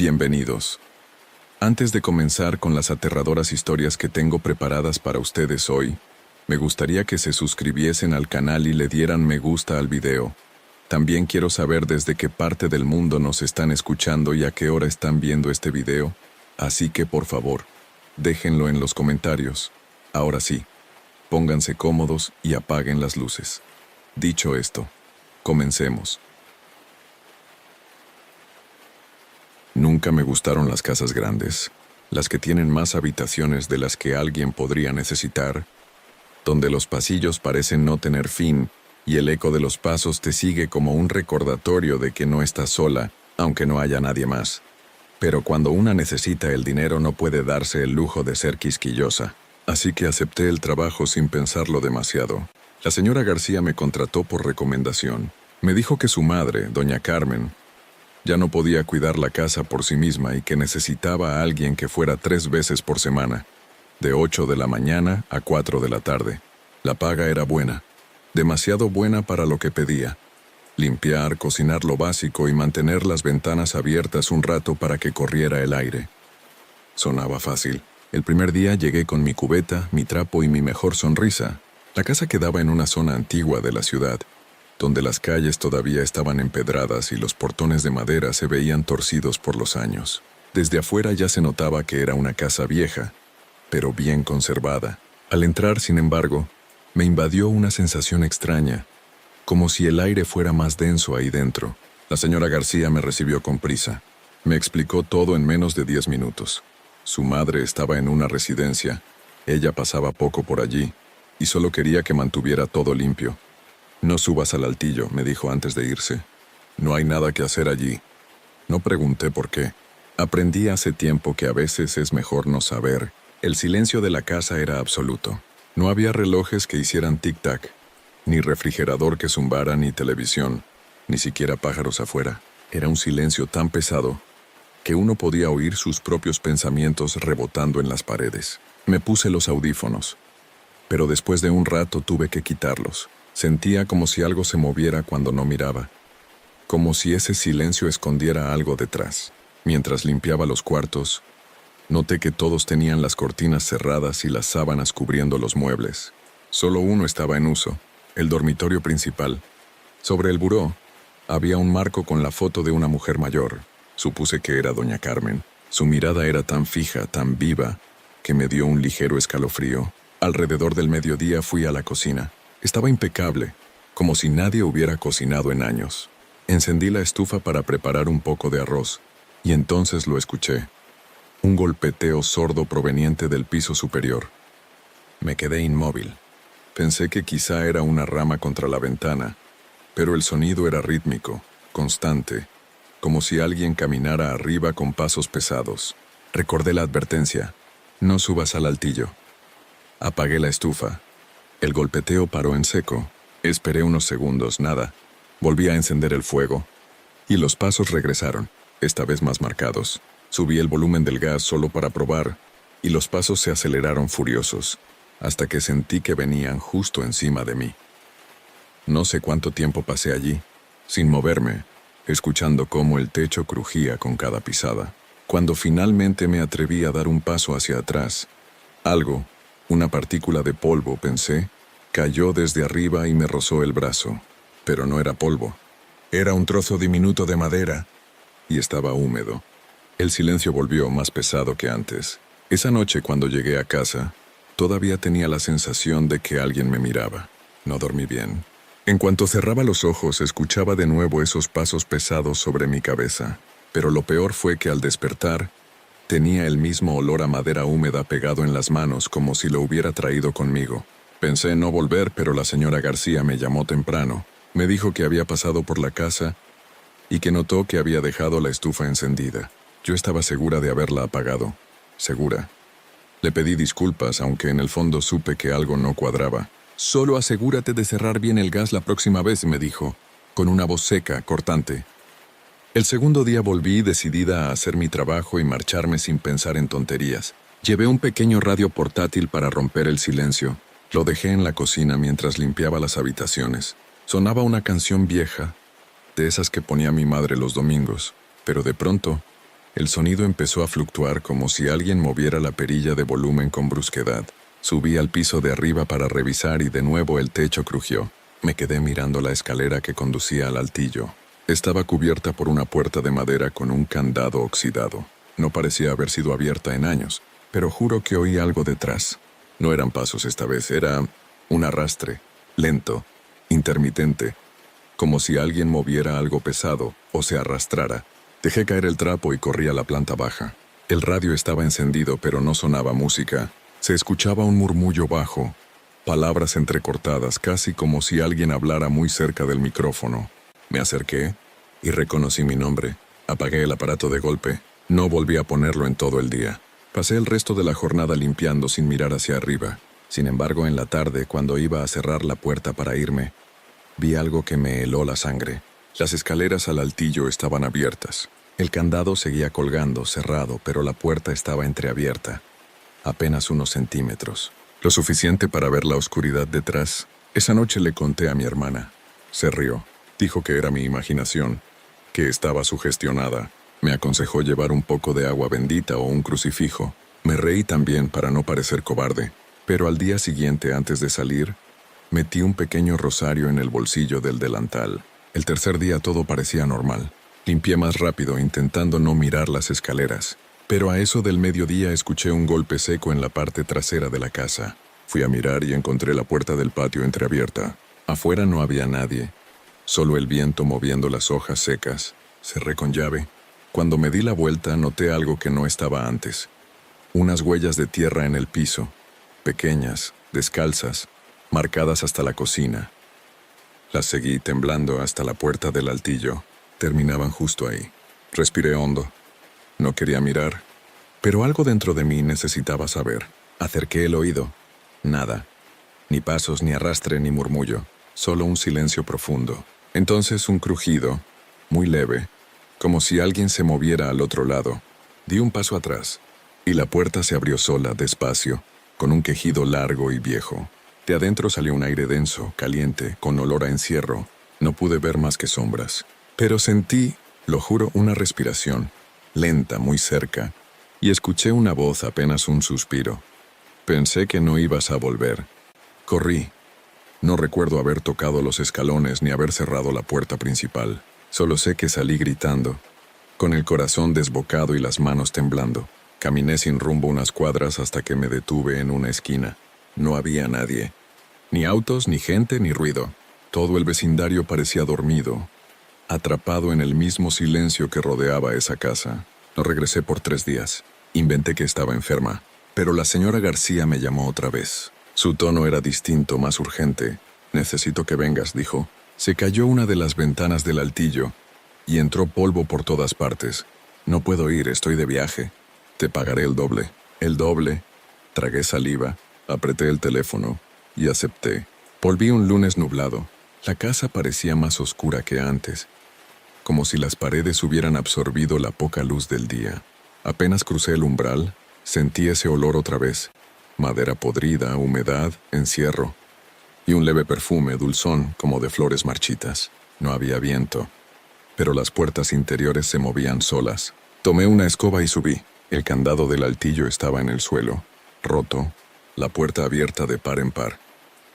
Bienvenidos. Antes de comenzar con las aterradoras historias que tengo preparadas para ustedes hoy, me gustaría que se suscribiesen al canal y le dieran me gusta al video. También quiero saber desde qué parte del mundo nos están escuchando y a qué hora están viendo este video, así que por favor, déjenlo en los comentarios. Ahora sí, pónganse cómodos y apaguen las luces. Dicho esto, comencemos. Nunca me gustaron las casas grandes, las que tienen más habitaciones de las que alguien podría necesitar, donde los pasillos parecen no tener fin y el eco de los pasos te sigue como un recordatorio de que no estás sola, aunque no haya nadie más. Pero cuando una necesita el dinero no puede darse el lujo de ser quisquillosa, así que acepté el trabajo sin pensarlo demasiado. La señora García me contrató por recomendación. Me dijo que su madre, doña Carmen, ya no podía cuidar la casa por sí misma y que necesitaba a alguien que fuera 3 veces por semana, de 8 de la mañana a 4 de la tarde. La paga era buena, demasiado buena para lo que pedía. Limpiar, cocinar lo básico y mantener las ventanas abiertas un rato para que corriera el aire. Sonaba fácil. El primer día llegué con mi cubeta, mi trapo y mi mejor sonrisa. La casa quedaba en una zona antigua de la ciudad, donde las calles todavía estaban empedradas y los portones de madera se veían torcidos por los años. Desde afuera ya se notaba que era una casa vieja, pero bien conservada. Al entrar, sin embargo, me invadió una sensación extraña, como si el aire fuera más denso ahí dentro. La señora García me recibió con prisa. Me explicó todo en menos de 10 minutos. Su madre estaba en una residencia, ella pasaba poco por allí, y solo quería que mantuviera todo limpio. «No subas al altillo», me dijo antes de irse. «No hay nada que hacer allí». No pregunté por qué. Aprendí hace tiempo que a veces es mejor no saber. El silencio de la casa era absoluto. No había relojes que hicieran tic-tac, ni refrigerador que zumbara, ni televisión, ni siquiera pájaros afuera. Era un silencio tan pesado que uno podía oír sus propios pensamientos rebotando en las paredes. Me puse los audífonos, pero después de un rato tuve que quitarlos. Sentía como si algo se moviera cuando no miraba, como si ese silencio escondiera algo detrás. Mientras limpiaba los cuartos, noté que todos tenían las cortinas cerradas y las sábanas cubriendo los muebles. Solo uno estaba en uso, el dormitorio principal. Sobre el buró había un marco con la foto de una mujer mayor. Supuse que era doña Carmen. Su mirada era tan fija, tan viva, que me dio un ligero escalofrío. Alrededor del mediodía fui a la cocina. Estaba impecable, como si nadie hubiera cocinado en años. Encendí la estufa para preparar un poco de arroz, y entonces lo escuché. Un golpeteo sordo proveniente del piso superior. Me quedé inmóvil. Pensé que quizá era una rama contra la ventana, pero el sonido era rítmico, constante, como si alguien caminara arriba con pasos pesados. Recordé la advertencia: «No subas al altillo». Apagué la estufa. El golpeteo paró en seco. Esperé unos segundos, nada. Volví a encender el fuego, y los pasos regresaron, esta vez más marcados. Subí el volumen del gas solo para probar, y los pasos se aceleraron furiosos, hasta que sentí que venían justo encima de mí. No sé cuánto tiempo pasé allí, sin moverme, escuchando cómo el techo crujía con cada pisada. Cuando finalmente me atreví a dar un paso hacia atrás, algo, una partícula de polvo, pensé, cayó desde arriba y me rozó el brazo. Pero no era polvo. Era un trozo diminuto de madera, y estaba húmedo. El silencio volvió más pesado que antes. Esa noche, cuando llegué a casa, todavía tenía la sensación de que alguien me miraba. No dormí bien. En cuanto cerraba los ojos, escuchaba de nuevo esos pasos pesados sobre mi cabeza. Pero lo peor fue que al despertar, tenía el mismo olor a madera húmeda pegado en las manos, como si lo hubiera traído conmigo. Pensé en no volver, pero la señora García me llamó temprano. Me dijo que había pasado por la casa y que notó que había dejado la estufa encendida. Yo estaba segura de haberla apagado. Segura. Le pedí disculpas, aunque en el fondo supe que algo no cuadraba. «Solo asegúrate de cerrar bien el gas la próxima vez», me dijo, con una voz seca, cortante. El segundo día volví decidida a hacer mi trabajo y marcharme sin pensar en tonterías. Llevé un pequeño radio portátil para romper el silencio. Lo dejé en la cocina mientras limpiaba las habitaciones. Sonaba una canción vieja, de esas que ponía mi madre los domingos, pero de pronto El sonido empezó a fluctuar como si alguien moviera la perilla de volumen con brusquedad. Subí al piso de arriba para revisar y de nuevo el techo crujió. Me quedé mirando la escalera que conducía al altillo. Estaba cubierta por una puerta de madera con un candado oxidado. No parecía haber sido abierta en años, pero juro que oí algo detrás. No eran pasos esta vez, era un arrastre, lento, intermitente, como si alguien moviera algo pesado o se arrastrara. Dejé caer el trapo y corrí a la planta baja. El radio estaba encendido, pero no sonaba música. Se escuchaba un murmullo bajo, palabras entrecortadas, casi como si alguien hablara muy cerca del micrófono. Me acerqué y reconocí mi nombre. Apagué el aparato de golpe. No volví a ponerlo en todo el día. Pasé el resto de la jornada limpiando sin mirar hacia arriba. Sin embargo, en la tarde, cuando iba a cerrar la puerta para irme, vi algo que me heló la sangre. Las escaleras al altillo estaban abiertas. El candado seguía colgando, cerrado, pero la puerta estaba entreabierta, apenas unos centímetros. Lo suficiente para ver la oscuridad detrás. Esa noche le conté a mi hermana. Se rió. Dijo que era mi imaginación, que estaba sugestionada. Me aconsejó llevar un poco de agua bendita o un crucifijo. Me reí también para no parecer cobarde. Pero al día siguiente, antes de salir, metí un pequeño rosario en el bolsillo del delantal. El tercer día todo parecía normal. Limpié más rápido, intentando no mirar las escaleras. Pero a eso del mediodía escuché un golpe seco en la parte trasera de la casa. Fui a mirar y encontré la puerta del patio entreabierta. Afuera no había nadie, solo el viento moviendo las hojas secas. Cerré con llave. Cuando me di la vuelta noté algo que no estaba antes. Unas huellas de tierra en el piso, pequeñas, descalzas, marcadas hasta la cocina. Las seguí temblando hasta la puerta del altillo. Terminaban justo ahí. Respiré hondo. No quería mirar, pero algo dentro de mí necesitaba saber. Acerqué el oído. Nada. Ni pasos, ni arrastre, ni murmullo. Solo un silencio profundo. Entonces un crujido, muy leve, como si alguien se moviera al otro lado. Di un paso atrás, y la puerta se abrió sola, despacio, con un quejido largo y viejo. De adentro salió un aire denso, caliente, con olor a encierro. No pude ver más que sombras. Pero sentí, lo juro, una respiración, lenta, muy cerca, y escuché una voz, apenas un suspiro. Pensé que no ibas a volver. Corrí. No recuerdo haber tocado los escalones ni haber cerrado la puerta principal. Solo sé que salí gritando, con el corazón desbocado y las manos temblando. Caminé sin rumbo unas cuadras hasta que me detuve en una esquina. No había nadie. Ni autos, ni gente, ni ruido. Todo el vecindario parecía dormido, atrapado en el mismo silencio que rodeaba esa casa. No regresé por 3 días. Inventé que estaba enferma. Pero la señora García me llamó otra vez. Su tono era distinto, más urgente. «Necesito que vengas», dijo. Se cayó una de las ventanas del altillo y entró polvo por todas partes. «No puedo ir, estoy de viaje. Te pagaré el doble». «¿El doble?» Tragué saliva, apreté el teléfono y acepté. Volví un lunes nublado. La casa parecía más oscura que antes, como si las paredes hubieran absorbido la poca luz del día. Apenas crucé el umbral, sentí ese olor otra vez. Madera podrida, humedad, encierro. Y un leve perfume, dulzón, como de flores marchitas. No había viento, pero las puertas interiores se movían solas. Tomé una escoba y subí. El candado del altillo estaba en el suelo, roto, la puerta abierta de par en par.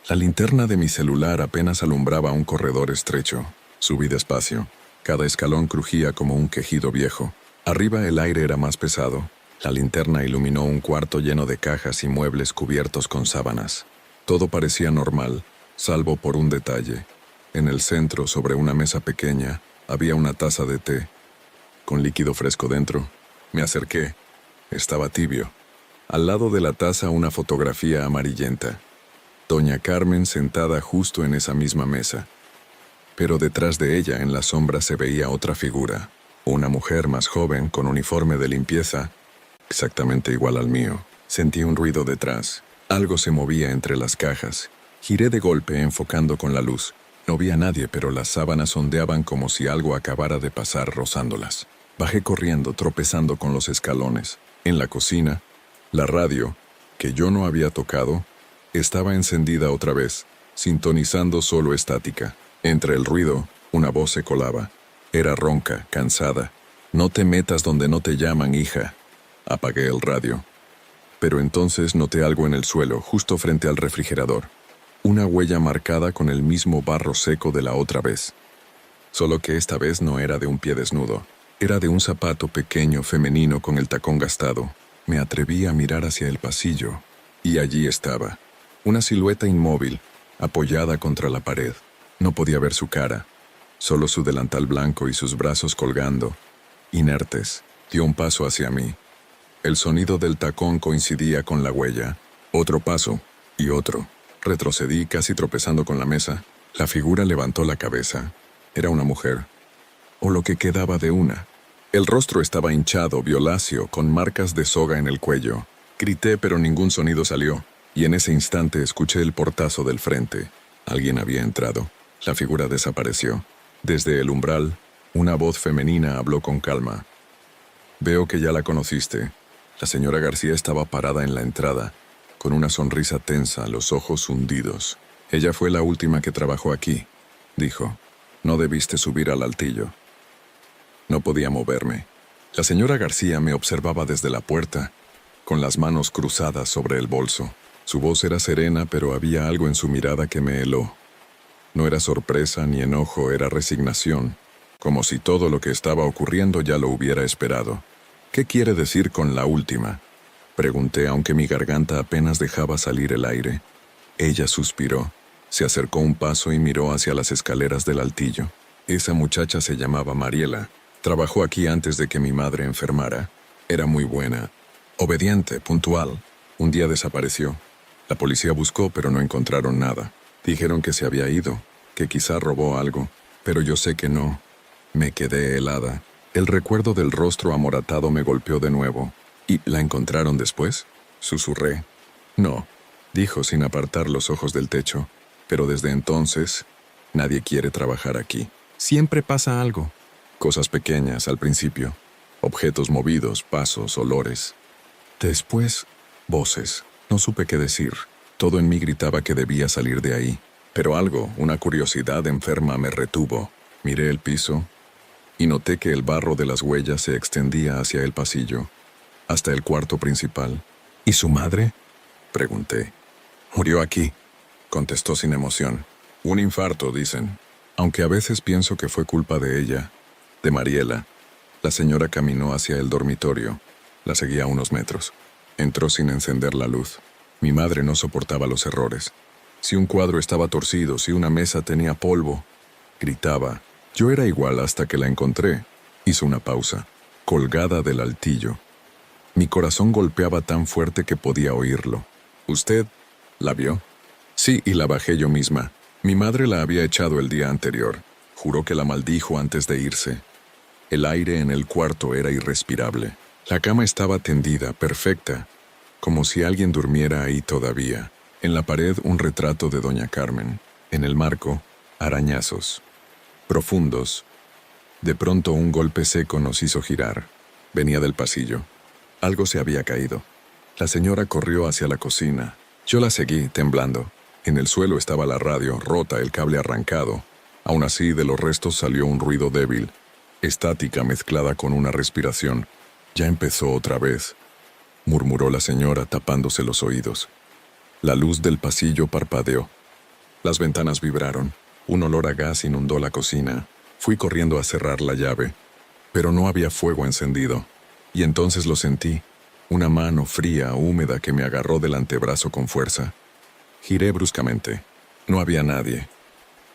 La linterna de mi celular apenas alumbraba un corredor estrecho. Subí despacio. Cada escalón crujía como un quejido viejo. Arriba el aire era más pesado. La linterna iluminó un cuarto lleno de cajas y muebles cubiertos con sábanas. Todo parecía normal, salvo por un detalle. En el centro, sobre una mesa pequeña, había una taza de té, con líquido fresco dentro. Me acerqué. Estaba tibio. Al lado de la taza una fotografía amarillenta. Doña Carmen sentada justo en esa misma mesa. Pero detrás de ella, en la sombra, se veía otra figura. Una mujer más joven, con uniforme de limpieza, exactamente igual al mío. Sentí un ruido detrás. Algo se movía entre las cajas. Giré de golpe, enfocando con la luz. No vi a nadie, pero las sábanas ondeaban como si algo acabara de pasar rozándolas. Bajé corriendo, tropezando con los escalones. En la cocina, la radio, que yo no había tocado, estaba encendida otra vez, sintonizando solo estática. Entre el ruido, una voz se colaba. Era ronca, cansada. No te metas donde no te llaman, hija. Apagué el radio. Pero entonces noté algo en el suelo, justo frente al refrigerador. Una huella marcada con el mismo barro seco de la otra vez. Solo que esta vez no era de un pie desnudo. Era de un zapato pequeño femenino con el tacón gastado. Me atreví a mirar hacia el pasillo. Y allí estaba. Una silueta inmóvil, apoyada contra la pared. No podía ver su cara. Solo su delantal blanco y sus brazos colgando. Inertes, dio un paso hacia mí. El sonido del tacón coincidía con la huella. Otro paso, y otro. Retrocedí casi tropezando con la mesa. La figura levantó la cabeza. Era una mujer. O lo que quedaba de una. El rostro estaba hinchado, violáceo, con marcas de soga en el cuello. Grité, pero ningún sonido salió. Y en ese instante escuché el portazo del frente. Alguien había entrado. La figura desapareció. Desde el umbral, una voz femenina habló con calma. Veo que ya la conociste. La señora García estaba parada en la entrada, con una sonrisa tensa, los ojos hundidos. Ella fue la última que trabajó aquí, dijo. No debiste subir al altillo. No podía moverme. La señora García me observaba desde la puerta, con las manos cruzadas sobre el bolso. Su voz era serena, pero había algo en su mirada que me heló. No era sorpresa ni enojo, era resignación. Como si todo lo que estaba ocurriendo ya lo hubiera esperado. ¿Qué quiere decir con la última? Pregunté, aunque mi garganta apenas dejaba salir el aire. Ella suspiró, se acercó un paso y miró hacia las escaleras del altillo. Esa muchacha se llamaba Mariela. Trabajó aquí antes de que mi madre enfermara. Era muy buena, obediente, puntual. Un día desapareció. La policía buscó, pero no encontraron nada. Dijeron que se había ido, que quizá robó algo, pero yo sé que no. Me quedé helada. El recuerdo del rostro amoratado me golpeó de nuevo. ¿Y la encontraron después? Susurré. No, dijo sin apartar los ojos del techo. Pero desde entonces, nadie quiere trabajar aquí. Siempre pasa algo. Cosas pequeñas al principio. Objetos movidos, pasos, olores. Después, voces. No supe qué decir. Todo en mí gritaba que debía salir de ahí. Pero algo, una curiosidad enferma me retuvo. Miré el piso y noté que el barro de las huellas se extendía hacia el pasillo, hasta el cuarto principal. ¿Y su madre? Pregunté. Murió aquí, contestó sin emoción. Un infarto, dicen. Aunque a veces pienso que fue culpa de ella, de Mariela. La señora caminó hacia el dormitorio. La seguía a unos metros. Entró sin encender la luz. Mi madre no soportaba los errores. Si un cuadro estaba torcido, si una mesa tenía polvo, gritaba. Yo era igual hasta que la encontré. Hizo una pausa, colgada del altillo. Mi corazón golpeaba tan fuerte que podía oírlo. ¿Usted la vio? Sí, y la bajé yo misma. Mi madre la había echado el día anterior. Juró que la maldijo antes de irse. El aire en el cuarto era irrespirable. La cama estaba tendida, perfecta, como si alguien durmiera ahí todavía. En la pared un retrato de doña Carmen. En el marco, arañazos. Profundos. De pronto un golpe seco nos hizo girar. Venía del pasillo. Algo se había caído. La señora corrió hacia la cocina. Yo la seguí, temblando. En el suelo estaba la radio, rota, el cable arrancado. Aún así, de los restos salió un ruido débil, estática mezclada con una respiración. Ya empezó otra vez, murmuró la señora tapándose los oídos. La luz del pasillo parpadeó. Las ventanas vibraron. Un olor a gas inundó la cocina. Fui corriendo a cerrar la llave, pero no había fuego encendido. Y entonces lo sentí, una mano fría, húmeda que me agarró del antebrazo con fuerza. Giré bruscamente. No había nadie.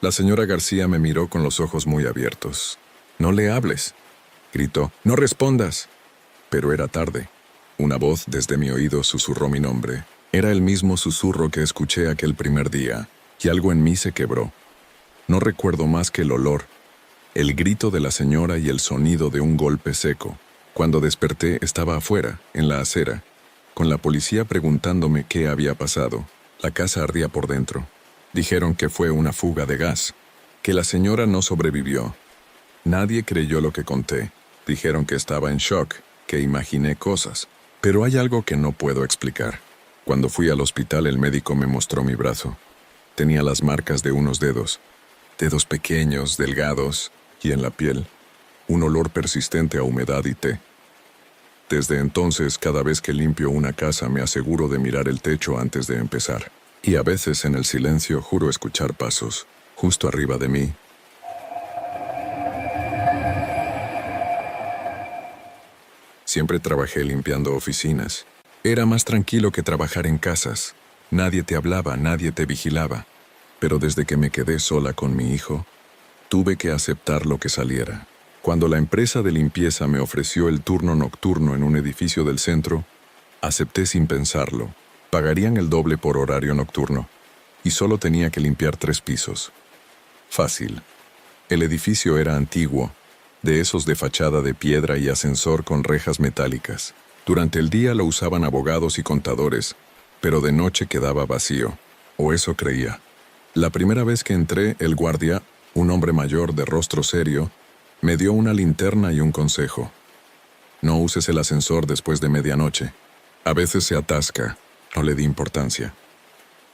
La señora García me miró con los ojos muy abiertos. «No le hables», gritó. «No respondas». Pero era tarde. Una voz desde mi oído susurró mi nombre. Era el mismo susurro que escuché aquel primer día, y algo en mí se quebró. No recuerdo más que el olor, el grito de la señora y el sonido de un golpe seco. Cuando desperté estaba afuera, en la acera, con la policía preguntándome qué había pasado. La casa ardía por dentro. Dijeron que fue una fuga de gas, que la señora no sobrevivió. Nadie creyó lo que conté. Dijeron que estaba en shock, que imaginé cosas. Pero hay algo que no puedo explicar. Cuando fui al hospital, el médico me mostró mi brazo. Tenía las marcas de unos dedos. Dedos pequeños, delgados, y en la piel, un olor persistente a humedad y té. Desde entonces, cada vez que limpio una casa me aseguro de mirar el techo antes de empezar. Y a veces en el silencio juro escuchar pasos, justo arriba de mí. Siempre trabajé limpiando oficinas. Era más tranquilo que trabajar en casas. Nadie te hablaba, nadie te vigilaba. Pero desde que me quedé sola con mi hijo, tuve que aceptar lo que saliera. Cuando la empresa de limpieza me ofreció el turno nocturno en un edificio del centro, acepté sin pensarlo. Pagarían el doble por horario nocturno, y solo tenía que limpiar 3 pisos. Fácil. El edificio era antiguo, de esos de fachada de piedra y ascensor con rejas metálicas. Durante el día lo usaban abogados y contadores, pero de noche quedaba vacío, o eso creía. La primera vez que entré, el guardia, un hombre mayor de rostro serio, me dio una linterna y un consejo. No uses el ascensor después de medianoche. A veces se atasca. No le di importancia.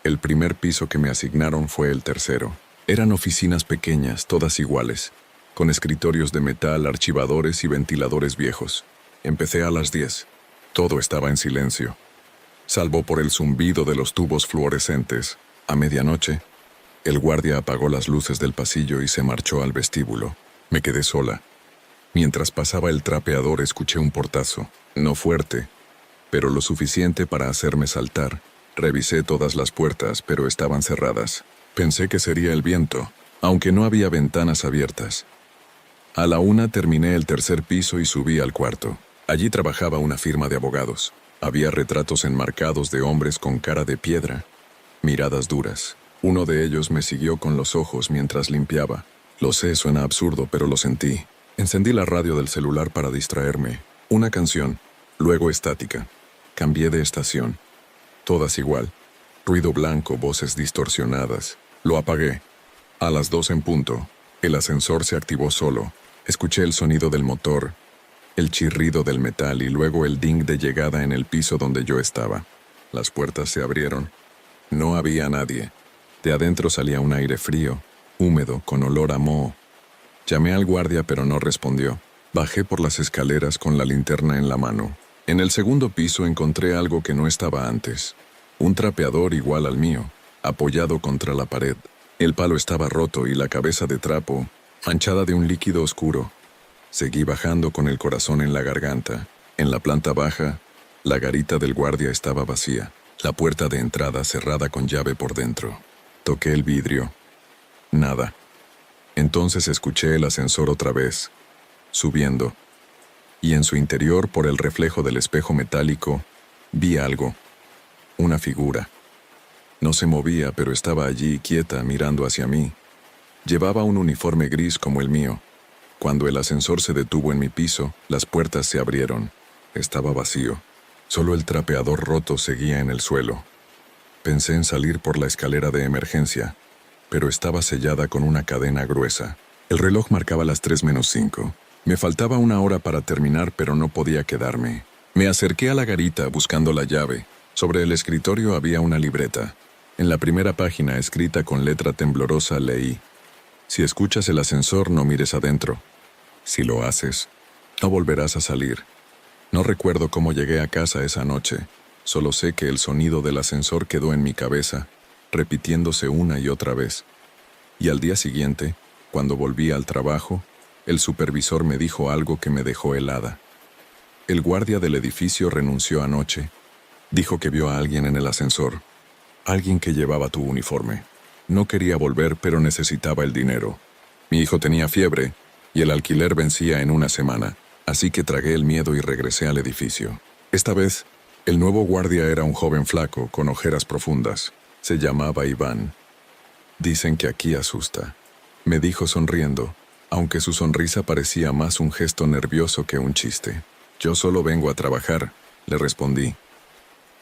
El primer piso que me asignaron fue el tercero. Eran oficinas pequeñas, todas iguales, con escritorios de metal, archivadores y ventiladores viejos. Empecé a las 10. Todo estaba en silencio, salvo por el zumbido de los tubos fluorescentes. A medianoche, el guardia apagó las luces del pasillo y se marchó al vestíbulo. Me quedé sola. Mientras pasaba el trapeador escuché un portazo, no fuerte, pero lo suficiente para hacerme saltar. Revisé todas las puertas, pero estaban cerradas. Pensé que sería el viento, aunque no había ventanas abiertas. A la 1 terminé el tercer piso y subí al cuarto. Allí trabajaba una firma de abogados. Había retratos enmarcados de hombres con cara de piedra, miradas duras. Uno de ellos me siguió con los ojos mientras limpiaba. Lo sé, suena absurdo, pero lo sentí. Encendí la radio del celular para distraerme. Una canción, luego estática. Cambié de estación. Todas igual. Ruido blanco, voces distorsionadas. Lo apagué. A las 2 en punto, el ascensor se activó solo. Escuché el sonido del motor, el chirrido del metal y luego el ding de llegada en el piso donde yo estaba. Las puertas se abrieron. No había nadie. De adentro salía un aire frío, húmedo, con olor a moho. Llamé al guardia, pero no respondió. Bajé por las escaleras con la linterna en la mano. En el segundo piso encontré algo que no estaba antes. Un trapeador igual al mío, apoyado contra la pared. El palo estaba roto y la cabeza de trapo, manchada de un líquido oscuro. Seguí bajando con el corazón en la garganta. En la planta baja, la garita del guardia estaba vacía. La puerta de entrada cerrada con llave por dentro. Toqué el vidrio. Nada. Entonces escuché el ascensor otra vez, subiendo. Y en su interior, por el reflejo del espejo metálico, vi algo. Una figura. No se movía, pero estaba allí, quieta, mirando hacia mí. Llevaba un uniforme gris como el mío. Cuando el ascensor se detuvo en mi piso, las puertas se abrieron. Estaba vacío. Solo el trapeador roto seguía en el suelo. Pensé en salir por la escalera de emergencia, pero estaba sellada con una cadena gruesa. El reloj marcaba las 3:05. Me faltaba 1 hora para terminar, pero no podía quedarme. Me acerqué a la garita buscando la llave. Sobre el escritorio había una libreta. En la primera página, escrita con letra temblorosa, leí: si escuchas el ascensor, no mires adentro. Si lo haces, no volverás a salir. No recuerdo cómo llegué a casa esa noche. Solo sé que el sonido del ascensor quedó en mi cabeza, repitiéndose una y otra vez. Y al día siguiente, cuando volví al trabajo, el supervisor me dijo algo que me dejó helada. El guardia del edificio renunció anoche. Dijo que vio a alguien en el ascensor. Alguien que llevaba tu uniforme. No quería volver, pero necesitaba el dinero. Mi hijo tenía fiebre y el alquiler vencía en 1 semana, así que tragué el miedo y regresé al edificio. Esta vez, el nuevo guardia era un joven flaco con ojeras profundas. Se llamaba Iván. Dicen que aquí asusta, me dijo sonriendo, aunque su sonrisa parecía más un gesto nervioso que un chiste. Yo solo vengo a trabajar, le respondí.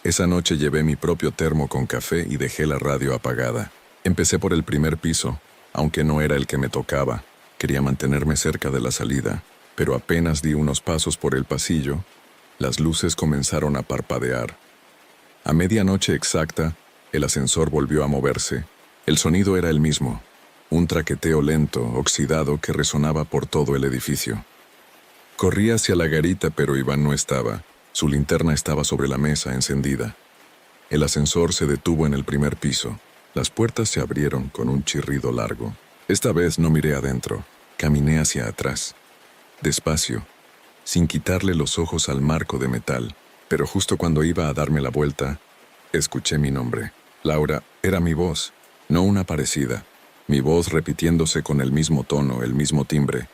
Esa noche llevé mi propio termo con café y dejé la radio apagada. Empecé por el primer piso, aunque no era el que me tocaba. Quería mantenerme cerca de la salida, pero apenas di unos pasos por el pasillo, las luces comenzaron a parpadear. A medianoche exacta, el ascensor volvió a moverse. El sonido era el mismo, un traqueteo lento, oxidado que resonaba por todo el edificio. Corrí hacia la garita, pero Iván no estaba. Su linterna estaba sobre la mesa, encendida. El ascensor se detuvo en el primer piso. Las puertas se abrieron con un chirrido largo. Esta vez no miré adentro. Caminé hacia atrás. Despacio, sin quitarle los ojos al marco de metal. Pero justo cuando iba a darme la vuelta, escuché mi nombre. Laura, era mi voz, no una parecida. Mi voz repitiéndose con el mismo tono, el mismo timbre.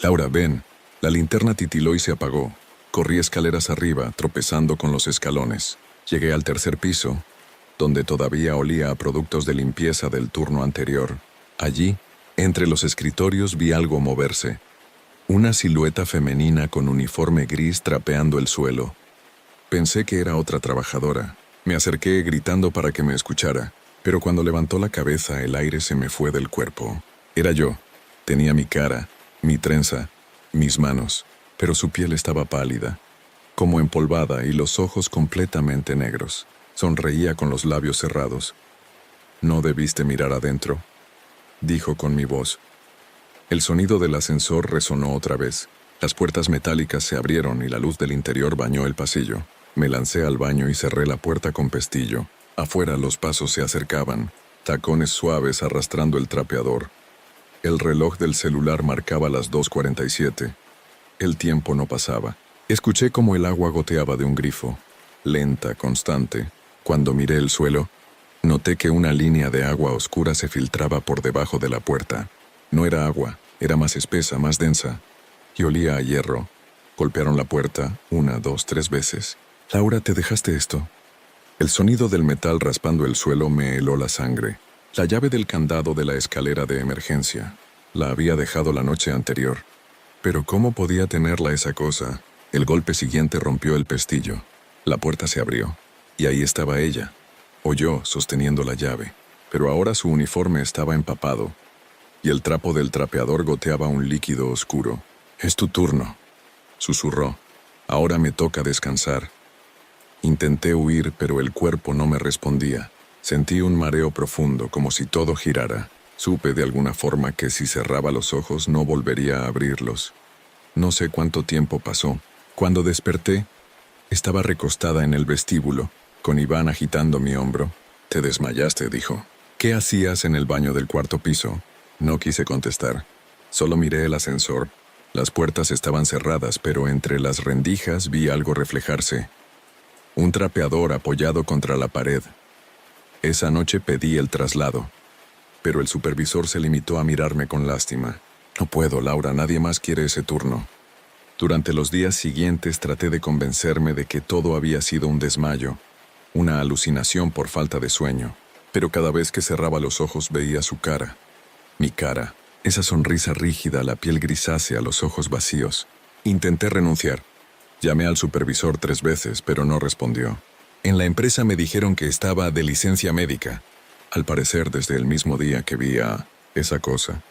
Laura, ven. La linterna titiló y se apagó. Corrí escaleras arriba, tropezando con los escalones. Llegué al tercer piso, donde todavía olía a productos de limpieza del turno anterior. Allí, entre los escritorios, vi algo moverse. Una silueta femenina con uniforme gris trapeando el suelo. Pensé que era otra trabajadora. Me acerqué gritando para que me escuchara, pero cuando levantó la cabeza el aire se me fue del cuerpo. Era yo. Tenía mi cara, mi trenza, mis manos, pero su piel estaba pálida, como empolvada y los ojos completamente negros. Sonreía con los labios cerrados. «No debiste mirar adentro», dijo con mi voz. El sonido del ascensor resonó otra vez. Las puertas metálicas se abrieron y la luz del interior bañó el pasillo. Me lancé al baño y cerré la puerta con pestillo. Afuera los pasos se acercaban, tacones suaves arrastrando el trapeador. El reloj del celular marcaba las 2:47. El tiempo no pasaba. Escuché cómo el agua goteaba de un grifo, lenta, constante. Cuando miré el suelo, noté que una línea de agua oscura se filtraba por debajo de la puerta. No era agua, era más espesa, más densa, y olía a hierro. Golpearon la puerta 1, 2, 3 veces. «Laura, ¿te dejaste esto?» El sonido del metal raspando el suelo me heló la sangre. La llave del candado de la escalera de emergencia. La había dejado la noche anterior. Pero ¿cómo podía tenerla esa cosa? El golpe siguiente rompió el pestillo. La puerta se abrió, y ahí estaba ella, o yo, sosteniendo la llave. Pero ahora su uniforme estaba empapado, y el trapo del trapeador goteaba un líquido oscuro. «Es tu turno», susurró. «Ahora me toca descansar». Intenté huir, pero el cuerpo no me respondía. Sentí un mareo profundo, como si todo girara. Supe de alguna forma que si cerraba los ojos no volvería a abrirlos. No sé cuánto tiempo pasó. Cuando desperté, estaba recostada en el vestíbulo, con Iván agitando mi hombro. «Te desmayaste», dijo. «¿Qué hacías en el baño del cuarto piso?» No quise contestar. Solo miré el ascensor. Las puertas estaban cerradas, pero entre las rendijas vi algo reflejarse. Un trapeador apoyado contra la pared. Esa noche pedí el traslado, pero el supervisor se limitó a mirarme con lástima. «No puedo, Laura, nadie más quiere ese turno». Durante los días siguientes traté de convencerme de que todo había sido un desmayo, una alucinación por falta de sueño, pero cada vez que cerraba los ojos veía su cara. Mi cara, esa sonrisa rígida, la piel grisácea, los ojos vacíos. Intenté renunciar. Llamé al supervisor 3 veces, pero no respondió. En la empresa me dijeron que estaba de licencia médica, al parecer desde el mismo día que vi a esa cosa.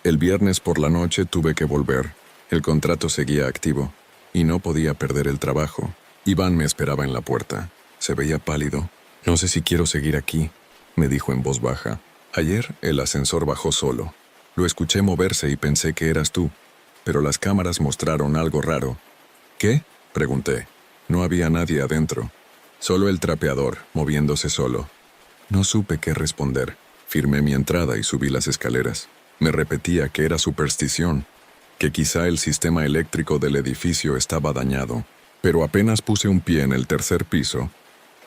El viernes por la noche tuve que volver. El contrato seguía activo, y no podía perder el trabajo. Iván me esperaba en la puerta. Se veía pálido. «No sé si quiero seguir aquí», me dijo en voz baja. «Ayer el ascensor bajó solo. Lo escuché moverse y pensé que eras tú, pero las cámaras mostraron algo raro». «¿Qué?», pregunté. No había nadie adentro, solo el trapeador, moviéndose solo. No supe qué responder. Firmé mi entrada y subí las escaleras. Me repetía que era superstición, que quizá el sistema eléctrico del edificio estaba dañado. Pero apenas puse un pie en el tercer piso,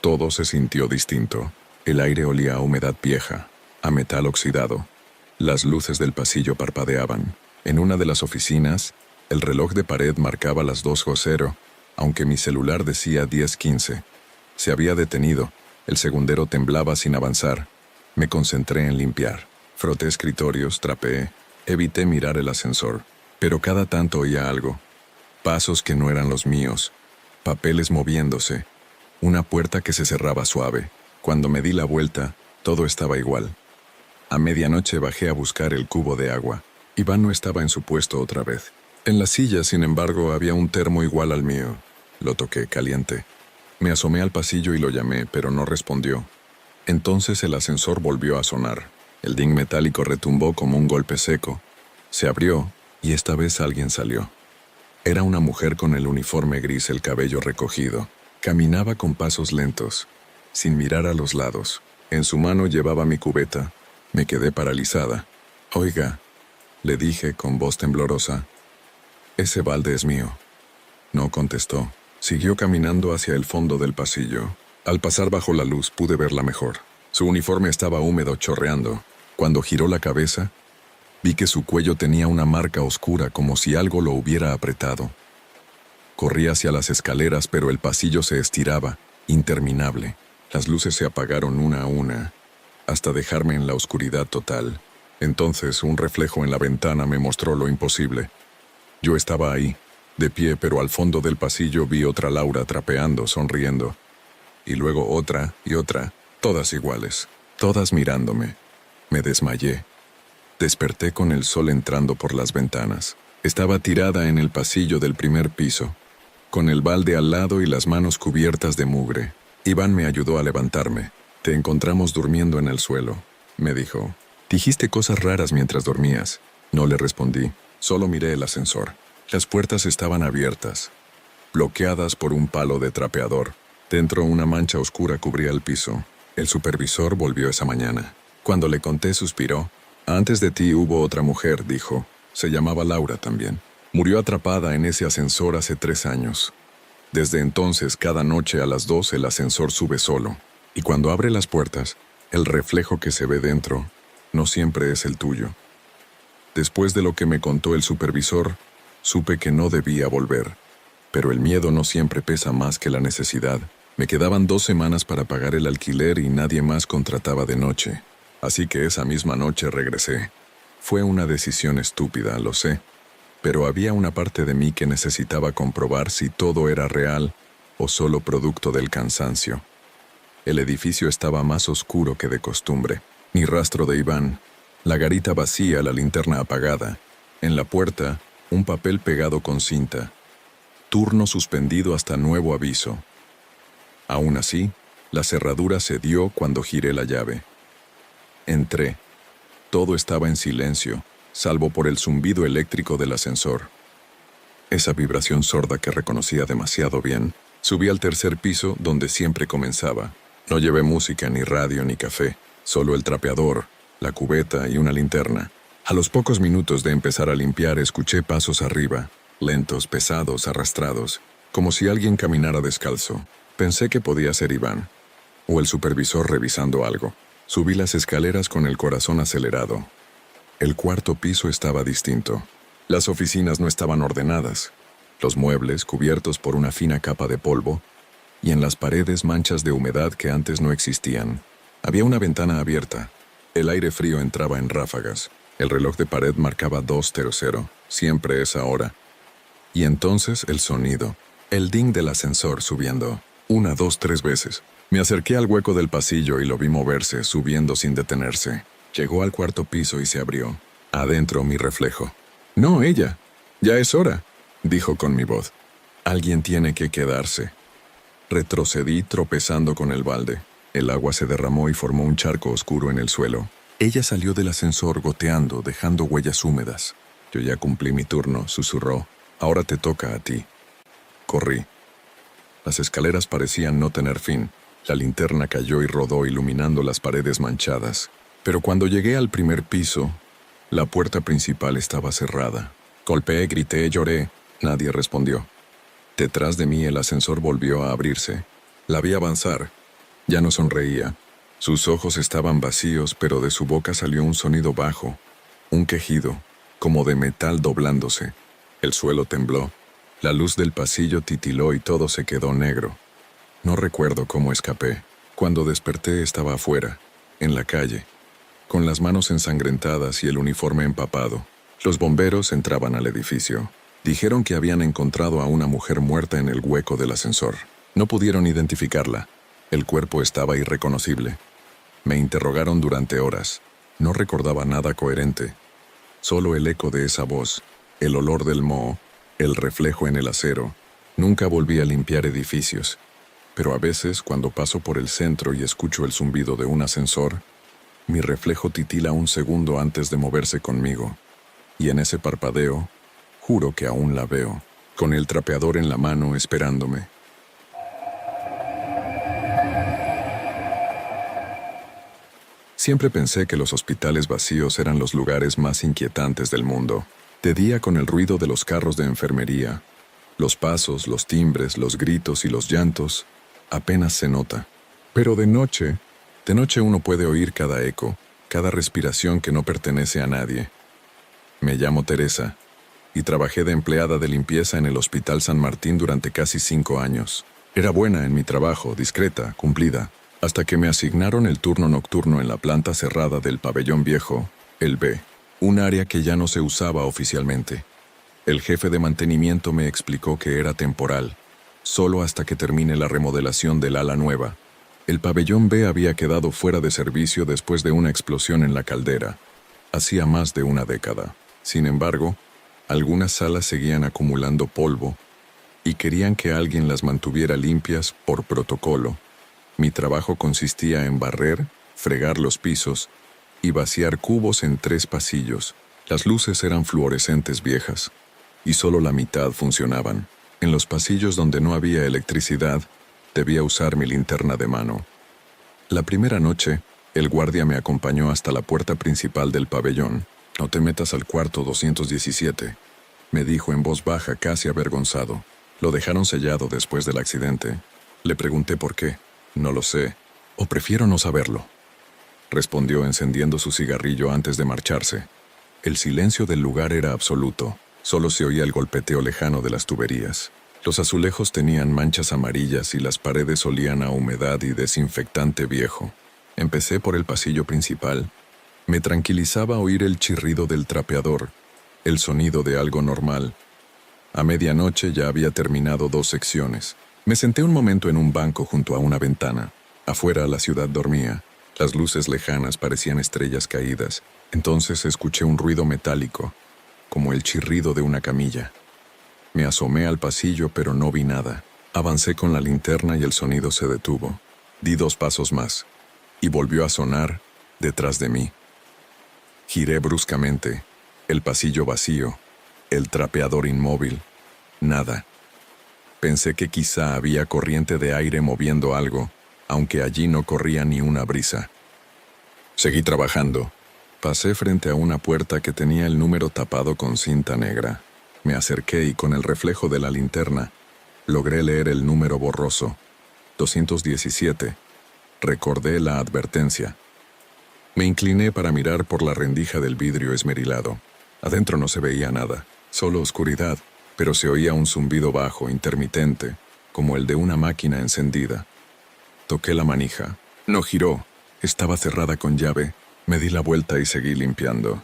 todo se sintió distinto. El aire olía a humedad vieja, a metal oxidado. Las luces del pasillo parpadeaban. En una de las oficinas, el reloj de pared marcaba las 2:00, aunque mi celular decía 10:15. Se había detenido. El segundero temblaba sin avanzar. Me concentré en limpiar. Froté escritorios, trapeé. Evité mirar el ascensor. Pero cada tanto oía algo. Pasos que no eran los míos. Papeles moviéndose. Una puerta que se cerraba suave. Cuando me di la vuelta, todo estaba igual. A medianoche bajé a buscar el cubo de agua. Iván no estaba en su puesto otra vez. En la silla, sin embargo, había un termo igual al mío. Lo toqué, caliente. Me asomé al pasillo y lo llamé, pero no respondió. Entonces el ascensor volvió a sonar. El ding metálico retumbó como un golpe seco. Se abrió, y esta vez alguien salió. Era una mujer con el uniforme gris, el cabello recogido. Caminaba con pasos lentos, sin mirar a los lados. En su mano llevaba mi cubeta. Me quedé paralizada. «Oiga», le dije con voz temblorosa, «ese balde es mío». No contestó. Siguió caminando hacia el fondo del pasillo. Al pasar bajo la luz pude verla mejor. Su uniforme estaba húmedo, chorreando. Cuando giró la cabeza, vi que su cuello tenía una marca oscura como si algo lo hubiera apretado. Corrí hacia las escaleras, pero el pasillo se estiraba, interminable. Las luces se apagaron una a una, hasta dejarme en la oscuridad total. Entonces, un reflejo en la ventana me mostró lo imposible. Yo estaba ahí, de pie, pero al fondo del pasillo vi otra Laura trapeando, sonriendo. Y luego otra y otra, todas iguales, todas mirándome. Me desmayé. Desperté con el sol entrando por las ventanas. Estaba tirada en el pasillo del primer piso, con el balde al lado y las manos cubiertas de mugre. Iván me ayudó a levantarme. «Te encontramos durmiendo en el suelo», me dijo. «Dijiste cosas raras mientras dormías». No le respondí, solo miré el ascensor. Las puertas estaban abiertas, bloqueadas por un palo de trapeador. Dentro una mancha oscura cubría el piso. El supervisor volvió esa mañana. Cuando le conté, suspiró. «Antes de ti hubo otra mujer», dijo. Se llamaba Laura también. Murió atrapada en ese ascensor hace 3 años. Desde entonces, cada noche a las 2 el ascensor sube solo. Y cuando abre las puertas, el reflejo que se ve dentro no siempre es el tuyo. Después de lo que me contó el supervisor, supe que no debía volver. Pero el miedo no siempre pesa más que la necesidad. Me quedaban 2 semanas para pagar el alquiler y nadie más contrataba de noche. Así que esa misma noche regresé. Fue una decisión estúpida, lo sé. Pero había una parte de mí que necesitaba comprobar si todo era real o solo producto del cansancio. El edificio estaba más oscuro que de costumbre. Ni rastro de Iván. La garita vacía, la linterna apagada. En la puerta, un papel pegado con cinta. Turno suspendido hasta nuevo aviso. Aún así, la cerradura cedió cuando giré la llave. Entré. Todo estaba en silencio, salvo por el zumbido eléctrico del ascensor. Esa vibración sorda que reconocía demasiado bien. Subí al 3er piso, donde siempre comenzaba. No llevé música, ni radio, ni café. Solo el trapeador, la cubeta y una linterna. A los pocos minutos de empezar a limpiar, escuché pasos arriba. Lentos, pesados, arrastrados. Como si alguien caminara descalzo. Pensé que podía ser Iván. O el supervisor revisando algo. Subí las escaleras con el corazón acelerado. El 4.º piso estaba distinto. Las oficinas no estaban ordenadas. Los muebles cubiertos por una fina capa de polvo, y en las paredes manchas de humedad que antes no existían. Había una ventana abierta. El aire frío entraba en ráfagas. El reloj de pared marcaba 2:00, siempre esa hora. Y entonces el sonido. El ding del ascensor subiendo. 1, 2, 3 veces. Me acerqué al hueco del pasillo y lo vi moverse, subiendo sin detenerse. Llegó al 4.º piso y se abrió. Adentro mi reflejo. «No, ella. Ya es hora», dijo con mi voz. «Alguien tiene que quedarse». Retrocedí tropezando con el balde. El agua se derramó y formó un charco oscuro en el suelo. Ella salió del ascensor goteando, dejando huellas húmedas. «Yo ya cumplí mi turno», susurró. «Ahora te toca a ti». Corrí. Las escaleras parecían no tener fin. La linterna cayó y rodó iluminando las paredes manchadas. Pero cuando llegué al 1.er piso, la puerta principal estaba cerrada. Golpeé, grité, lloré. Nadie respondió. Detrás de mí el ascensor volvió a abrirse. La vi avanzar. Ya no sonreía. Sus ojos estaban vacíos, pero de su boca salió un sonido bajo, un quejido, como de metal doblándose. El suelo tembló. La luz del pasillo titiló y todo se quedó negro. No recuerdo cómo escapé. Cuando desperté estaba afuera, en la calle, con las manos ensangrentadas y el uniforme empapado. Los bomberos entraban al edificio. Dijeron que habían encontrado a una mujer muerta en el hueco del ascensor. No pudieron identificarla. El cuerpo estaba irreconocible. Me interrogaron durante horas. No recordaba nada coherente. Solo el eco de esa voz, el olor del moho, el reflejo en el acero. Nunca volví a limpiar edificios. Pero a veces, cuando paso por el centro y escucho el zumbido de un ascensor, mi reflejo titila un segundo antes de moverse conmigo. Y en ese parpadeo, juro que aún la veo. con el trapeador en la mano esperándome. Siempre pensé que los hospitales vacíos eran los lugares más inquietantes del mundo. De día con el ruido de los carros de enfermería, los pasos, los timbres, los gritos y los llantos, apenas se nota. Pero de noche uno puede oír cada eco, cada respiración que no pertenece a nadie. Me llamo Teresa y trabajé de empleada de limpieza en el Hospital San Martín durante casi 5 años. Era buena en mi trabajo, discreta, cumplida, hasta que me asignaron el turno nocturno en la planta cerrada del pabellón viejo, el B, un área que ya no se usaba oficialmente. El jefe de mantenimiento me explicó que era temporal, solo hasta que termine la remodelación del ala nueva. El pabellón B había quedado fuera de servicio después de una explosión en la caldera, hacía más de una década. Sin embargo, algunas salas seguían acumulando polvo y querían que alguien las mantuviera limpias por protocolo. Mi trabajo consistía en barrer, fregar los pisos y vaciar cubos en 3 pasillos. Las luces eran fluorescentes viejas y solo la mitad funcionaban. En los pasillos donde no había electricidad, debía usar mi linterna de mano. La primera noche, el guardia me acompañó hasta la puerta principal del pabellón. «No te metas al cuarto 217», me dijo en voz baja, casi avergonzado. «Lo dejaron sellado después del accidente». Le pregunté por qué. «No lo sé, o prefiero no saberlo», respondió encendiendo su cigarrillo antes de marcharse. El silencio del lugar era absoluto. Solo se oía el golpeteo lejano de las tuberías. Los azulejos tenían manchas amarillas y las paredes olían a humedad y desinfectante viejo. Empecé por el pasillo principal. Me tranquilizaba oír el chirrido del trapeador, el sonido de algo normal. A medianoche ya había terminado 2 secciones. Me senté un momento en un banco junto a una ventana. Afuera la ciudad dormía. Las luces lejanas parecían estrellas caídas. Entonces escuché un ruido metálico, como el chirrido de una camilla. Me asomé al pasillo, pero no vi nada. Avancé con la linterna y el sonido se detuvo. Di 2 pasos más, y volvió a sonar detrás de mí. Giré bruscamente. El pasillo vacío, el trapeador inmóvil, nada. Pensé que quizá había corriente de aire moviendo algo, aunque allí no corría ni una brisa. Seguí trabajando. Pasé frente a una puerta que tenía el número tapado con cinta negra. Me acerqué y con el reflejo de la linterna logré leer el número borroso. 217. Recordé la advertencia. Me incliné para mirar por la rendija del vidrio esmerilado. Adentro no se veía nada, solo oscuridad, pero se oía un zumbido bajo, intermitente, como el de una máquina encendida. Toqué la manija. No giró. Estaba cerrada con llave. Me di la vuelta y seguí limpiando.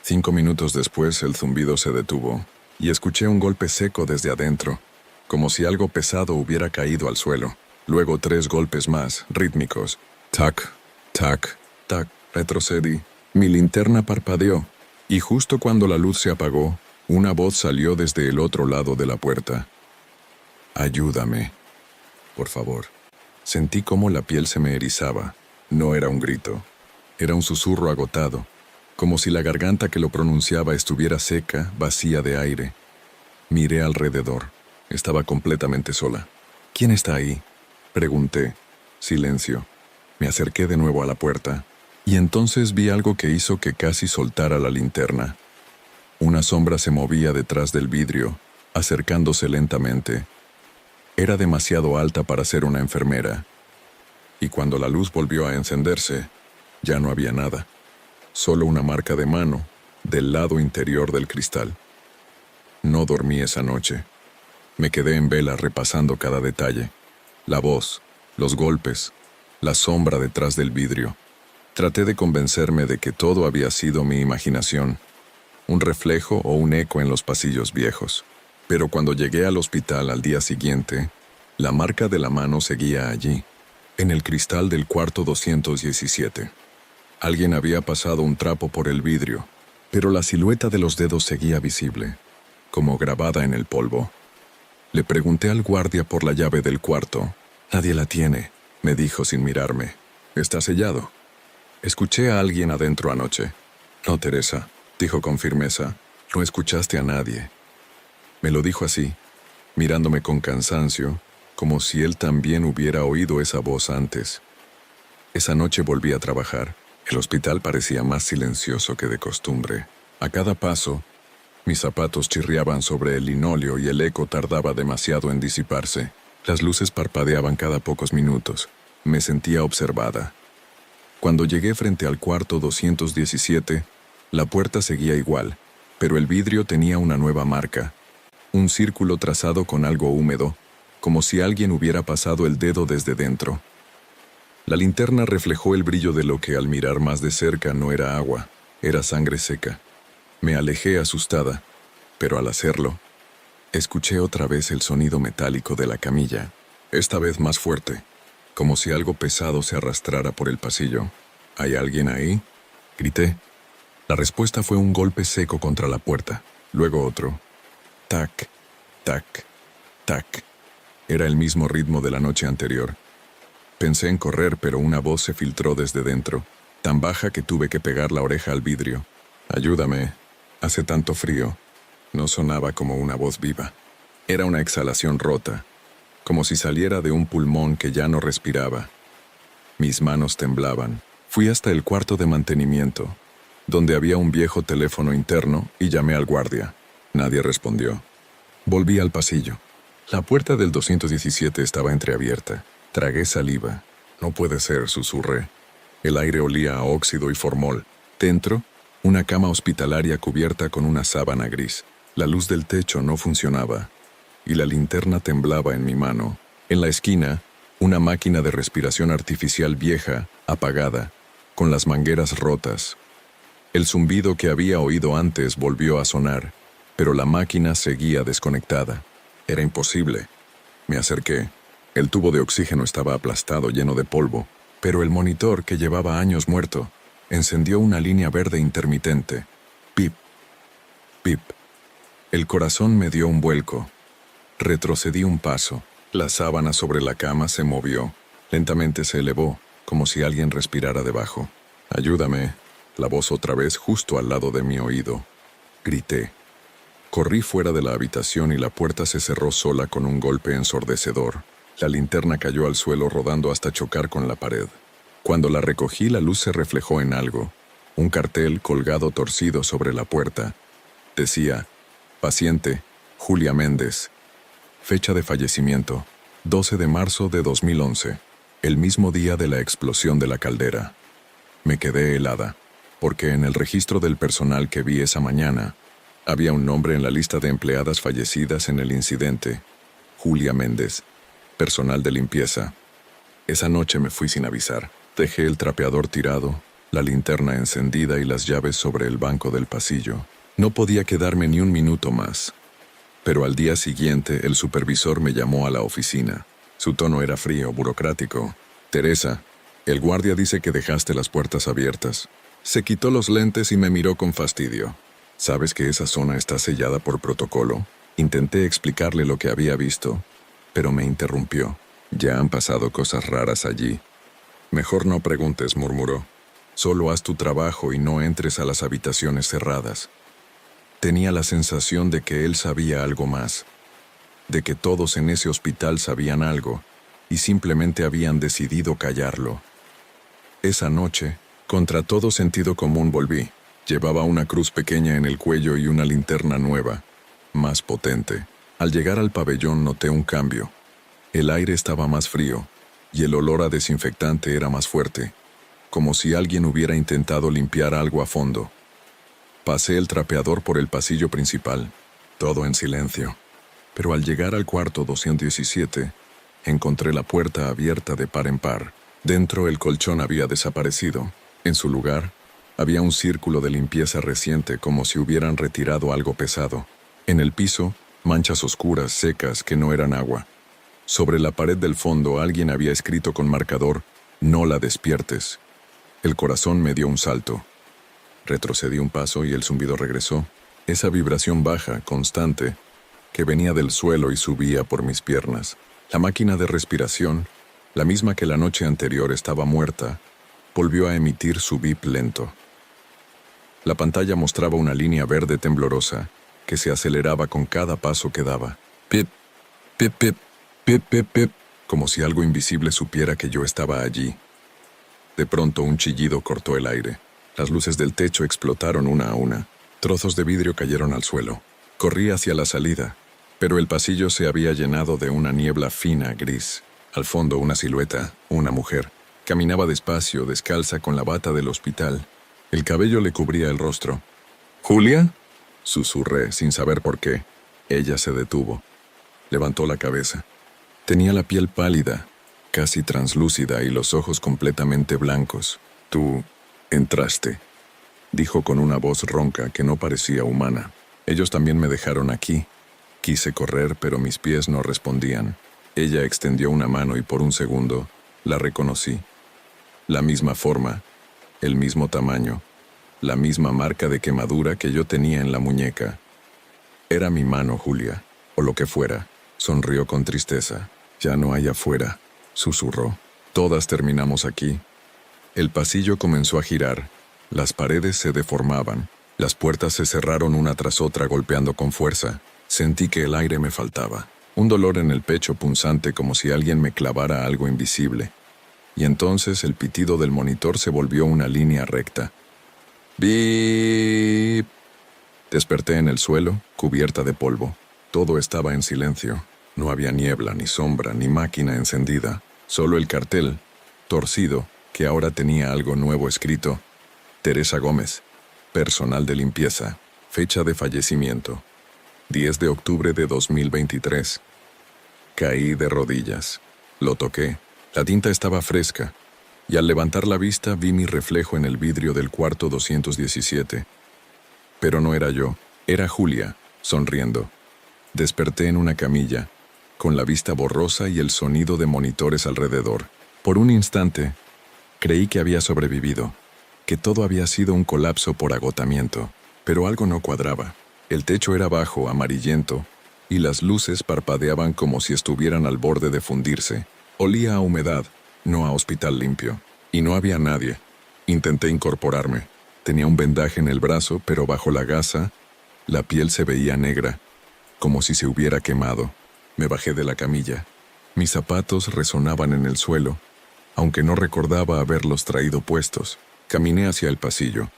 5 minutos después el zumbido se detuvo y escuché un golpe seco desde adentro, como si algo pesado hubiera caído al suelo. Luego 3 golpes más, rítmicos. Tac, tac, tac. Retrocedí. Mi linterna parpadeó, y justo cuando la luz se apagó, una voz salió desde el otro lado de la puerta. «Ayúdame, por favor». Sentí cómo la piel se me erizaba. No era un grito. Era un susurro agotado, como si la garganta que lo pronunciaba estuviera seca, vacía de aire. Miré alrededor. Estaba completamente sola. «¿Quién está ahí?», pregunté. Silencio. Me acerqué de nuevo a la puerta, y entonces vi algo que hizo que casi soltara la linterna. Una sombra se movía detrás del vidrio, acercándose lentamente. Era demasiado alta para ser una enfermera, y cuando la luz volvió a encenderse, ya no había nada, solo una marca de mano del lado interior del cristal. No dormí esa noche. Me quedé en vela repasando cada detalle, la voz, los golpes, la sombra detrás del vidrio. Traté de convencerme de que todo había sido mi imaginación, un reflejo o un eco en los pasillos viejos. Pero cuando llegué al hospital al día siguiente, la marca de la mano seguía allí, en el cristal del cuarto 217. Alguien había pasado un trapo por el vidrio, pero la silueta de los dedos seguía visible, como grabada en el polvo. Le pregunté al guardia por la llave del cuarto. «Nadie la tiene», me dijo sin mirarme. «Está sellado». «Escuché a alguien adentro anoche». «No, Teresa», dijo con firmeza. «No escuchaste a nadie». Me lo dijo así, mirándome con cansancio, como si él también hubiera oído esa voz antes. Esa noche volví a trabajar. El hospital parecía más silencioso que de costumbre. A cada paso, mis zapatos chirriaban sobre el linóleo y el eco tardaba demasiado en disiparse. Las luces parpadeaban cada pocos minutos. Me sentía observada. Cuando llegué frente al cuarto 217, la puerta seguía igual, pero el vidrio tenía una nueva marca. Un círculo trazado con algo húmedo, como si alguien hubiera pasado el dedo desde dentro. La linterna reflejó el brillo de lo que al mirar más de cerca no era agua, era sangre seca. Me alejé asustada, pero al hacerlo, escuché otra vez el sonido metálico de la camilla, esta vez más fuerte, como si algo pesado se arrastrara por el pasillo. ¿Hay alguien ahí?, grité. La respuesta fue un golpe seco contra la puerta, luego otro. Tac, tac, tac. Era el mismo ritmo de la noche anterior. Pensé en correr, pero una voz se filtró desde dentro, tan baja que tuve que pegar la oreja al vidrio. «Ayúdame, hace tanto frío». No sonaba como una voz viva. Era una exhalación rota, como si saliera de un pulmón que ya no respiraba. Mis manos temblaban. Fui hasta el cuarto de mantenimiento, donde había un viejo teléfono interno, y llamé al guardia. Nadie respondió. Volví al pasillo. La puerta del 217 estaba entreabierta. Tragué saliva. «No puede ser», susurré. El aire olía a óxido y formol. Dentro, una cama hospitalaria cubierta con una sábana gris. La luz del techo no funcionaba, y la linterna temblaba en mi mano. En la esquina, una máquina de respiración artificial vieja, apagada, con las mangueras rotas. El zumbido que había oído antes volvió a sonar, pero la máquina seguía desconectada. Era imposible. Me acerqué. El tubo de oxígeno estaba aplastado, lleno de polvo, pero el monitor, que llevaba años muerto, encendió una línea verde intermitente. Pip, pip. El corazón me dio un vuelco. Retrocedí un paso. La sábana sobre la cama se movió. Lentamente se elevó, como si alguien respirara debajo. «Ayúdame». La voz otra vez justo al lado de mi oído. Grité. Corrí fuera de la habitación y la puerta se cerró sola con un golpe ensordecedor. La linterna cayó al suelo rodando hasta chocar con la pared. Cuando la recogí, la luz se reflejó en algo. Un cartel colgado torcido sobre la puerta. Decía: «Paciente, Julia Méndez». Fecha de fallecimiento: 12 de marzo de 2011, el mismo día de la explosión de la caldera. Me quedé helada, porque en el registro del personal que vi esa mañana, había un nombre en la lista de empleadas fallecidas en el incidente: Julia Méndez, personal de limpieza. Esa noche me fui sin avisar. Dejé el trapeador tirado, la linterna encendida y las llaves sobre el banco del pasillo. No podía quedarme ni un minuto más. Pero al día siguiente, el supervisor me llamó a la oficina. Su tono era frío, burocrático. «Teresa, el guardia dice que dejaste las puertas abiertas». Se quitó los lentes y me miró con fastidio. «¿Sabes que esa zona está sellada por protocolo?». Intenté explicarle lo que había visto, pero me interrumpió. «Ya han pasado cosas raras allí». «Mejor no preguntes», murmuró. «Solo haz tu trabajo y no entres a las habitaciones cerradas». Tenía la sensación de que él sabía algo más, de que todos en ese hospital sabían algo y simplemente habían decidido callarlo. Esa noche, contra todo sentido común, volví. Llevaba una cruz pequeña en el cuello y una linterna nueva, más potente. Al llegar al pabellón noté un cambio. El aire estaba más frío y el olor a desinfectante era más fuerte, como si alguien hubiera intentado limpiar algo a fondo. Pasé el trapeador por el pasillo principal, todo en silencio. Pero al llegar al cuarto 217, encontré la puerta abierta de par en par. Dentro el colchón había desaparecido. En su lugar, había un círculo de limpieza reciente, como si hubieran retirado algo pesado. En el piso, manchas oscuras, secas, que no eran agua. Sobre la pared del fondo alguien había escrito con marcador: «No la despiertes». El corazón me dio un salto. Retrocedí un paso y el zumbido regresó. Esa vibración baja, constante, que venía del suelo y subía por mis piernas. La máquina de respiración, la misma que la noche anterior estaba muerta, volvió a emitir su bip lento. La pantalla mostraba una línea verde temblorosa, que se aceleraba con cada paso que daba. Pip, pip, pip, pip, pip, pip, como si algo invisible supiera que yo estaba allí. De pronto un chillido cortó el aire. Las luces del techo explotaron una a una. Trozos de vidrio cayeron al suelo. Corrí hacia la salida, pero el pasillo se había llenado de una niebla fina, gris. Al fondo una silueta, una mujer. Caminaba despacio, descalza, con la bata del hospital. El cabello le cubría el rostro. ¿Julia?, susurré, sin saber por qué. Ella se detuvo. Levantó la cabeza. Tenía la piel pálida, casi translúcida, y los ojos completamente blancos. «Tú entraste», dijo con una voz ronca que no parecía humana. «Ellos también me dejaron aquí». Quise correr, pero mis pies no respondían. Ella extendió una mano y por un segundo la reconocí. La misma forma, el mismo tamaño, la misma marca de quemadura que yo tenía en la muñeca. Era mi mano, Julia, o lo que fuera. Sonrió con tristeza. «Ya no hay afuera», susurró. «Todas terminamos aquí». El pasillo comenzó a girar. Las paredes se deformaban. Las puertas se cerraron una tras otra golpeando con fuerza. Sentí que el aire me faltaba. Un dolor en el pecho punzante, como si alguien me clavara algo invisible. Y entonces el pitido del monitor se volvió una línea recta. ¡Bip! Desperté en el suelo, cubierta de polvo. Todo estaba en silencio. No había niebla, ni sombra, ni máquina encendida. Solo el cartel, torcido, que ahora tenía algo nuevo escrito. Teresa Gómez, personal de limpieza. Fecha de fallecimiento: 10 de octubre de 2023. Caí de rodillas. Lo toqué. La tinta estaba fresca, y al levantar la vista vi mi reflejo en el vidrio del cuarto 217. Pero no era yo, era Julia, sonriendo. Desperté en una camilla, con la vista borrosa y el sonido de monitores alrededor. Por un instante, creí que había sobrevivido, que todo había sido un colapso por agotamiento, pero algo no cuadraba. El techo era bajo, amarillento, y las luces parpadeaban como si estuvieran al borde de fundirse. Olía a humedad, no a hospital limpio. Y no había nadie. Intenté incorporarme. Tenía un vendaje en el brazo, pero bajo la gasa, la piel se veía negra, como si se hubiera quemado. Me bajé de la camilla. Mis zapatos resonaban en el suelo, aunque no recordaba haberlos traído puestos. Caminé hacia el pasillo,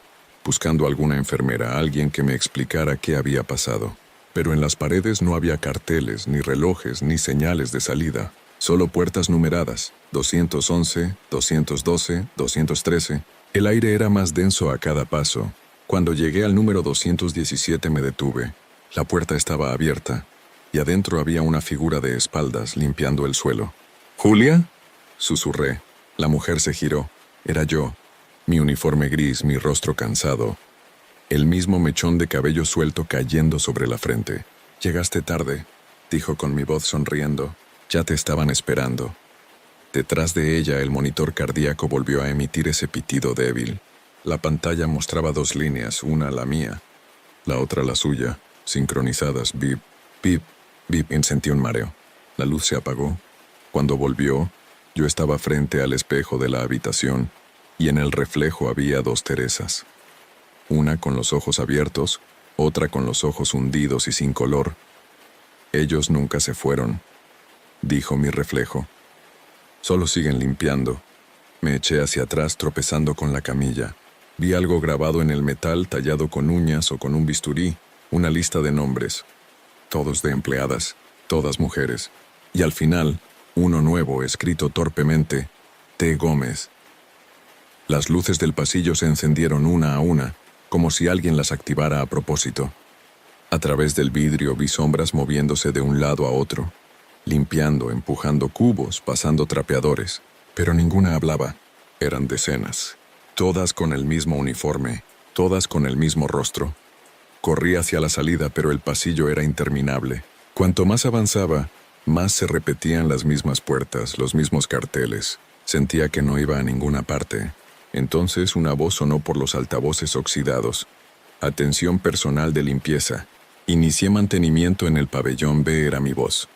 buscando alguna enfermera, alguien que me explicara qué había pasado. Pero en las paredes no había carteles, ni relojes, ni señales de salida. Solo puertas numeradas: 211, 212, 213. El aire era más denso a cada paso. Cuando llegué al número 217 me detuve. La puerta estaba abierta, y adentro había una figura de espaldas limpiando el suelo. «¿Julia?», susurré. La mujer se giró. Era yo. Mi uniforme gris, mi rostro cansado. El mismo mechón de cabello suelto cayendo sobre la frente. «Llegaste tarde», dijo con mi voz sonriendo. «Ya te estaban esperando». Detrás de ella el monitor cardíaco volvió a emitir ese pitido débil. La pantalla mostraba dos líneas, una la mía, la otra la suya, sincronizadas. Bip, bip, bip. Sentí un mareo. La luz se apagó. Cuando volvió, yo estaba frente al espejo de la habitación, y en el reflejo había dos Teresas. Una con los ojos abiertos, otra con los ojos hundidos y sin color. «Ellos nunca se fueron», dijo mi reflejo. «Solo siguen limpiando». Me eché hacia atrás tropezando con la camilla. Vi algo grabado en el metal, tallado con uñas o con un bisturí, una lista de nombres. Todos de empleadas, todas mujeres. Y al final, uno nuevo, escrito torpemente: T. Gómez. Las luces del pasillo se encendieron una a una, como si alguien las activara a propósito. A través del vidrio vi sombras moviéndose de un lado a otro, limpiando, empujando cubos, pasando trapeadores, pero ninguna hablaba. Eran decenas, todas con el mismo uniforme, todas con el mismo rostro. Corrí hacia la salida, pero el pasillo era interminable. Cuanto más avanzaba, más se repetían las mismas puertas, los mismos carteles. Sentía que no iba a ninguna parte. Entonces una voz sonó por los altavoces oxidados. «Atención personal de limpieza. Inicié mantenimiento en el pabellón B», era mi voz.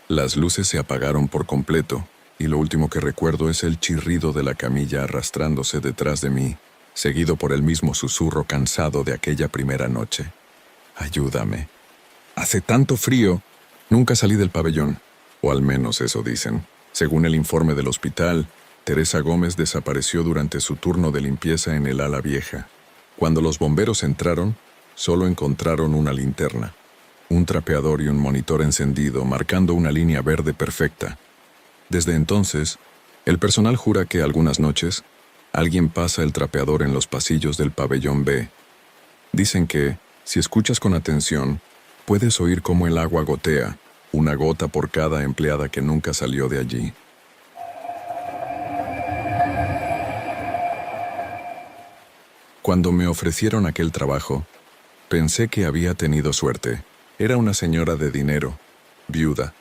Las luces se apagaron por completo, y lo último que recuerdo es el chirrido de la camilla arrastrándose detrás de mí, seguido por el mismo susurro cansado de aquella primera noche. Ayúdame. Hace tanto frío. Nunca salí del pabellón. O al menos eso dicen. Según el informe del hospital, Teresa Gómez desapareció durante su turno de limpieza en el ala vieja. Cuando los bomberos entraron, solo encontraron una linterna, un trapeador y un monitor encendido marcando una línea verde perfecta. Desde entonces, el personal jura que algunas noches, alguien pasa el trapeador en los pasillos del pabellón B. Dicen que, si escuchas con atención, puedes oír cómo el agua gotea, una gota por cada empleada que nunca salió de allí. Cuando me ofrecieron aquel trabajo, pensé que había tenido suerte. Era una señora de dinero, viuda,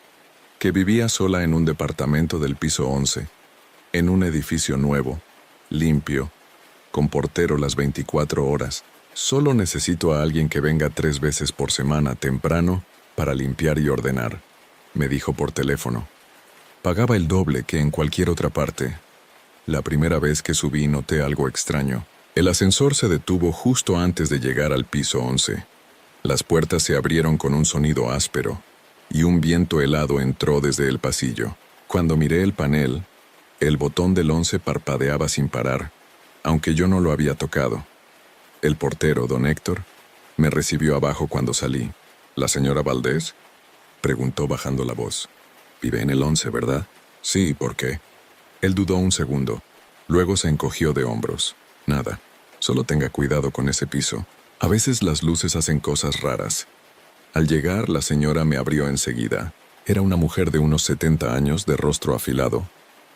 que vivía sola en un departamento del piso 11, en un edificio nuevo, limpio, con portero las 24 horas. Solo necesito a alguien que venga 3 veces por semana temprano para limpiar y ordenar, me dijo por teléfono. Pagaba el doble que en cualquier otra parte. La primera vez que subí noté algo extraño. El ascensor se detuvo justo antes de llegar al piso 11. Las puertas se abrieron con un sonido áspero, y un viento helado entró desde el pasillo. Cuando miré el panel, el botón del 11 parpadeaba sin parar, aunque yo no lo había tocado. El portero, don Héctor, me recibió abajo cuando salí. ¿La señora Valdés?, preguntó bajando la voz. Vive en el 11, ¿verdad? Sí, ¿por qué? Él dudó un segundo. Luego se encogió de hombros. Nada. Solo tenga cuidado con ese piso. A veces las luces hacen cosas raras. Al llegar, la señora me abrió enseguida. Era una mujer de unos 70 años, de rostro afilado,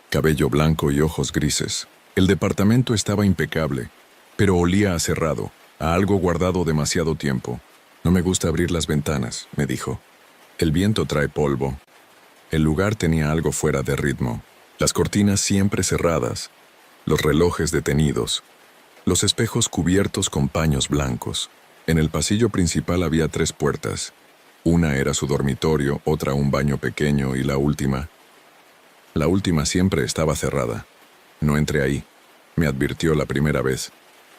cabello blanco y ojos grises. El departamento estaba impecable, pero olía a cerrado, a algo guardado demasiado tiempo. No me gusta abrir las ventanas, me dijo. El viento trae polvo. El lugar tenía algo fuera de ritmo. Las cortinas siempre cerradas, los relojes detenidos, los espejos cubiertos con paños blancos. En el pasillo principal había 3 puertas. Una era su dormitorio, otra un baño pequeño y la última siempre estaba cerrada. No entré ahí, me advirtió la primera vez.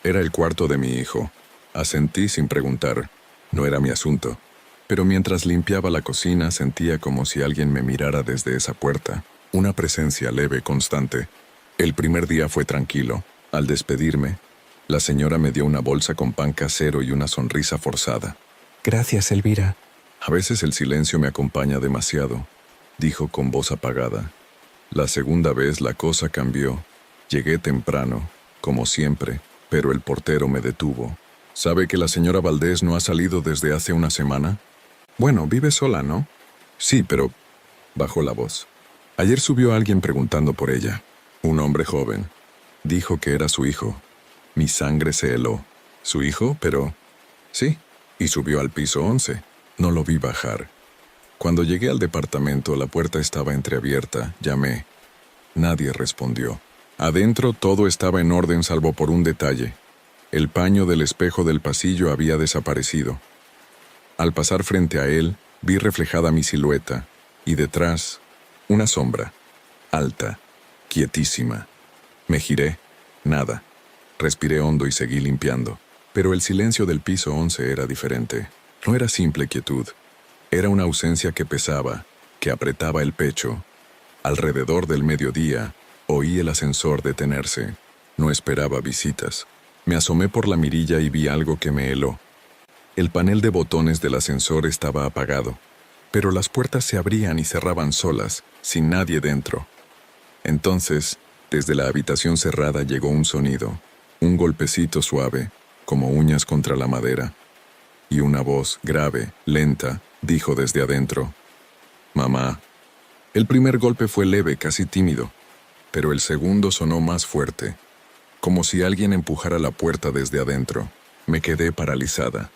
Era el cuarto de mi hijo. Asentí sin preguntar. No era mi asunto. Pero mientras limpiaba la cocina sentía como si alguien me mirara desde esa puerta. Una presencia leve, constante. El primer día fue tranquilo. Al despedirme, la señora me dio una bolsa con pan casero y una sonrisa forzada. Gracias, Elvira. A veces el silencio me acompaña demasiado, dijo con voz apagada. La segunda vez la cosa cambió. Llegué temprano, como siempre, pero el portero me detuvo. ¿Sabe que la señora Valdés no ha salido desde hace una semana? Bueno, vive sola, ¿no? Sí, pero... Bajó la voz. Ayer subió alguien preguntando por ella. Un hombre joven. Dijo que era su hijo. Mi sangre se heló. ¿Su hijo? Pero... Sí, y subió al piso 11. No lo vi bajar. Cuando llegué al departamento, la puerta estaba entreabierta. Llamé. Nadie respondió. Adentro todo estaba en orden salvo por un detalle. El paño del espejo del pasillo había desaparecido. Al pasar frente a él, vi reflejada mi silueta, y detrás, una sombra, alta, quietísima. Me giré. Nada. Respiré hondo y seguí limpiando. Pero el silencio del piso 11 era diferente. No era simple quietud. Era una ausencia que pesaba, que apretaba el pecho. Alrededor del mediodía, oí el ascensor detenerse. No esperaba visitas. Me asomé por la mirilla y vi algo que me heló. El panel de botones del ascensor estaba apagado, pero las puertas se abrían y cerraban solas, sin nadie dentro. Entonces, desde la habitación cerrada llegó un sonido, un golpecito suave, como uñas contra la madera, y una voz grave, lenta, dijo desde adentro: «Mamá». El primer golpe fue leve, casi tímido, pero el segundo sonó más fuerte, como si alguien empujara la puerta desde adentro. Me quedé paralizada.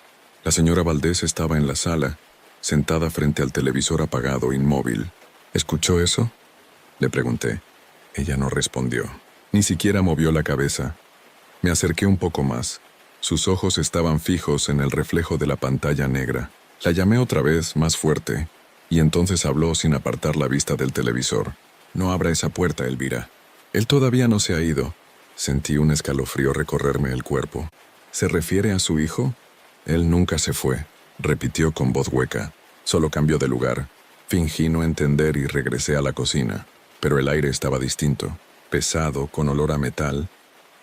La señora Valdés estaba en la sala, sentada frente al televisor apagado, inmóvil. ¿Escuchó eso?, le pregunté. Ella no respondió. Ni siquiera movió la cabeza. Me acerqué un poco más. Sus ojos estaban fijos en el reflejo de la pantalla negra. La llamé otra vez, más fuerte, y entonces habló sin apartar la vista del televisor. «No abra esa puerta, Elvira. Él todavía no se ha ido». Sentí un escalofrío recorrerme el cuerpo. ¿Se refiere a su hijo? Él nunca se fue. repitió con voz hueca. Solo cambió de lugar. Fingí no entender y regresé a la cocina, pero el aire estaba distinto, pesado, con olor a metal,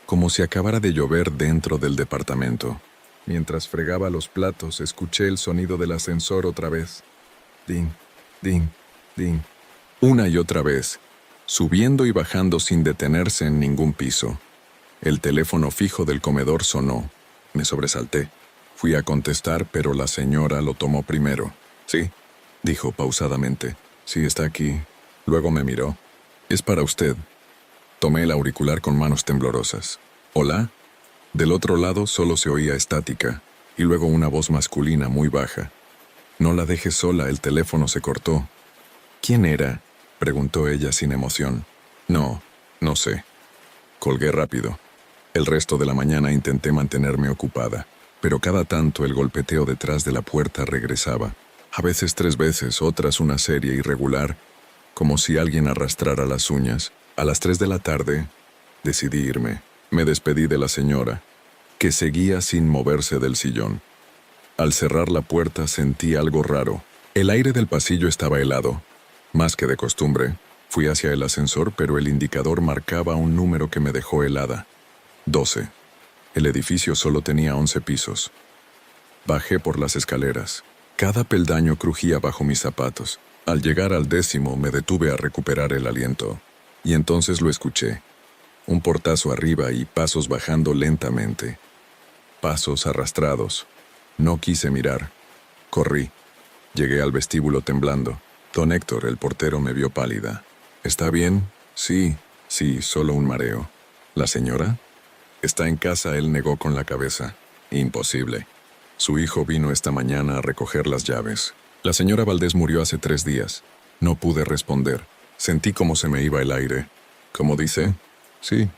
como si acabara de llover dentro del departamento. Mientras fregaba los platos, escuché el sonido del ascensor otra vez. Ding, ding, ding. Una y otra vez, subiendo y bajando sin detenerse en ningún piso. El teléfono fijo del comedor sonó. Me sobresalté. Fui a contestar, pero la señora lo tomó primero. Sí, dijo pausadamente. Sí, está aquí. Luego me miró. Es para usted. Tomé el auricular con manos temblorosas. ¿Hola? Del otro lado solo se oía estática, y luego una voz masculina muy baja. No la dejes sola, el teléfono se cortó. ¿Quién era?, preguntó ella sin emoción. No sé. Colgué rápido. El resto de la mañana intenté mantenerme ocupada, pero cada tanto el golpeteo detrás de la puerta regresaba. A veces 3 veces, otras una serie irregular, como si alguien arrastrara las uñas. A las 3 de la tarde, decidí irme. Me despedí de la señora, que seguía sin moverse del sillón. Al cerrar la puerta sentí algo raro. El aire del pasillo estaba helado. Más que de costumbre, fui hacia el ascensor, pero el indicador marcaba un número que me dejó helada. 12. El edificio solo tenía 11 pisos. Bajé por las escaleras. Cada peldaño crujía bajo mis zapatos. Al llegar al 10º me detuve a recuperar el aliento. Y entonces lo escuché. Un portazo arriba y pasos bajando lentamente. Pasos arrastrados. No quise mirar. Corrí. Llegué al vestíbulo temblando. Don Héctor, el portero, me vio pálida. ¿Está bien? Sí, solo un mareo. ¿La señora? Está en casa, él negó con la cabeza. Imposible. Su hijo vino esta mañana a recoger las llaves. La señora Valdés murió hace 3 días. No pude responder. Sentí como se me iba el aire. ¿Cómo dice? Sí.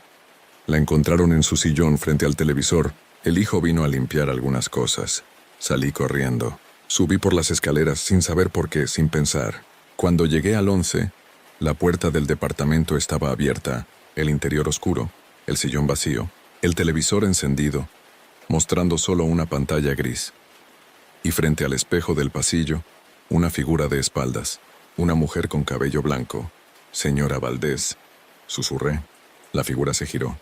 La encontraron en su sillón frente al televisor. El hijo vino a limpiar algunas cosas. Salí corriendo. Subí por las escaleras sin saber por qué, sin pensar. Cuando llegué al 11, la puerta del departamento estaba abierta, el interior oscuro, el sillón vacío, el televisor encendido, mostrando solo una pantalla gris. Y frente al espejo del pasillo, una figura de espaldas, una mujer con cabello blanco. Señora Valdés, susurré. La figura se giró.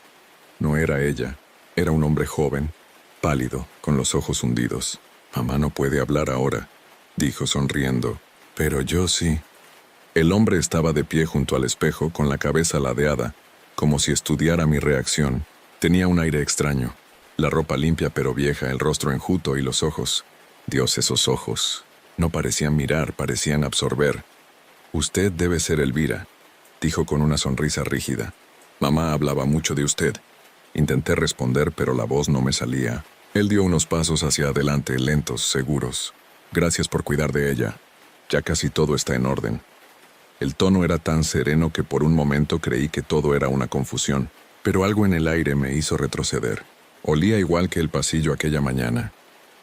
No era ella, era un hombre joven, pálido, con los ojos hundidos. Mamá no puede hablar ahora, dijo sonriendo. Pero yo sí. El hombre estaba de pie junto al espejo con la cabeza ladeada, como si estudiara mi reacción. Tenía un aire extraño. La ropa limpia pero vieja, el rostro enjuto y los ojos. Dios, esos ojos. No parecían mirar, parecían absorber. Usted debe ser Elvira, dijo con una sonrisa rígida. Mamá hablaba mucho de usted. Intenté responder, pero la voz no me salía. Él dio unos pasos hacia adelante, lentos, seguros. Gracias por cuidar de ella. Ya casi todo está en orden. El tono era tan sereno que por un momento creí que todo era una confusión, pero algo en el aire me hizo retroceder. Olía igual que el pasillo aquella mañana.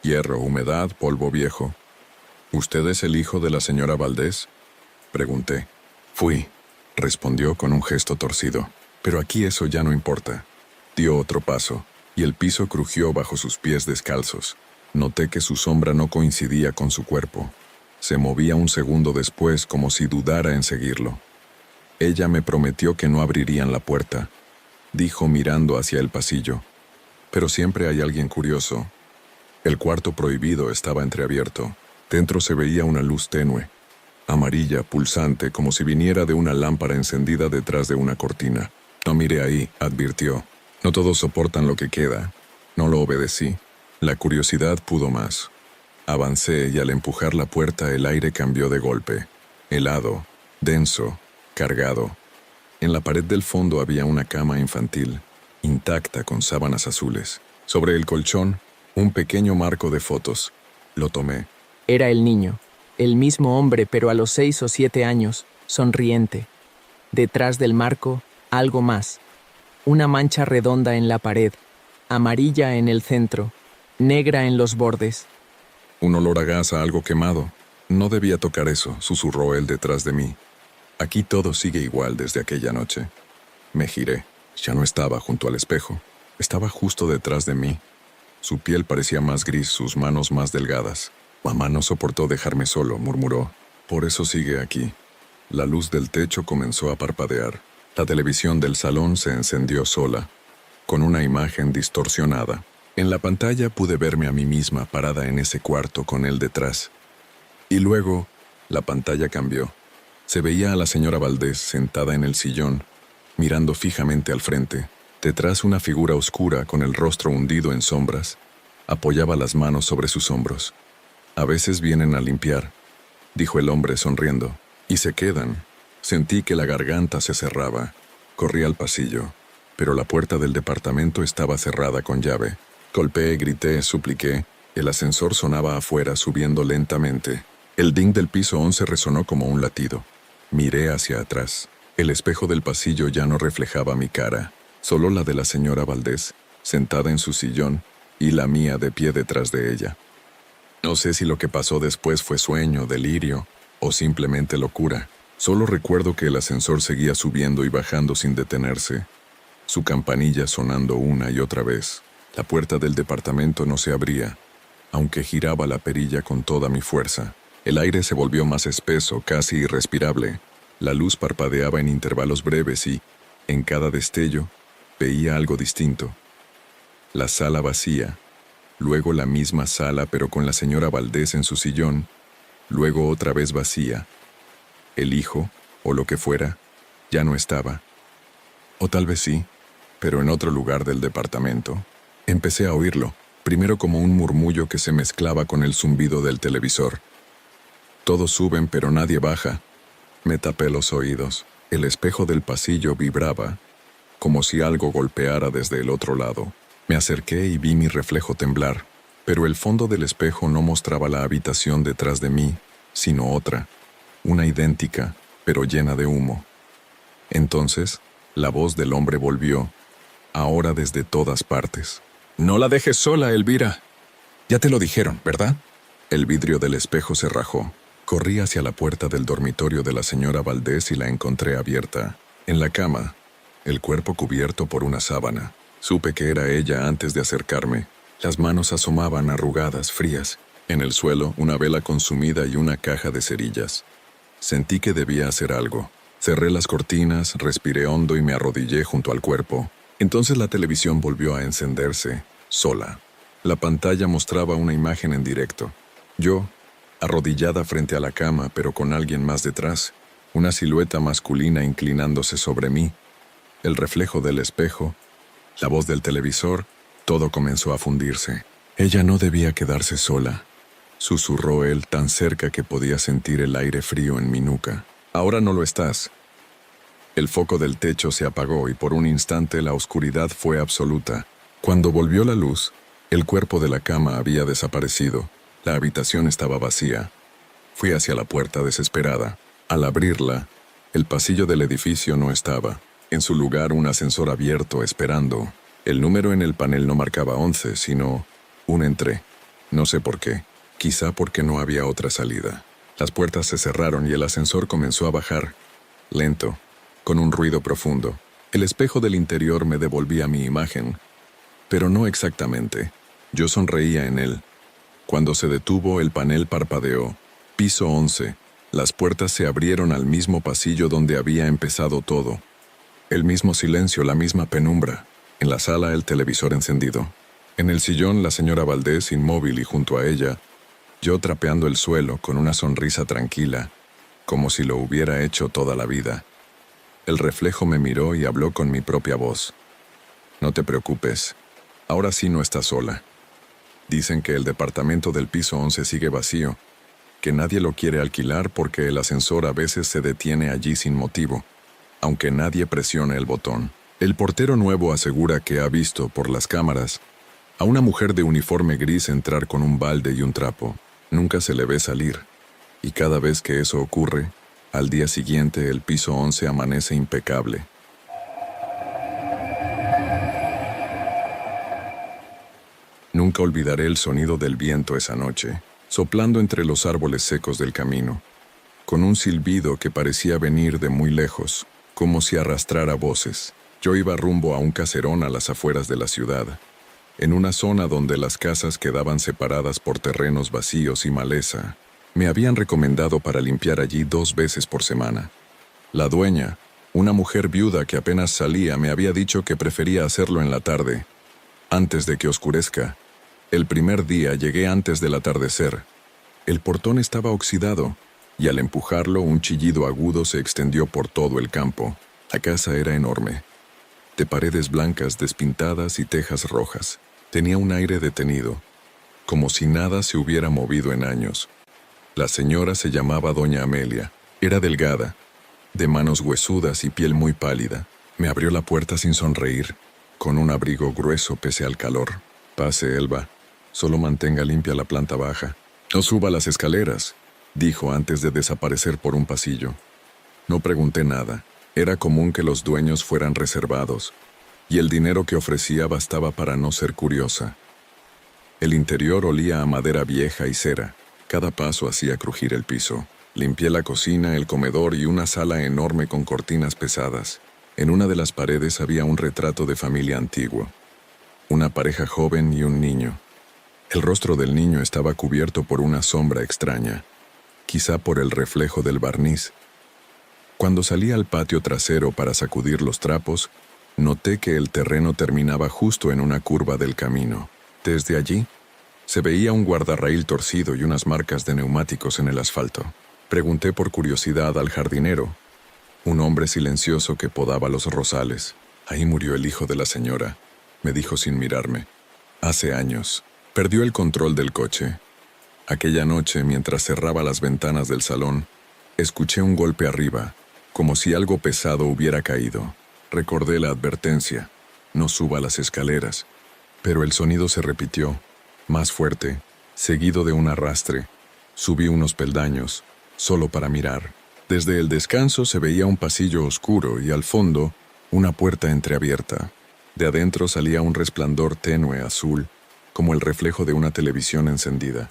Hierro, humedad, polvo viejo. ¿Usted es el hijo de la señora Valdés?, pregunté. Fui, respondió con un gesto torcido. Pero aquí eso ya no importa. Dio otro paso, y el piso crujió bajo sus pies descalzos. Noté que su sombra no coincidía con su cuerpo. Se movía un segundo después como si dudara en seguirlo. Ella me prometió que no abrirían la puerta, dijo mirando hacia el pasillo. Pero siempre hay alguien curioso. El cuarto prohibido estaba entreabierto. Dentro se veía una luz tenue, amarilla, pulsante, como si viniera de una lámpara encendida detrás de una cortina. No mire ahí, advirtió. No todos soportan lo que queda. No lo obedecí. La curiosidad pudo más. Avancé y al empujar la puerta el aire cambió de golpe. Helado, denso, cargado. En la pared del fondo había una cama infantil, intacta con sábanas azules. Sobre el colchón, un pequeño marco de fotos. Lo tomé. Era el niño, el mismo hombre, pero a los 6 o 7 años, sonriente. Detrás del marco, algo más. Una mancha redonda en la pared, amarilla en el centro, negra en los bordes. Un olor a gas, a algo quemado. No debía tocar eso, susurró él detrás de mí. Aquí todo sigue igual desde aquella noche. Me giré. Ya no estaba junto al espejo. Estaba justo detrás de mí. Su piel parecía más gris, sus manos más delgadas. Mamá no soportó dejarme solo, murmuró. Por eso sigue aquí. La luz del techo comenzó a parpadear. La televisión del salón se encendió sola, con una imagen distorsionada. En la pantalla pude verme a mí misma parada en ese cuarto con él detrás. Y luego, la pantalla cambió. Se veía a la señora Valdés sentada en el sillón, mirando fijamente al frente. Detrás, una figura oscura con el rostro hundido en sombras apoyaba las manos sobre sus hombros. A veces vienen a limpiar, dijo el hombre sonriendo, y se quedan. Sentí que la garganta se cerraba. Corrí al pasillo, pero la puerta del departamento estaba cerrada con llave. Golpeé, grité, supliqué. El ascensor sonaba afuera, subiendo lentamente. El ding del piso 11 resonó como un latido. Miré hacia atrás. El espejo del pasillo ya no reflejaba mi cara, solo la de la señora Valdés, sentada en su sillón, y la mía de pie detrás de ella. No sé si lo que pasó después fue sueño, delirio, o simplemente locura. Solo recuerdo que el ascensor seguía subiendo y bajando sin detenerse, su campanilla sonando una y otra vez. La puerta del departamento no se abría, aunque giraba la perilla con toda mi fuerza. El aire se volvió más espeso, casi irrespirable. La luz parpadeaba en intervalos breves y, en cada destello, veía algo distinto. La sala vacía, luego la misma sala pero con la señora Valdés en su sillón, luego otra vez vacía. El hijo, o lo que fuera, ya no estaba. O tal vez sí, pero en otro lugar del departamento. Empecé a oírlo, primero como un murmullo que se mezclaba con el zumbido del televisor. Todos suben pero nadie baja. Me tapé los oídos. El espejo del pasillo vibraba, como si algo golpeara desde el otro lado. Me acerqué y vi mi reflejo temblar, pero el fondo del espejo no mostraba la habitación detrás de mí, sino otra, una idéntica, pero llena de humo. Entonces, la voz del hombre volvió, ahora desde todas partes. «No la dejes sola, Elvira. Ya te lo dijeron, ¿verdad?» El vidrio del espejo se rajó. Corrí hacia la puerta del dormitorio de la señora Valdés y la encontré abierta. En la cama, el cuerpo cubierto por una sábana. Supe que era ella antes de acercarme. Las manos asomaban arrugadas, frías. En el suelo, una vela consumida y una caja de cerillas. Sentí que debía hacer algo. Cerré las cortinas, respiré hondo y me arrodillé junto al cuerpo. Entonces la televisión volvió a encenderse, sola. La pantalla mostraba una imagen en directo. Yo, arrodillada frente a la cama, pero con alguien más detrás. Una silueta masculina inclinándose sobre mí. El reflejo del espejo, la voz del televisor, todo comenzó a fundirse. Ella no debía quedarse sola, susurró él tan cerca que podía sentir el aire frío en mi nuca. Ahora no lo estás. El foco del techo se apagó y por un instante la oscuridad fue absoluta. Cuando volvió la luz, el cuerpo de la cama había desaparecido. La habitación estaba vacía. Fui hacia la puerta desesperada. Al abrirla, el pasillo del edificio no estaba. En su lugar, un ascensor abierto esperando. El número en el panel no marcaba 11, sino un entré. No sé por qué. Quizá porque no había otra salida. Las puertas se cerraron y el ascensor comenzó a bajar. Lento, con un ruido profundo. El espejo del interior me devolvía mi imagen. Pero no exactamente. Yo sonreía en él. Cuando se detuvo, el panel parpadeó. Piso 11. Las puertas se abrieron al mismo pasillo donde había empezado todo. El mismo silencio, la misma penumbra. En la sala, el televisor encendido. En el sillón, la señora Valdés inmóvil y junto a ella, yo trapeando el suelo con una sonrisa tranquila, como si lo hubiera hecho toda la vida. El reflejo me miró y habló con mi propia voz. No te preocupes, ahora sí no estás sola. Dicen que el departamento del piso 11 sigue vacío, que nadie lo quiere alquilar porque el ascensor a veces se detiene allí sin motivo, aunque nadie presione el botón. El portero nuevo asegura que ha visto, por las cámaras, a una mujer de uniforme gris entrar con un balde y un trapo. Nunca se le ve salir, y cada vez que eso ocurre, al día siguiente el piso 11 amanece impecable. Nunca olvidaré el sonido del viento esa noche, soplando entre los árboles secos del camino, con un silbido que parecía venir de muy lejos, como si arrastrara voces. Yo iba rumbo a un caserón a las afueras de la ciudad. en una zona donde las casas quedaban separadas por terrenos vacíos y maleza. Me habían recomendado para limpiar allí 2 veces por semana. La dueña, una mujer viuda que apenas salía, me había dicho que prefería hacerlo en la tarde, antes de que oscurezca. El primer día llegué antes del atardecer. El portón estaba oxidado, y al empujarlo un chillido agudo se extendió por todo el campo. La casa era enorme, de paredes blancas despintadas y tejas rojas. Tenía un aire detenido, como si nada se hubiera movido en años. La señora se llamaba Doña Amelia. Era delgada, de manos huesudas y piel muy pálida. Me abrió la puerta sin sonreír, con un abrigo grueso pese al calor. «Pase, Elba. Solo mantenga limpia la planta baja. No suba las escaleras», dijo antes de desaparecer por un pasillo. No pregunté nada. Era común que los dueños fueran reservados, y el dinero que ofrecía bastaba para no ser curiosa. El interior olía a madera vieja y cera. Cada paso hacía crujir el piso. Limpié la cocina, el comedor y una sala enorme con cortinas pesadas. En una de las paredes había un retrato de familia antiguo. Una pareja joven y un niño. El rostro del niño estaba cubierto por una sombra extraña, quizá por el reflejo del barniz. Cuando salí al patio trasero para sacudir los trapos, noté que el terreno terminaba justo en una curva del camino. Desde allí, se veía un guardarraíl torcido y unas marcas de neumáticos en el asfalto. Pregunté por curiosidad al jardinero, un hombre silencioso que podaba los rosales. «Ahí murió el hijo de la señora», me dijo sin mirarme. «Hace años. Perdió el control del coche. Aquella noche, mientras cerraba las ventanas del salón, escuché un golpe arriba, como si algo pesado hubiera caído. Recordé la advertencia, no suba las escaleras, pero el sonido se repitió, más fuerte, seguido de un arrastre. Subí unos peldaños, solo para mirar. Desde el descanso se veía un pasillo oscuro y al fondo, una puerta entreabierta. De adentro salía un resplandor tenue azul, como el reflejo de una televisión encendida.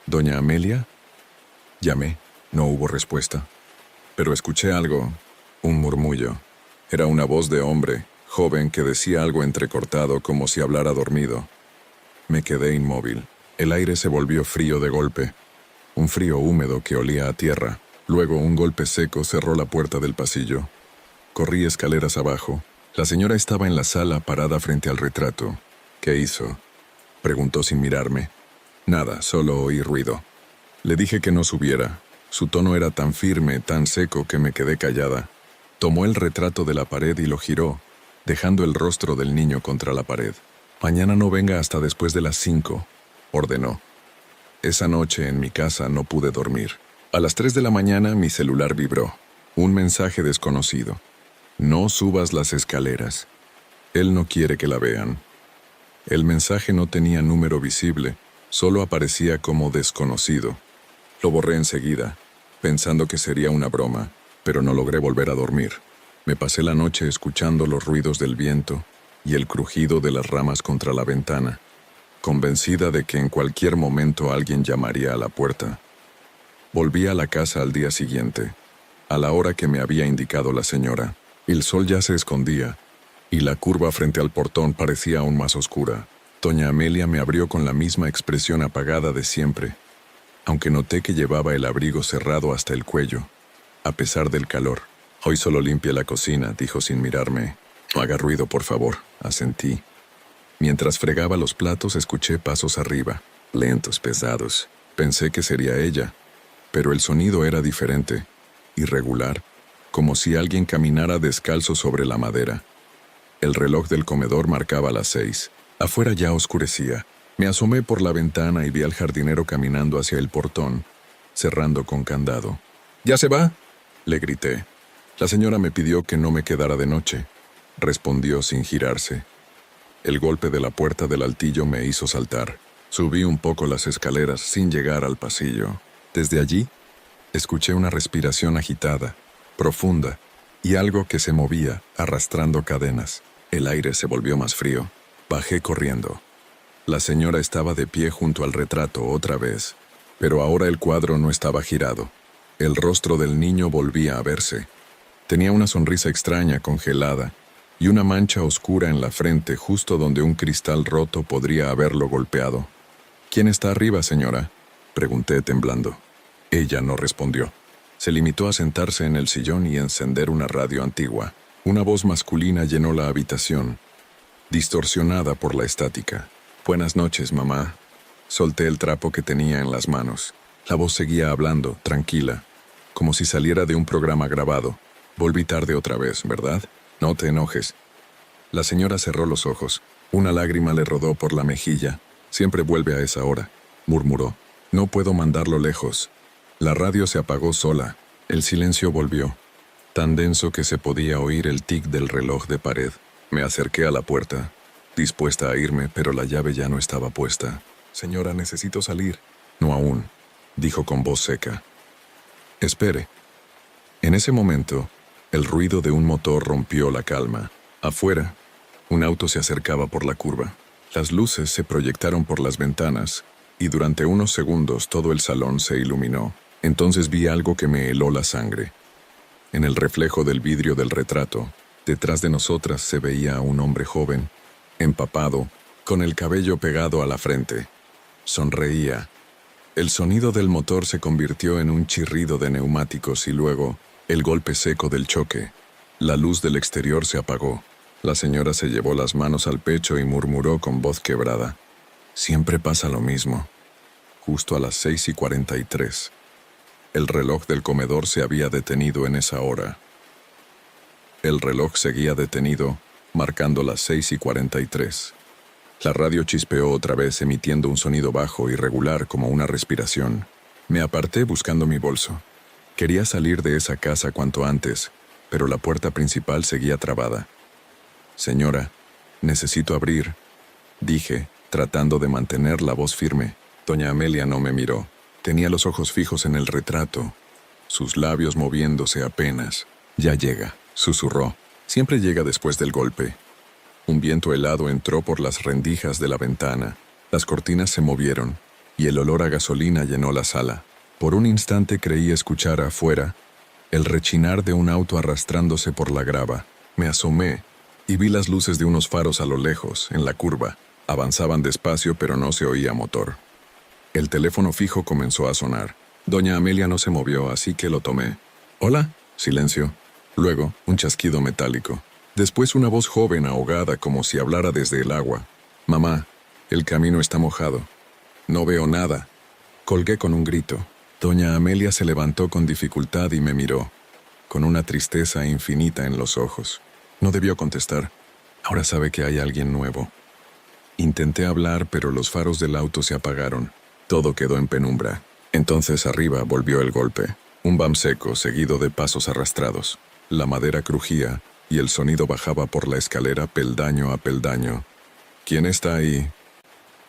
«¿Doña Amelia?» Llamé. No hubo respuesta. Pero escuché algo, un murmullo. Era una voz de hombre, joven, que decía algo entrecortado como si hablara dormido. Me quedé inmóvil. El aire se volvió frío de golpe. Un frío húmedo que olía a tierra. Luego un golpe seco cerró la puerta del pasillo. Corrí escaleras abajo. La señora estaba en la sala parada frente al retrato. «¿Qué hizo?», preguntó sin mirarme. «Nada, solo oí ruido». Le dije que no subiera. Su tono era tan firme, tan seco, que me quedé callada. Tomó el retrato de la pared y lo giró, dejando el rostro del niño contra la pared. «Mañana no venga hasta después de las 5», ordenó. Esa noche en mi casa no pude dormir. A las 3 de la mañana mi celular vibró. Un mensaje desconocido. «No subas las escaleras. Él no quiere que la vean». El mensaje no tenía número visible, solo aparecía como desconocido. Lo borré enseguida, pensando que sería una broma, pero no logré volver a dormir. Me pasé la noche escuchando los ruidos del viento y el crujido de las ramas contra la ventana, convencida de que en cualquier momento alguien llamaría a la puerta. Volví a la casa al día siguiente, a la hora que me había indicado la señora. El sol ya se escondía, y la curva frente al portón parecía aún más oscura. Doña Amelia me abrió con la misma expresión apagada de siempre, aunque noté que llevaba el abrigo cerrado hasta el cuello, a pesar del calor. «Hoy solo limpie la cocina», dijo sin mirarme. «No haga ruido, por favor», asentí. Mientras fregaba los platos escuché pasos arriba, lentos, pesados. Pensé que sería ella, pero el sonido era diferente, irregular, como si alguien caminara descalzo sobre la madera. El reloj del comedor marcaba las 6. Afuera ya oscurecía. Me asomé por la ventana y vi al jardinero caminando hacia el portón, cerrando con candado. «¿Ya se va?», le grité. «La señora me pidió que no me quedara de noche», respondió sin girarse. El golpe de la puerta del altillo me hizo saltar. Subí un poco las escaleras sin llegar al pasillo. Desde allí, escuché una respiración agitada, profunda, y algo que se movía, arrastrando cadenas. El aire se volvió más frío. Bajé corriendo. La señora estaba de pie junto al retrato otra vez, pero ahora el cuadro no estaba girado. El rostro del niño volvía a verse. Tenía una sonrisa extraña, congelada, y una mancha oscura en la frente justo donde un cristal roto podría haberlo golpeado. ¿Quién está arriba, señora?, pregunté temblando. Ella no respondió. Se limitó a sentarse en el sillón y encender una radio antigua. Una voz masculina llenó la habitación, distorsionada por la estática. «Buenas noches, mamá». Solté el trapo que tenía en las manos. La voz seguía hablando, tranquila, como si saliera de un programa grabado. «Volví tarde otra vez, ¿verdad? No te enojes». La señora cerró los ojos. Una lágrima le rodó por la mejilla. «Siempre vuelve a esa hora», murmuró. «No puedo mandarlo lejos». La radio se apagó sola. El silencio volvió, tan denso que se podía oír el tic del reloj de pared. Me acerqué a la puerta, dispuesta a irme, pero la llave ya no estaba puesta. «Señora, necesito salir». «No aún», dijo con voz seca. «Espere». En ese momento, el ruido de un motor rompió la calma. Afuera, un auto se acercaba por la curva. Las luces se proyectaron por las ventanas, y durante unos segundos todo el salón se iluminó. Entonces vi algo que me heló la sangre. En el reflejo del vidrio del retrato, detrás de nosotras se veía a un hombre joven, empapado, con el cabello pegado a la frente. Sonreía. El sonido del motor se convirtió en un chirrido de neumáticos y luego, el golpe seco del choque. La luz del exterior se apagó. La señora se llevó las manos al pecho y murmuró con voz quebrada. «Siempre pasa lo mismo». Justo a las 6:43. El reloj del comedor se había detenido en esa hora. El reloj seguía detenido, marcando las 6:43. La radio chispeó otra vez, emitiendo un sonido bajo y regular como una respiración. Me aparté buscando mi bolso. Quería salir de esa casa cuanto antes, pero la puerta principal seguía trabada. «Señora, necesito abrir», dije, tratando de mantener la voz firme. Doña Amelia no me miró. Tenía los ojos fijos en el retrato, sus labios moviéndose apenas. «Ya llega», susurró. «Siempre llega después del golpe». Un viento helado entró por las rendijas de la ventana. Las cortinas se movieron, y el olor a gasolina llenó la sala. Por un instante creí escuchar afuera el rechinar de un auto arrastrándose por la grava. Me asomé y vi las luces de unos faros a lo lejos, en la curva. Avanzaban despacio, pero no se oía motor. El teléfono fijo comenzó a sonar. Doña Amelia no se movió, así que lo tomé. «Hola». Silencio. Luego, un chasquido metálico. Después una voz joven ahogada como si hablara desde el agua. «Mamá, el camino está mojado. No veo nada». Colgué con un grito. Doña Amelia se levantó con dificultad y me miró, con una tristeza infinita en los ojos. No debió contestar. Ahora sabe que hay alguien nuevo. Intenté hablar, pero los faros del auto se apagaron. Todo quedó en penumbra. Entonces arriba volvió el golpe. Un bam seco seguido de pasos arrastrados. La madera crujía y el sonido bajaba por la escalera peldaño a peldaño. «¿Quién está ahí?»,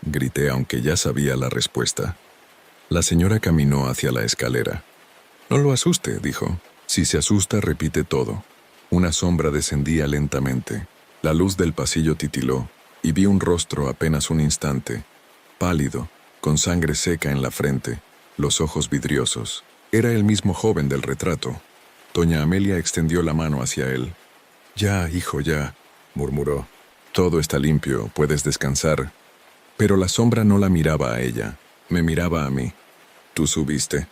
grité, aunque ya sabía la respuesta. La señora caminó hacia la escalera. «No lo asuste», dijo. «Si se asusta, repite todo». Una sombra descendía lentamente. La luz del pasillo titiló, y vi un rostro apenas un instante, pálido, con sangre seca en la frente, los ojos vidriosos. Era el mismo joven del retrato. Doña Amelia extendió la mano hacia él. «Ya, hijo, ya», murmuró. «Todo está limpio, puedes descansar». Pero la sombra no la miraba a ella, me miraba a mí. «¿Tú subiste?»,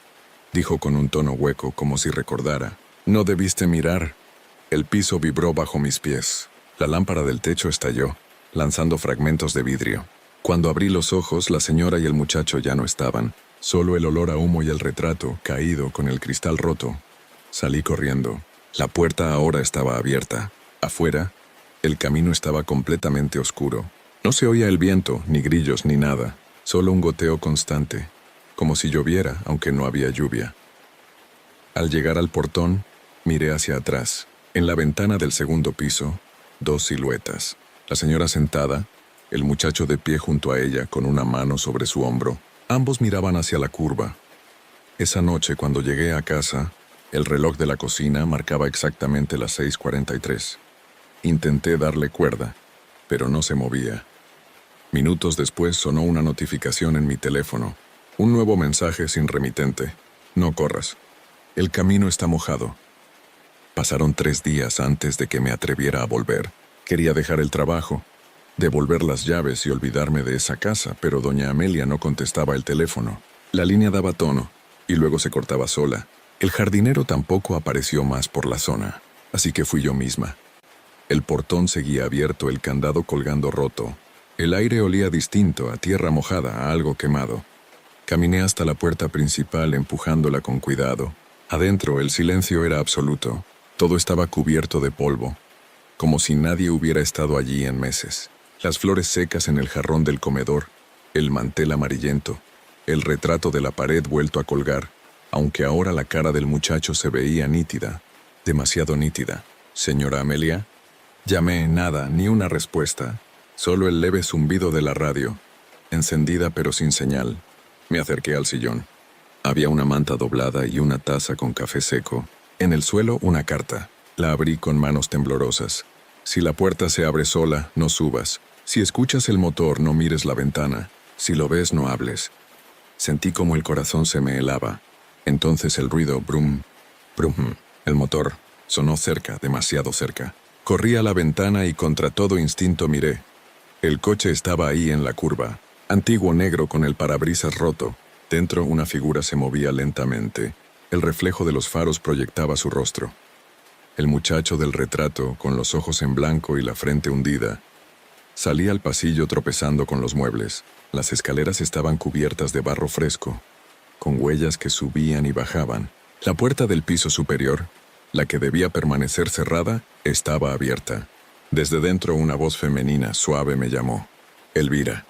dijo con un tono hueco, como si recordara. «No debiste mirar». El piso vibró bajo mis pies. La lámpara del techo estalló, lanzando fragmentos de vidrio. Cuando abrí los ojos, la señora y el muchacho ya no estaban. Solo el olor a humo y el retrato, caído con el cristal roto. Salí corriendo. La puerta ahora estaba abierta. Afuera, el camino estaba completamente oscuro. No se oía el viento, ni grillos, ni nada. Solo un goteo constante, como si lloviera, aunque no había lluvia. Al llegar al portón, miré hacia atrás. En la ventana del segundo piso, dos siluetas. La señora sentada, el muchacho de pie junto a ella con una mano sobre su hombro. Ambos miraban hacia la curva. Esa noche, cuando llegué a casa, el reloj de la cocina marcaba exactamente las 6:43. Intenté darle cuerda, pero no se movía. Minutos después sonó una notificación en mi teléfono. Un nuevo mensaje sin remitente. «No corras. El camino está mojado». Pasaron 3 días antes de que me atreviera a volver. Quería dejar el trabajo, devolver las llaves y olvidarme de esa casa, pero doña Amelia no contestaba el teléfono. La línea daba tono y luego se cortaba sola. El jardinero tampoco apareció más por la zona, así que fui yo misma. El portón seguía abierto, el candado colgando roto. El aire olía distinto, a tierra mojada, a algo quemado. Caminé hasta la puerta principal empujándola con cuidado. Adentro el silencio era absoluto. Todo estaba cubierto de polvo, como si nadie hubiera estado allí en meses. Las flores secas en el jarrón del comedor, el mantel amarillento, el retrato de la pared vuelto a colgar, aunque ahora la cara del muchacho se veía nítida, demasiado nítida. «Señora Amelia». Llamé, nada, ni una respuesta, solo el leve zumbido de la radio, encendida pero sin señal. Me acerqué al sillón. Había una manta doblada y una taza con café seco. En el suelo una carta. La abrí con manos temblorosas. Si la puerta se abre sola, no subas. Si escuchas el motor, no mires la ventana. Si lo ves, no hables. Sentí como el corazón se me helaba. Entonces el ruido, brum, brum. El motor sonó cerca, demasiado cerca. Corrí a la ventana y contra todo instinto miré. El coche estaba ahí en la curva, antiguo negro con el parabrisas roto. Dentro una figura se movía lentamente. El reflejo de los faros proyectaba su rostro. El muchacho del retrato, con los ojos en blanco y la frente hundida. Salí al pasillo tropezando con los muebles. Las escaleras estaban cubiertas de barro fresco, con huellas que subían y bajaban. La puerta del piso superior, la que debía permanecer cerrada, estaba abierta. Desde dentro una voz femenina suave me llamó. «Elvira,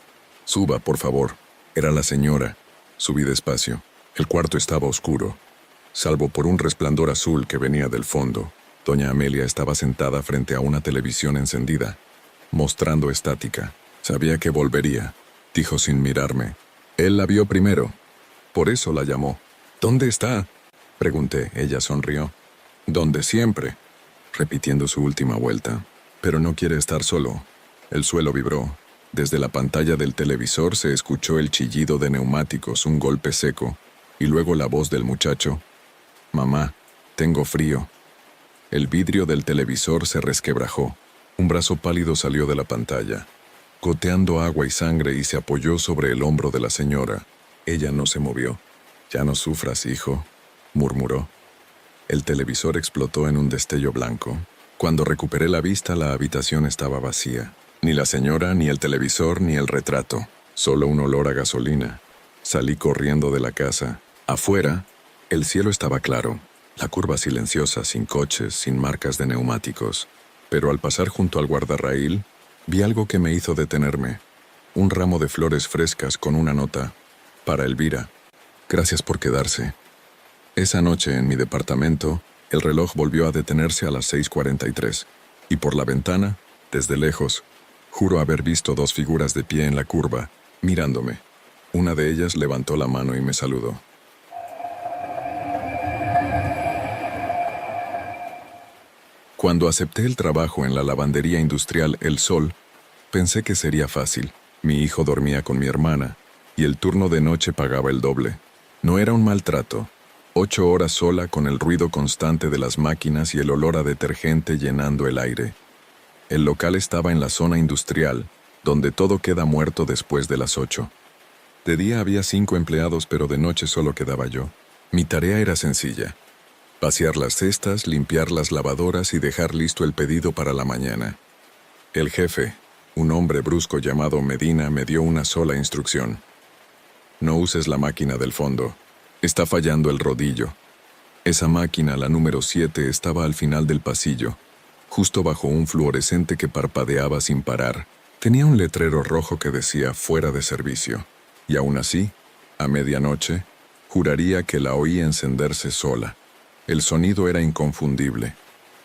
suba, por favor». Era la señora. Subí despacio. El cuarto estaba oscuro, salvo por un resplandor azul que venía del fondo. Doña Amelia estaba sentada frente a una televisión encendida, mostrando estática. «Sabía que volvería», dijo sin mirarme. Él la vio primero. Por eso la llamó. «¿Dónde está?», pregunté. Ella sonrió. «Donde siempre», repitiendo su última vuelta. «Pero no quiere estar solo». El suelo vibró. Desde la pantalla del televisor se escuchó el chillido de neumáticos, un golpe seco, y luego la voz del muchacho. «Mamá, tengo frío». El vidrio del televisor se resquebrajó. Un brazo pálido salió de la pantalla, goteando agua y sangre, y se apoyó sobre el hombro de la señora. Ella no se movió. «Ya no sufras, hijo», murmuró. El televisor explotó en un destello blanco. Cuando recuperé la vista, la habitación estaba vacía. Ni la señora, ni el televisor, ni el retrato. Solo un olor a gasolina. Salí corriendo de la casa. Afuera, el cielo estaba claro. La curva silenciosa, sin coches, sin marcas de neumáticos. Pero al pasar junto al guardarraíl, vi algo que me hizo detenerme. Un ramo de flores frescas con una nota. «Para Elvira. Gracias por quedarse». Esa noche, en mi departamento, el reloj volvió a detenerse a las 6:43, y por la ventana, desde lejos, juro haber visto dos figuras de pie en la curva, mirándome. Una de ellas levantó la mano y me saludó. Cuando acepté el trabajo en la lavandería industrial El Sol, pensé que sería fácil. Mi hijo dormía con mi hermana, y el turno de noche pagaba el doble. No era un maltrato. 8 horas sola con el ruido constante de las máquinas y el olor a detergente llenando el aire. El local estaba en la zona industrial, donde todo queda muerto después de las 8. De día había 5 empleados, pero de noche solo quedaba yo. Mi tarea era sencilla: vaciar las cestas, limpiar las lavadoras y dejar listo el pedido para la mañana. El jefe, un hombre brusco llamado Medina, me dio una sola instrucción: no uses la máquina del fondo. Está fallando el rodillo. Esa máquina, la número 7, estaba al final del pasillo, justo bajo un fluorescente que parpadeaba sin parar. Tenía un letrero rojo que decía «fuera de servicio». Y aún así, a medianoche, juraría que la oí encenderse sola. El sonido era inconfundible.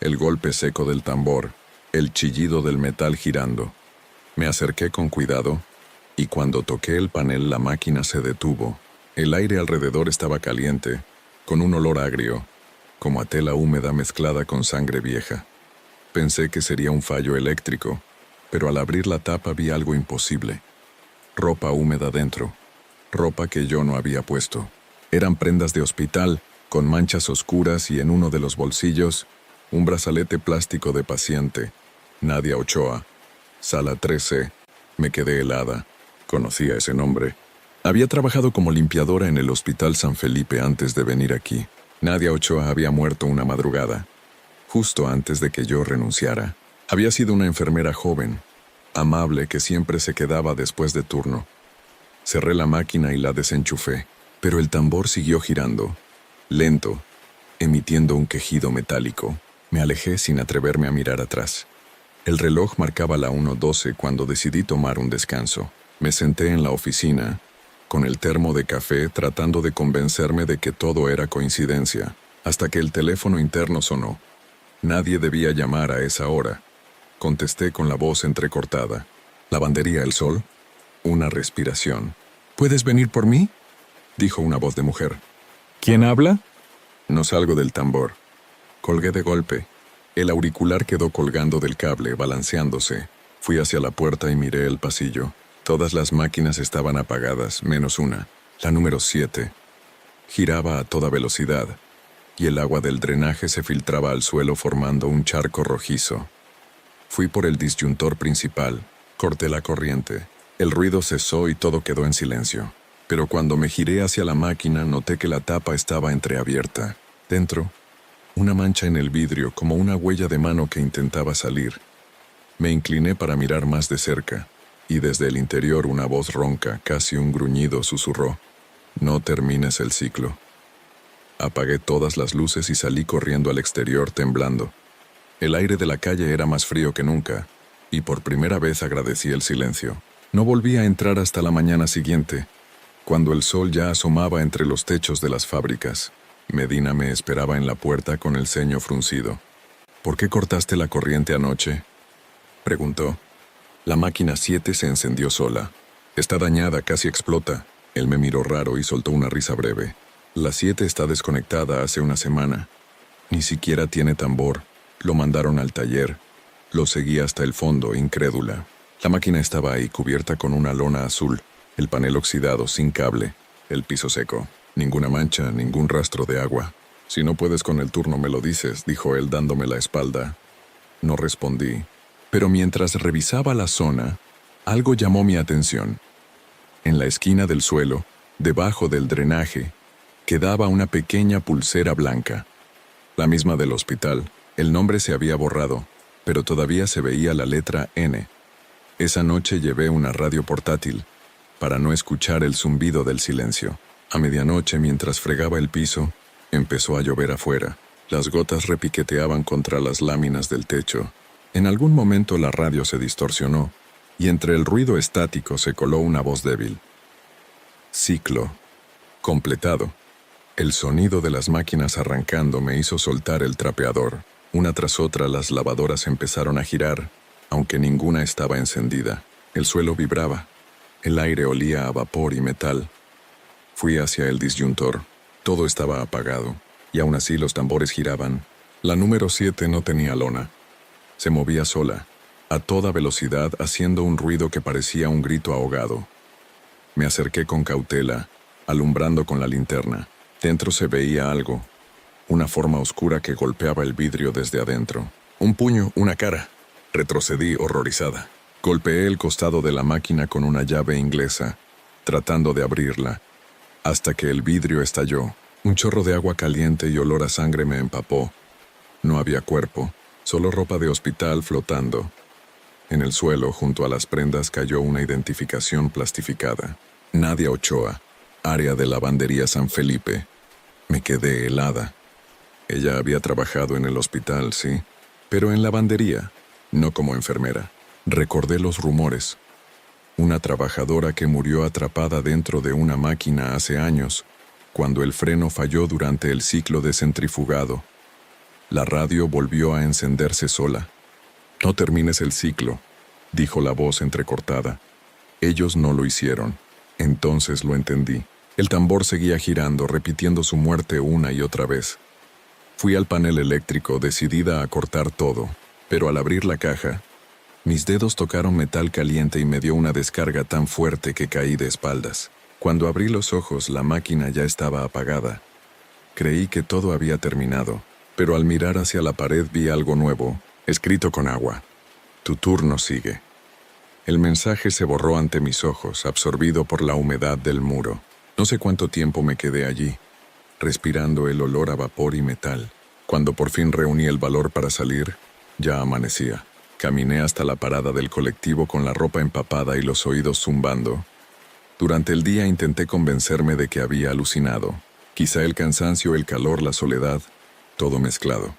El golpe seco del tambor, el chillido del metal girando. Me acerqué con cuidado, y cuando toqué el panel la máquina se detuvo. El aire alrededor estaba caliente, con un olor agrio, como a tela húmeda mezclada con sangre vieja. Pensé que sería un fallo eléctrico, pero al abrir la tapa vi algo imposible. Ropa húmeda dentro, ropa que yo no había puesto. Eran prendas de hospital, con manchas oscuras, y en uno de los bolsillos, un brazalete plástico de paciente, Nadia Ochoa, sala 13. Me quedé helada. Conocía ese nombre. Había trabajado como limpiadora en el Hospital San Felipe antes de venir aquí. Nadia Ochoa había muerto una madrugada, justo antes de que yo renunciara. Había sido una enfermera joven, amable, que siempre se quedaba después de turno. Cerré la máquina y la desenchufé, pero el tambor siguió girando, lento, emitiendo un quejido metálico. Me alejé sin atreverme a mirar atrás. El reloj marcaba la 1:12 cuando decidí tomar un descanso. Me senté en la oficina, con el termo de café, tratando de convencerme de que todo era coincidencia, hasta que el teléfono interno sonó. Nadie debía llamar a esa hora. Contesté con la voz entrecortada. ¿Lavandería El Sol? Una respiración. ¿Puedes venir por mí?, dijo una voz de mujer. ¿Quién habla? No salgo del tambor. Colgué de golpe. El auricular quedó colgando del cable, balanceándose. Fui hacia la puerta y miré el pasillo. Todas las máquinas estaban apagadas, menos una, la número 7. Giraba a toda velocidad, y el agua del drenaje se filtraba al suelo formando un charco rojizo. Fui por el disyuntor principal, corté la corriente. El ruido cesó y todo quedó en silencio. Pero cuando me giré hacia la máquina, noté que la tapa estaba entreabierta. Dentro, una mancha en el vidrio, como una huella de mano que intentaba salir. Me incliné para mirar más de cerca, y desde el interior una voz ronca, casi un gruñido, susurró: «No termines el ciclo». Apagué todas las luces y salí corriendo al exterior temblando. El aire de la calle era más frío que nunca, y por primera vez agradecí el silencio. No volví a entrar hasta la mañana siguiente, cuando el sol ya asomaba entre los techos de las fábricas. Medina me esperaba en la puerta con el ceño fruncido. «¿Por qué cortaste la corriente anoche?», preguntó. La máquina 7 se encendió sola. «Está dañada, casi explota». Él me miró raro y soltó una risa breve. «La 7 está desconectada hace una semana. Ni siquiera tiene tambor. Lo mandaron al taller». Lo seguí hasta el fondo, incrédula. La máquina estaba ahí, cubierta con una lona azul, el panel oxidado, sin cable, el piso seco. Ninguna mancha, ningún rastro de agua. «Si no puedes con el turno me lo dices», dijo él dándome la espalda. No respondí. Pero mientras revisaba la zona, algo llamó mi atención. En la esquina del suelo, debajo del drenaje, quedaba una pequeña pulsera blanca. La misma del hospital. El nombre se había borrado, pero todavía se veía la letra N. Esa noche llevé una radio portátil, para no escuchar el zumbido del silencio. A medianoche, mientras fregaba el piso, empezó a llover afuera. Las gotas repiqueteaban contra las láminas del techo. En algún momento la radio se distorsionó, y entre el ruido estático se coló una voz débil. «Ciclo. Completado». El sonido de las máquinas arrancando me hizo soltar el trapeador. Una tras otra las lavadoras empezaron a girar, aunque ninguna estaba encendida. El suelo vibraba. El aire olía a vapor y metal. Fui hacia el disyuntor. Todo estaba apagado, y aún así los tambores giraban. La número 7 no tenía lona. Se movía sola, a toda velocidad, haciendo un ruido que parecía un grito ahogado. Me acerqué con cautela, alumbrando con la linterna. Dentro se veía algo, una forma oscura que golpeaba el vidrio desde adentro. Un puño, una cara. Retrocedí horrorizada. Golpeé el costado de la máquina con una llave inglesa, tratando de abrirla, hasta que el vidrio estalló. Un chorro de agua caliente y olor a sangre me empapó. No había cuerpo, solo ropa de hospital flotando. En el suelo, junto a las prendas, cayó una identificación plastificada. Nadia Ochoa, área de lavandería San Felipe. Me quedé helada. Ella había trabajado en el hospital, sí, pero en lavandería, no como enfermera. Recordé los rumores. Una trabajadora que murió atrapada dentro de una máquina hace años, cuando el freno falló durante el ciclo de centrifugado. La radio volvió a encenderse sola. «No termines el ciclo», dijo la voz entrecortada. Ellos no lo hicieron. Entonces lo entendí. El tambor seguía girando, repitiendo su muerte una y otra vez. Fui al panel eléctrico, decidida a cortar todo, pero al abrir la caja, mis dedos tocaron metal caliente y me dio una descarga tan fuerte que caí de espaldas. Cuando abrí los ojos, la máquina ya estaba apagada. Creí que todo había terminado, pero al mirar hacia la pared vi algo nuevo, escrito con agua. Tu turno sigue. El mensaje se borró ante mis ojos, absorbido por la humedad del muro. No sé cuánto tiempo me quedé allí, respirando el olor a vapor y metal. Cuando por fin reuní el valor para salir, ya amanecía. Caminé hasta la parada del colectivo con la ropa empapada y los oídos zumbando. Durante el día intenté convencerme de que había alucinado. Quizá el cansancio, el calor, la soledad, todo mezclado.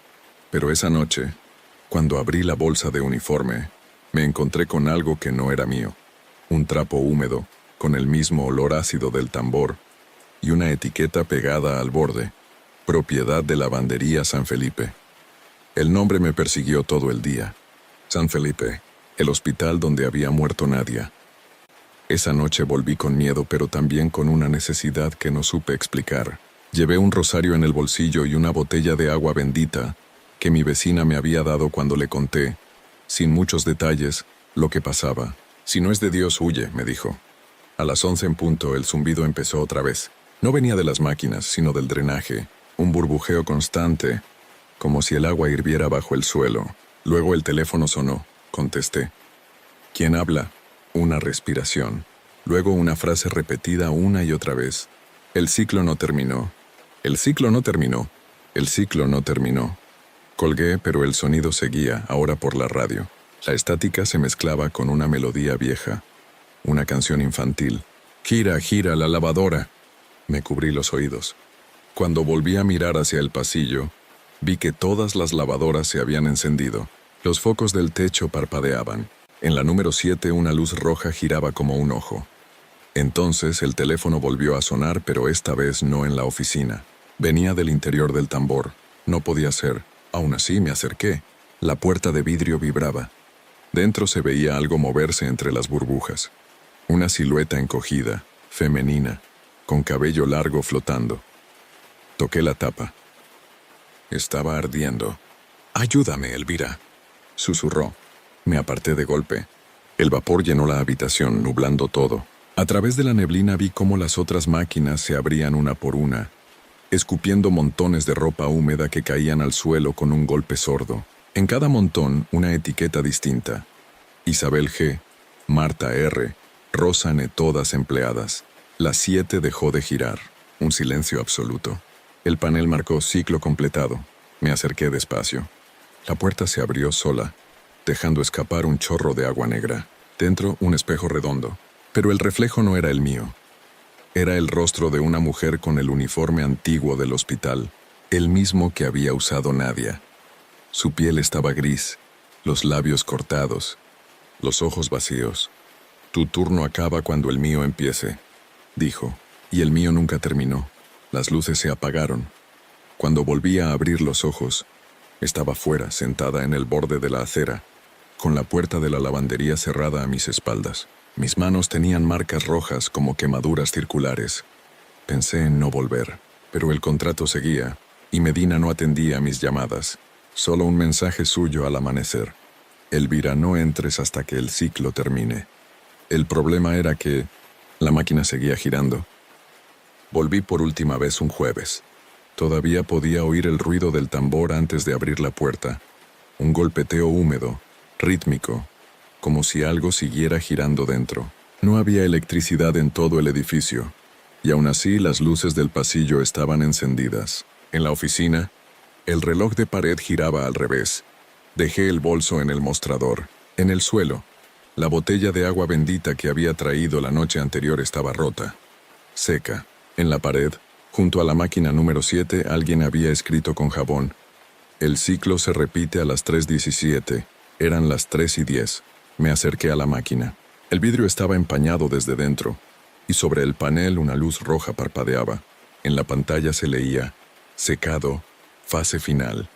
Pero esa noche, cuando abrí la bolsa de uniforme, me encontré con algo que no era mío. Un trapo húmedo, con el mismo olor ácido del tambor, y una etiqueta pegada al borde, propiedad de Lavandería San Felipe. El nombre me persiguió todo el día. San Felipe, el hospital donde había muerto Nadia. Esa noche volví con miedo, pero también con una necesidad que no supe explicar. Llevé un rosario en el bolsillo y una botella de agua bendita que mi vecina me había dado cuando le conté, sin muchos detalles, lo que pasaba. Si no es de Dios, huye, me dijo. A las 11 en punto, el zumbido empezó otra vez. No venía de las máquinas, sino del drenaje, un burbujeo constante, como si el agua hirviera bajo el suelo. Luego el teléfono sonó. Contesté. ¿Quién habla? Una respiración. Luego una frase repetida una y otra vez. El ciclo no terminó. El ciclo no terminó. El ciclo no terminó. Colgué, pero el sonido seguía, ahora por la radio. La estática se mezclaba con una melodía vieja. Una canción infantil. Gira, gira la lavadora. Me cubrí los oídos. Cuando volví a mirar hacia el pasillo, vi que todas las lavadoras se habían encendido. Los focos del techo parpadeaban. En la número 7 una luz roja giraba como un ojo. Entonces el teléfono volvió a sonar, pero esta vez no en la oficina. Venía del interior del tambor. No podía ser. Aún así me acerqué. La puerta de vidrio vibraba. Dentro se veía algo moverse entre las burbujas. Una silueta encogida, femenina, con cabello largo flotando. Toqué la tapa. Estaba ardiendo. «Ayúdame, Elvira», susurró. Me aparté de golpe. El vapor llenó la habitación, nublando todo. A través de la neblina vi cómo las otras máquinas se abrían una por una, escupiendo montones de ropa húmeda que caían al suelo con un golpe sordo. En cada montón, una etiqueta distinta. Isabel G., Marta R., Rosa N., todas empleadas. La 7 dejó de girar. Un silencio absoluto. El panel marcó ciclo completado. Me acerqué despacio. La puerta se abrió sola, dejando escapar un chorro de agua negra. Dentro, un espejo redondo. Pero el reflejo no era el mío. Era el rostro de una mujer con el uniforme antiguo del hospital, el mismo que había usado Nadia. Su piel estaba gris, los labios cortados, los ojos vacíos. «Tu turno acaba cuando el mío empiece», dijo, y el mío nunca terminó. Las luces se apagaron. Cuando volví a abrir los ojos, estaba fuera, sentada en el borde de la acera, con la puerta de la lavandería cerrada a mis espaldas. Mis manos tenían marcas rojas como quemaduras circulares. Pensé en no volver, pero el contrato seguía, y Medina no atendía a mis llamadas. Solo un mensaje suyo al amanecer. «Elvira, no entres hasta que el ciclo termine». El problema era que la máquina seguía girando. Volví por última vez un jueves. Todavía podía oír el ruido del tambor antes de abrir la puerta. Un golpeteo húmedo, rítmico, como si algo siguiera girando dentro. No había electricidad en todo el edificio, y aún así las luces del pasillo estaban encendidas. En la oficina, el reloj de pared giraba al revés. Dejé el bolso en el mostrador. En el suelo, la botella de agua bendita que había traído la noche anterior estaba rota, seca. En la pared, junto a la máquina número 7, alguien había escrito con jabón: «El ciclo se repite a las 3:17. Eran las 3:10. Me acerqué a la máquina. El vidrio estaba empañado desde dentro, y sobre el panel una luz roja parpadeaba. En la pantalla se leía: «Secado, fase final».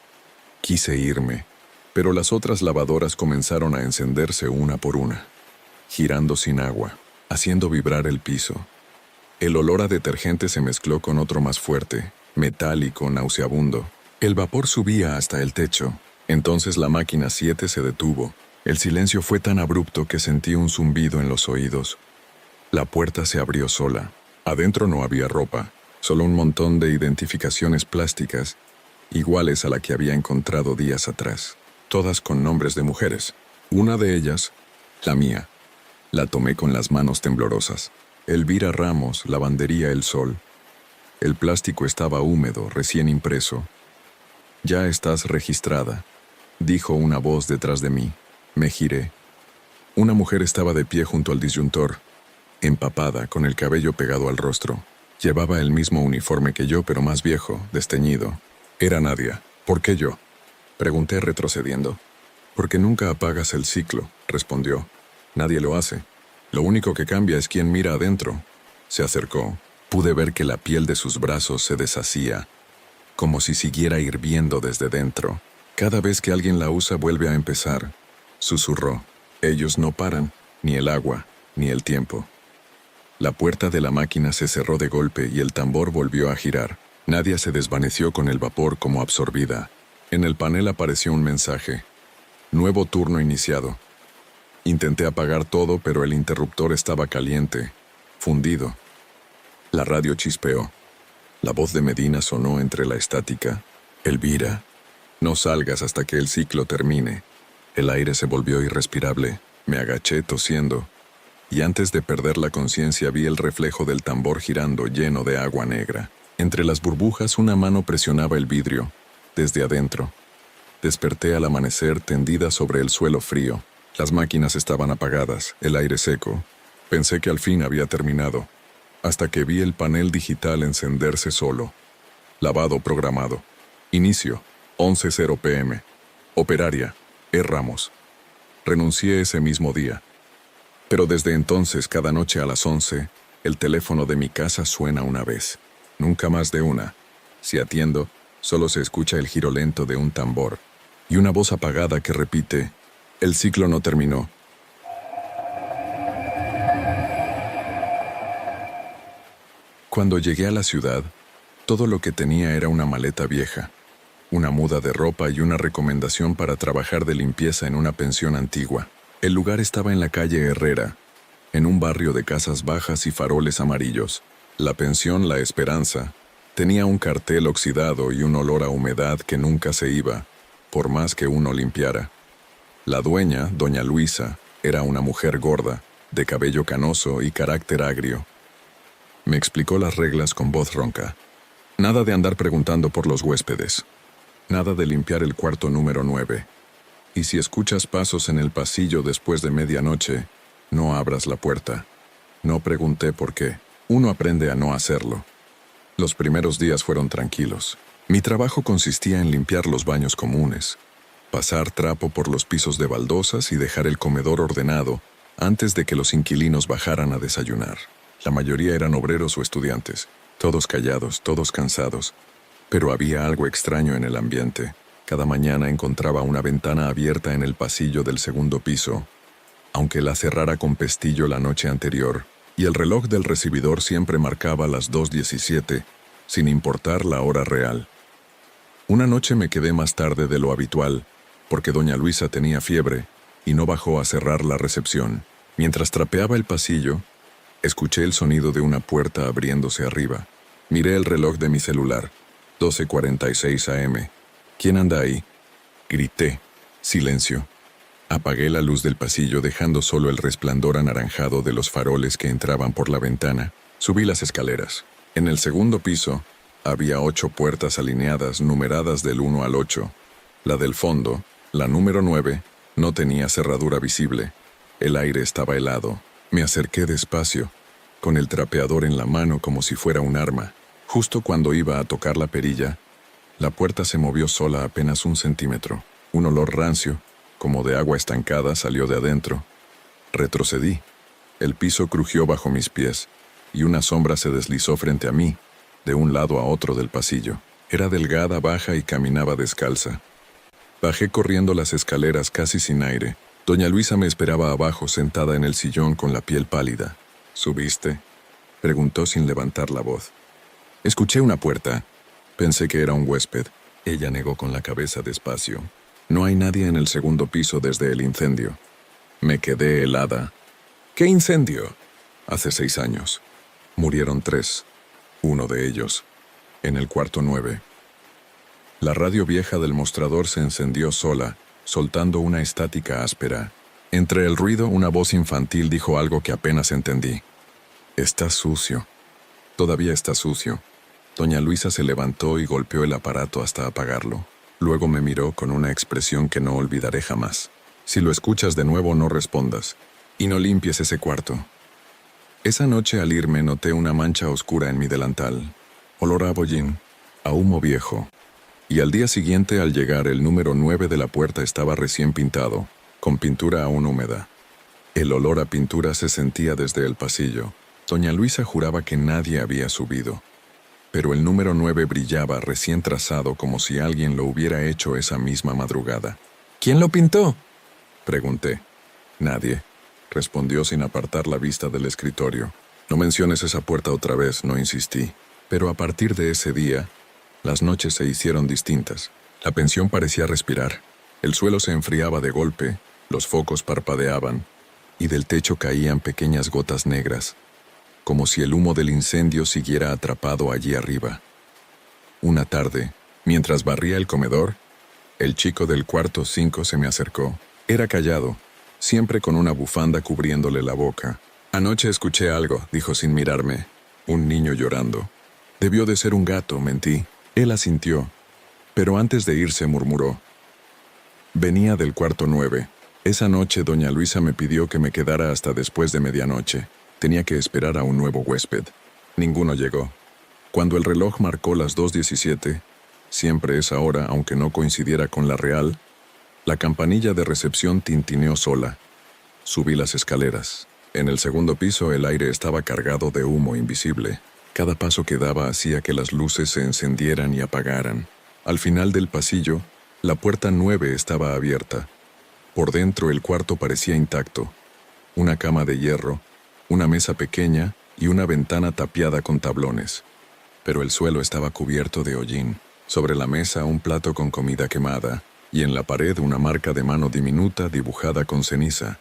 Quise irme, pero las otras lavadoras comenzaron a encenderse una por una, girando sin agua, haciendo vibrar el piso. El olor a detergente se mezcló con otro más fuerte, metálico, nauseabundo. El vapor subía hasta el techo. Entonces la máquina 7 se detuvo. El silencio fue tan abrupto que sentí un zumbido en los oídos. La puerta se abrió sola. Adentro no había ropa, solo un montón de identificaciones plásticas, iguales a la que había encontrado días atrás, todas con nombres de mujeres. Una de ellas, la mía. La tomé con las manos temblorosas. Elvira Ramos, Lavandería El Sol. El plástico estaba húmedo, recién impreso. «Ya estás registrada», dijo una voz detrás de mí. Me giré. Una mujer estaba de pie junto al disyuntor, empapada, con el cabello pegado al rostro. Llevaba el mismo uniforme que yo, pero más viejo, desteñido. Era Nadia. «¿Por qué yo?», pregunté retrocediendo. «Porque nunca apagas el ciclo», respondió. «Nadie lo hace. Lo único que cambia es quién mira adentro». Se acercó. Pude ver que la piel de sus brazos se deshacía, como si siguiera hirviendo desde dentro. «Cada vez que alguien la usa vuelve a empezar», susurró. «Ellos no paran, ni el agua, ni el tiempo». La puerta de la máquina se cerró de golpe y el tambor volvió a girar. Nadia se desvaneció con el vapor como absorbida. En el panel apareció un mensaje. «Nuevo turno iniciado». Intenté apagar todo, pero el interruptor estaba caliente, fundido. La radio chispeó. La voz de Medina sonó entre la estática. «Elvira, no salgas hasta que el ciclo termine». El aire se volvió irrespirable. Me agaché tosiendo. Y antes de perder la conciencia vi el reflejo del tambor girando lleno de agua negra. Entre las burbujas una mano presionaba el vidrio, desde adentro. Desperté al amanecer tendida sobre el suelo frío. Las máquinas estaban apagadas, el aire seco. Pensé que al fin había terminado, hasta que vi el panel digital encenderse solo. Lavado programado. Inicio, 11:00 p.m. Operaria, E. Ramos. Renuncié ese mismo día. Pero desde entonces, cada noche a las 11, el teléfono de mi casa suena una vez. Nunca más de una. Si atiendo, solo se escucha el giro lento de un tambor y una voz apagada que repite: «El ciclo no terminó». Cuando llegué a la ciudad, todo lo que tenía era una maleta vieja, una muda de ropa y una recomendación para trabajar de limpieza en una pensión antigua. El lugar estaba en la calle Herrera, en un barrio de casas bajas y faroles amarillos. La pensión La Esperanza tenía un cartel oxidado y un olor a humedad que nunca se iba, por más que uno limpiara. La dueña, doña Luisa, era una mujer gorda, de cabello canoso y carácter agrio. Me explicó las reglas con voz ronca. Nada de andar preguntando por los huéspedes. Nada de limpiar el cuarto número 9. Y si escuchas pasos en el pasillo después de medianoche, no abras la puerta. No pregunté por qué. Uno aprende a no hacerlo. Los primeros días fueron tranquilos. Mi trabajo consistía en limpiar los baños comunes, pasar trapo por los pisos de baldosas y dejar el comedor ordenado antes de que los inquilinos bajaran a desayunar. La mayoría eran obreros o estudiantes, todos callados, todos cansados, pero había algo extraño en el ambiente. Cada mañana encontraba una ventana abierta en el pasillo del segundo piso, aunque la cerrara con pestillo la noche anterior, y el reloj del recibidor siempre marcaba las 2:17, sin importar la hora real. Una noche me quedé más tarde de lo habitual, porque doña Luisa tenía fiebre y no bajó a cerrar la recepción. Mientras trapeaba el pasillo, escuché el sonido de una puerta abriéndose arriba. Miré el reloj de mi celular, 12:46 a.m. «¿Quién anda ahí?», grité. Silencio. Apagué la luz del pasillo dejando solo el resplandor anaranjado de los faroles que entraban por la ventana. Subí las escaleras. En el segundo piso había 8 puertas alineadas numeradas del 1 al 8. La del fondo, la número 9, no tenía cerradura visible. El aire estaba helado. Me acerqué despacio, con el trapeador en la mano como si fuera un arma. Justo cuando iba a tocar la perilla, la puerta se movió sola apenas 1 centímetro. Un olor rancio, como de agua estancada, salió de adentro. Retrocedí. El piso crujió bajo mis pies, y una sombra se deslizó frente a mí, de un lado a otro del pasillo. Era delgada, baja y caminaba descalza. Bajé corriendo las escaleras casi sin aire. Doña Luisa me esperaba abajo, sentada en el sillón con la piel pálida. «¿Subiste?», preguntó sin levantar la voz. Escuché una puerta. Pensé que era un huésped. Ella negó con la cabeza despacio. «No hay nadie en el segundo piso desde el incendio». Me quedé helada. «¿Qué incendio?». «Hace 6 años. Murieron 3. Uno de ellos, en el cuarto 9. La radio vieja del mostrador se encendió sola, soltando una estática áspera. Entre el ruido, una voz infantil dijo algo que apenas entendí. Está sucio. Todavía está sucio. Doña Luisa se levantó y golpeó el aparato hasta apagarlo. Luego me miró con una expresión que no olvidaré jamás. Si lo escuchas de nuevo, no respondas. Y no limpies ese cuarto. Esa noche al irme noté una mancha oscura en mi delantal. Olor a bollín, a humo viejo. Y al día siguiente, al llegar, el número 9 de la puerta estaba recién pintado, con pintura aún húmeda. El olor a pintura se sentía desde el pasillo. Doña Luisa juraba que nadie había subido. Pero el número 9 brillaba recién trazado como si alguien lo hubiera hecho esa misma madrugada. ¿Quién lo pintó?, pregunté. Nadie, respondió sin apartar la vista del escritorio. No menciones esa puerta otra vez, no insistí. Pero a partir de ese día, las noches se hicieron distintas. La pensión parecía respirar. El suelo se enfriaba de golpe, los focos parpadeaban, y del techo caían pequeñas gotas negras, como si el humo del incendio siguiera atrapado allí arriba. Una tarde, mientras barría el comedor, el chico del cuarto 5 se me acercó. Era callado, siempre con una bufanda cubriéndole la boca. Anoche escuché algo, dijo sin mirarme. Un niño llorando. Debió de ser un gato, mentí. Él asintió, pero antes de irse murmuró. Venía del cuarto 9. Esa noche doña Luisa me pidió que me quedara hasta después de medianoche. Tenía que esperar a un nuevo huésped. Ninguno llegó. Cuando el reloj marcó las 2:17, siempre esa hora, aunque no coincidiera con la real, la campanilla de recepción tintineó sola. Subí las escaleras. En el segundo piso el aire estaba cargado de humo invisible. Cada paso que daba hacía que las luces se encendieran y apagaran. Al final del pasillo, la puerta 9 estaba abierta. Por dentro el cuarto parecía intacto. Una cama de hierro, una mesa pequeña y una ventana tapiada con tablones. Pero el suelo estaba cubierto de hollín. Sobre la mesa un plato con comida quemada y en la pared una marca de mano diminuta dibujada con ceniza.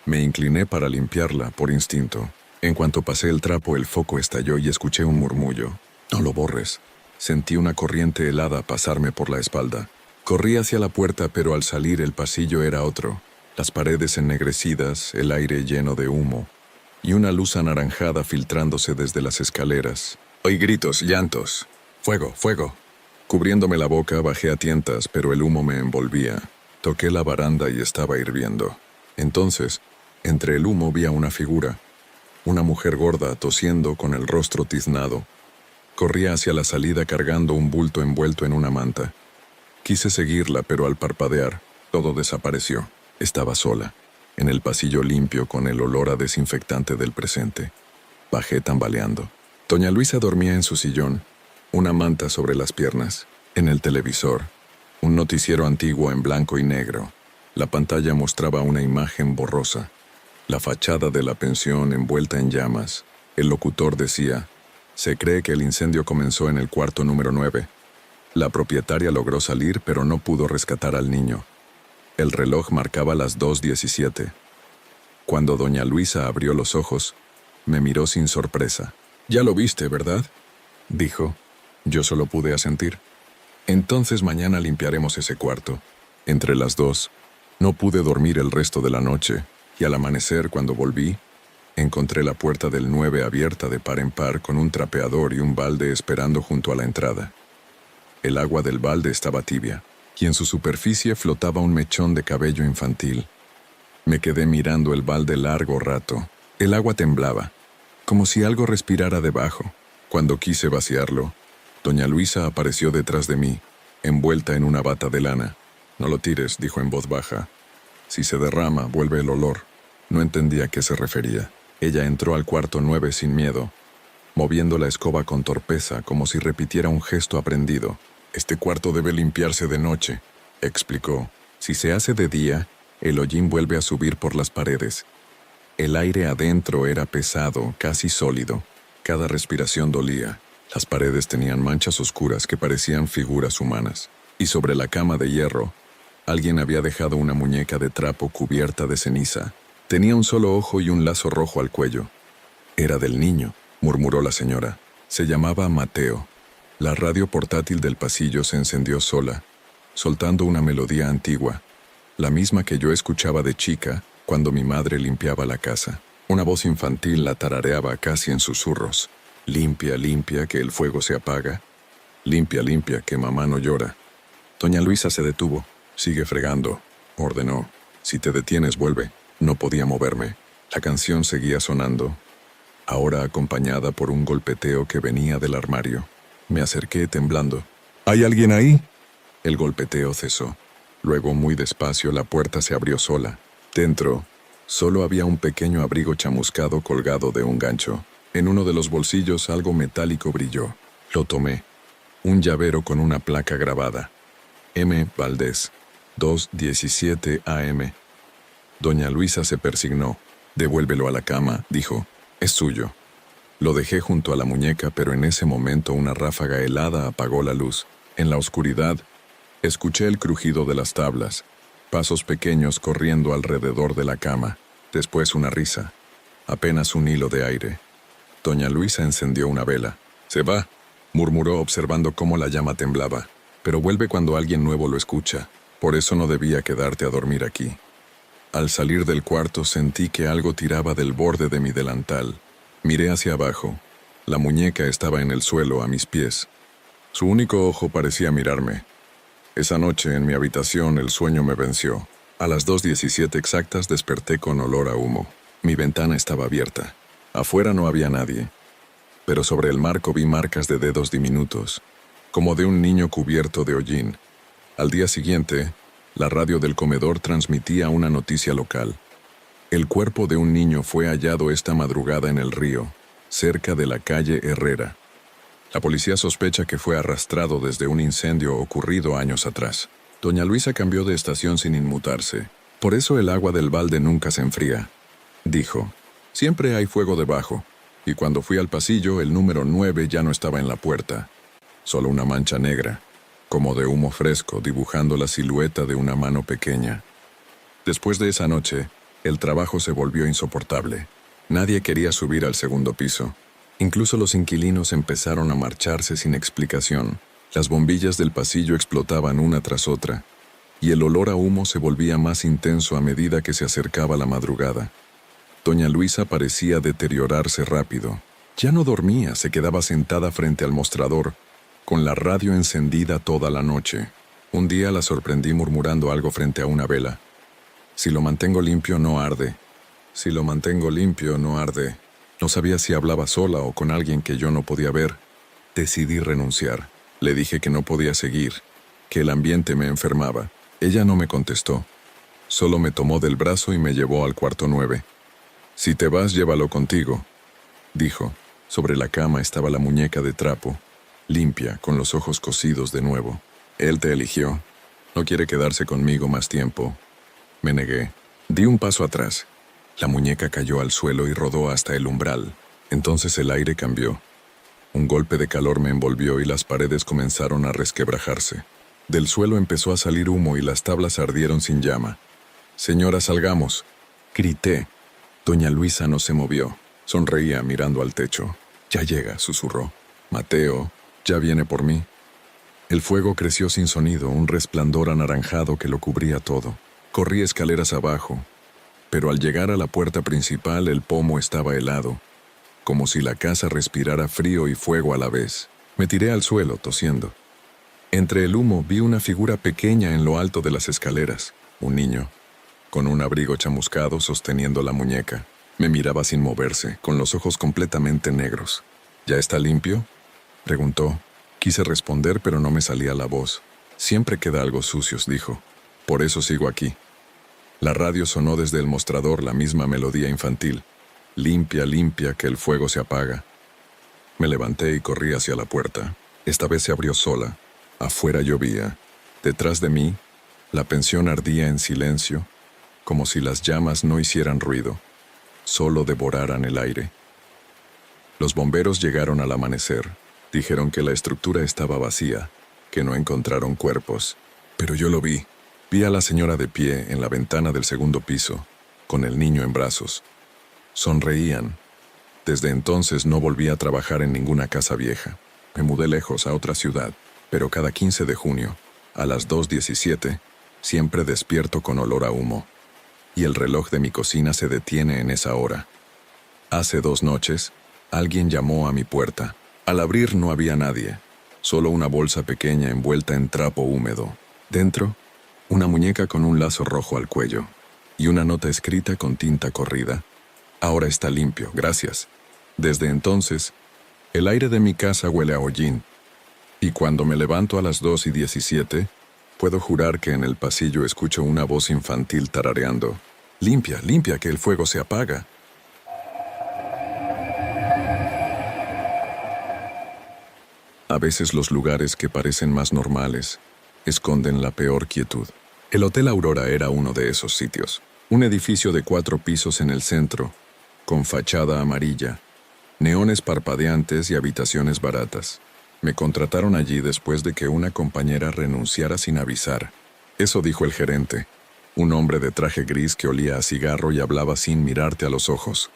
Me incliné para limpiarla por instinto. En cuanto pasé el trapo, el foco estalló y escuché un murmullo. «No lo borres». Sentí una corriente helada pasarme por la espalda. Corrí hacia la puerta, pero al salir el pasillo era otro. Las paredes ennegrecidas, el aire lleno de humo, y una luz anaranjada filtrándose desde las escaleras. Oí gritos, llantos. «¡Fuego, fuego!». Cubriéndome la boca, bajé a tientas, pero el humo me envolvía. Toqué la baranda y estaba hirviendo. Entonces, entre el humo vi a una figura. Una mujer gorda, tosiendo, con el rostro tiznado. Corría hacia la salida cargando un bulto envuelto en una manta. Quise seguirla, pero al parpadear, todo desapareció. Estaba sola, en el pasillo limpio con el olor a desinfectante del presente. Bajé tambaleando. Doña Luisa dormía en su sillón, una manta sobre las piernas. En el televisor, un noticiero antiguo en blanco y negro. La pantalla mostraba una imagen borrosa. La fachada de la pensión envuelta en llamas. El locutor decía, se cree que el incendio comenzó en el cuarto número 9. La propietaria logró salir, pero no pudo rescatar al niño. El reloj marcaba las 2:17. Cuando doña Luisa abrió los ojos, me miró sin sorpresa. «Ya lo viste, ¿verdad?», dijo. Yo solo pude asentir. «Entonces mañana limpiaremos ese cuarto». Entre las dos, no pude dormir el resto de la noche. Y al amanecer, cuando volví, encontré la puerta del 9 abierta de par en par con un trapeador y un balde esperando junto a la entrada. El agua del balde estaba tibia, y en su superficie flotaba un mechón de cabello infantil. Me quedé mirando el balde largo rato. El agua temblaba, como si algo respirara debajo. Cuando quise vaciarlo, doña Luisa apareció detrás de mí, envuelta en una bata de lana. «No lo tires», dijo en voz baja. «Si se derrama, vuelve el olor». No entendía a qué se refería. Ella entró al cuarto 9 sin miedo, moviendo la escoba con torpeza como si repitiera un gesto aprendido. «Este cuarto debe limpiarse de noche», explicó. «Si se hace de día, el hollín vuelve a subir por las paredes». El aire adentro era pesado, casi sólido. Cada respiración dolía. Las paredes tenían manchas oscuras que parecían figuras humanas. Y sobre la cama de hierro, alguien había dejado una muñeca de trapo cubierta de ceniza. Tenía un solo ojo y un lazo rojo al cuello. «Era del niño», murmuró la señora. «Se llamaba Mateo». La radio portátil del pasillo se encendió sola, soltando una melodía antigua. la misma que yo escuchaba de chica cuando mi madre limpiaba la casa. Una voz infantil la tarareaba casi en susurros. Limpia, limpia, que el fuego se apaga. Limpia, limpia, que mamá no llora. Doña Luisa se detuvo. Sigue fregando, ordenó. Si te detienes, vuelve. No podía moverme. La canción seguía sonando, ahora acompañada por un golpeteo que venía del armario. Me acerqué temblando. ¿Hay alguien ahí? El golpeteo cesó. Luego, muy despacio, la puerta se abrió sola. Dentro, solo había un pequeño abrigo chamuscado colgado de un gancho. En uno de los bolsillos algo metálico brilló. Lo tomé. Un llavero con una placa grabada. M. Valdés, 2:17 AM. Doña Luisa se persignó. Devuélvelo a la cama, dijo. Es suyo. Lo dejé junto a la muñeca, pero en ese momento una ráfaga helada apagó la luz. En la oscuridad, escuché el crujido de las tablas, pasos pequeños corriendo alrededor de la cama, después una risa, apenas un hilo de aire. Doña Luisa encendió una vela. «Se va», murmuró observando cómo la llama temblaba. «Pero vuelve cuando alguien nuevo lo escucha. Por eso no debía quedarte a dormir aquí». Al salir del cuarto sentí que algo tiraba del borde de mi delantal. Miré hacia abajo. La muñeca estaba en el suelo a mis pies. Su único ojo parecía mirarme. Esa noche en mi habitación el sueño me venció. A las 2:17 exactas desperté con olor a humo. Mi ventana estaba abierta. Afuera no había nadie. Pero sobre el marco vi marcas de dedos diminutos, como de un niño cubierto de hollín. Al día siguiente, la radio del comedor transmitía una noticia local. El cuerpo de un niño fue hallado esta madrugada en el río, cerca de la calle Herrera. La policía sospecha que fue arrastrado desde un incendio ocurrido años atrás. Doña Luisa cambió de estación sin inmutarse. Por eso el agua del balde nunca se enfría. Dijo, siempre hay fuego debajo. Y cuando fui al pasillo, el número 9 ya no estaba en la puerta. Solo una mancha negra, como de humo fresco, dibujando la silueta de una mano pequeña. Después de esa noche, el trabajo se volvió insoportable. Nadie quería subir al segundo piso. Incluso los inquilinos empezaron a marcharse sin explicación. Las bombillas del pasillo explotaban una tras otra, y el olor a humo se volvía más intenso a medida que se acercaba la madrugada. Doña Luisa parecía deteriorarse rápido. Ya no dormía, se quedaba sentada frente al mostrador, con la radio encendida toda la noche. Un día la sorprendí murmurando algo frente a una vela. Si lo mantengo limpio, no arde. Si lo mantengo limpio, no arde. No sabía si hablaba sola o con alguien que yo no podía ver. Decidí renunciar. Le dije que no podía seguir, que el ambiente me enfermaba. Ella no me contestó. Solo me tomó del brazo y me llevó al cuarto 9. «Si te vas, llévalo contigo», dijo. Sobre la cama estaba la muñeca de trapo, limpia, con los ojos cosidos de nuevo. «Él te eligió. No quiere quedarse conmigo más tiempo». Me negué. Di un paso atrás. La muñeca cayó al suelo y rodó hasta el umbral. Entonces el aire cambió. Un golpe de calor me envolvió y las paredes comenzaron a resquebrajarse. Del suelo empezó a salir humo y las tablas ardieron sin llama. «Señora, salgamos», grité. Doña Luisa no se movió. Sonreía mirando al techo. «Ya llega», susurró. «Mateo, ya viene por mí». El fuego creció sin sonido, un resplandor anaranjado que lo cubría todo. Corrí escaleras abajo, pero al llegar a la puerta principal el pomo estaba helado, como si la casa respirara frío y fuego a la vez. Me tiré al suelo, tosiendo. Entre el humo vi una figura pequeña en lo alto de las escaleras, un niño, con un abrigo chamuscado sosteniendo la muñeca. Me miraba sin moverse, con los ojos completamente negros. «¿Ya está limpio?», preguntó. Quise responder, pero no me salía la voz. «Siempre queda algo sucio», dijo. «Por eso sigo aquí». La radio sonó desde el mostrador la misma melodía infantil. «Limpia, limpia, que el fuego se apaga». Me levanté y corrí hacia la puerta. Esta vez se abrió sola. Afuera llovía. Detrás de mí, la pensión ardía en silencio, como si las llamas no hicieran ruido, solo devoraran el aire. Los bomberos llegaron al amanecer. Dijeron que la estructura estaba vacía, que no encontraron cuerpos. Pero yo lo vi. Vi a la señora de pie en la ventana del segundo piso, con el niño en brazos. Sonreían. Desde entonces no volví a trabajar en ninguna casa vieja. Me mudé lejos a otra ciudad, pero cada 15 de junio, a las 2:17, siempre despierto con olor a humo, y el reloj de mi cocina se detiene en esa hora. Hace 2 noches, alguien llamó a mi puerta. Al abrir no había nadie, solo una bolsa pequeña envuelta en trapo húmedo. Dentro, una muñeca con un lazo rojo al cuello y una nota escrita con tinta corrida. Ahora está limpio, gracias. Desde entonces, el aire de mi casa huele a hollín, y cuando me levanto a las 2:17, puedo jurar que en el pasillo escucho una voz infantil tarareando: «Limpia, limpia, que el fuego se apaga». A veces los lugares que parecen más normales esconden la peor quietud. El Hotel Aurora era uno de esos sitios. Un edificio de 4 pisos en el centro, con fachada amarilla, neones parpadeantes y habitaciones baratas. Me contrataron allí después de que una compañera renunciara sin avisar. Eso dijo el gerente, un hombre de traje gris que olía a cigarro y hablaba sin mirarte a los ojos.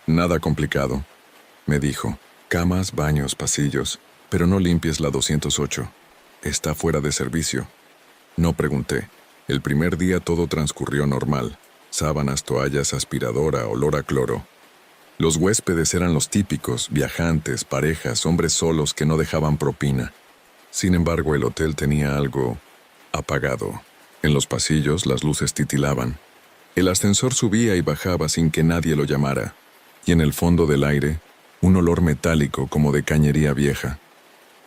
«Nada complicado», me dijo. «Camas, baños, pasillos, pero no limpies la 208. Está fuera de servicio». No pregunté. El primer día todo transcurrió normal. Sábanas, toallas, aspiradora, olor a cloro. Los huéspedes eran los típicos, viajantes, parejas, hombres solos que no dejaban propina. Sin embargo, el hotel tenía algo apagado. En los pasillos las luces titilaban. El ascensor subía y bajaba sin que nadie lo llamara. Y en el fondo del aire, un olor metálico como de cañería vieja.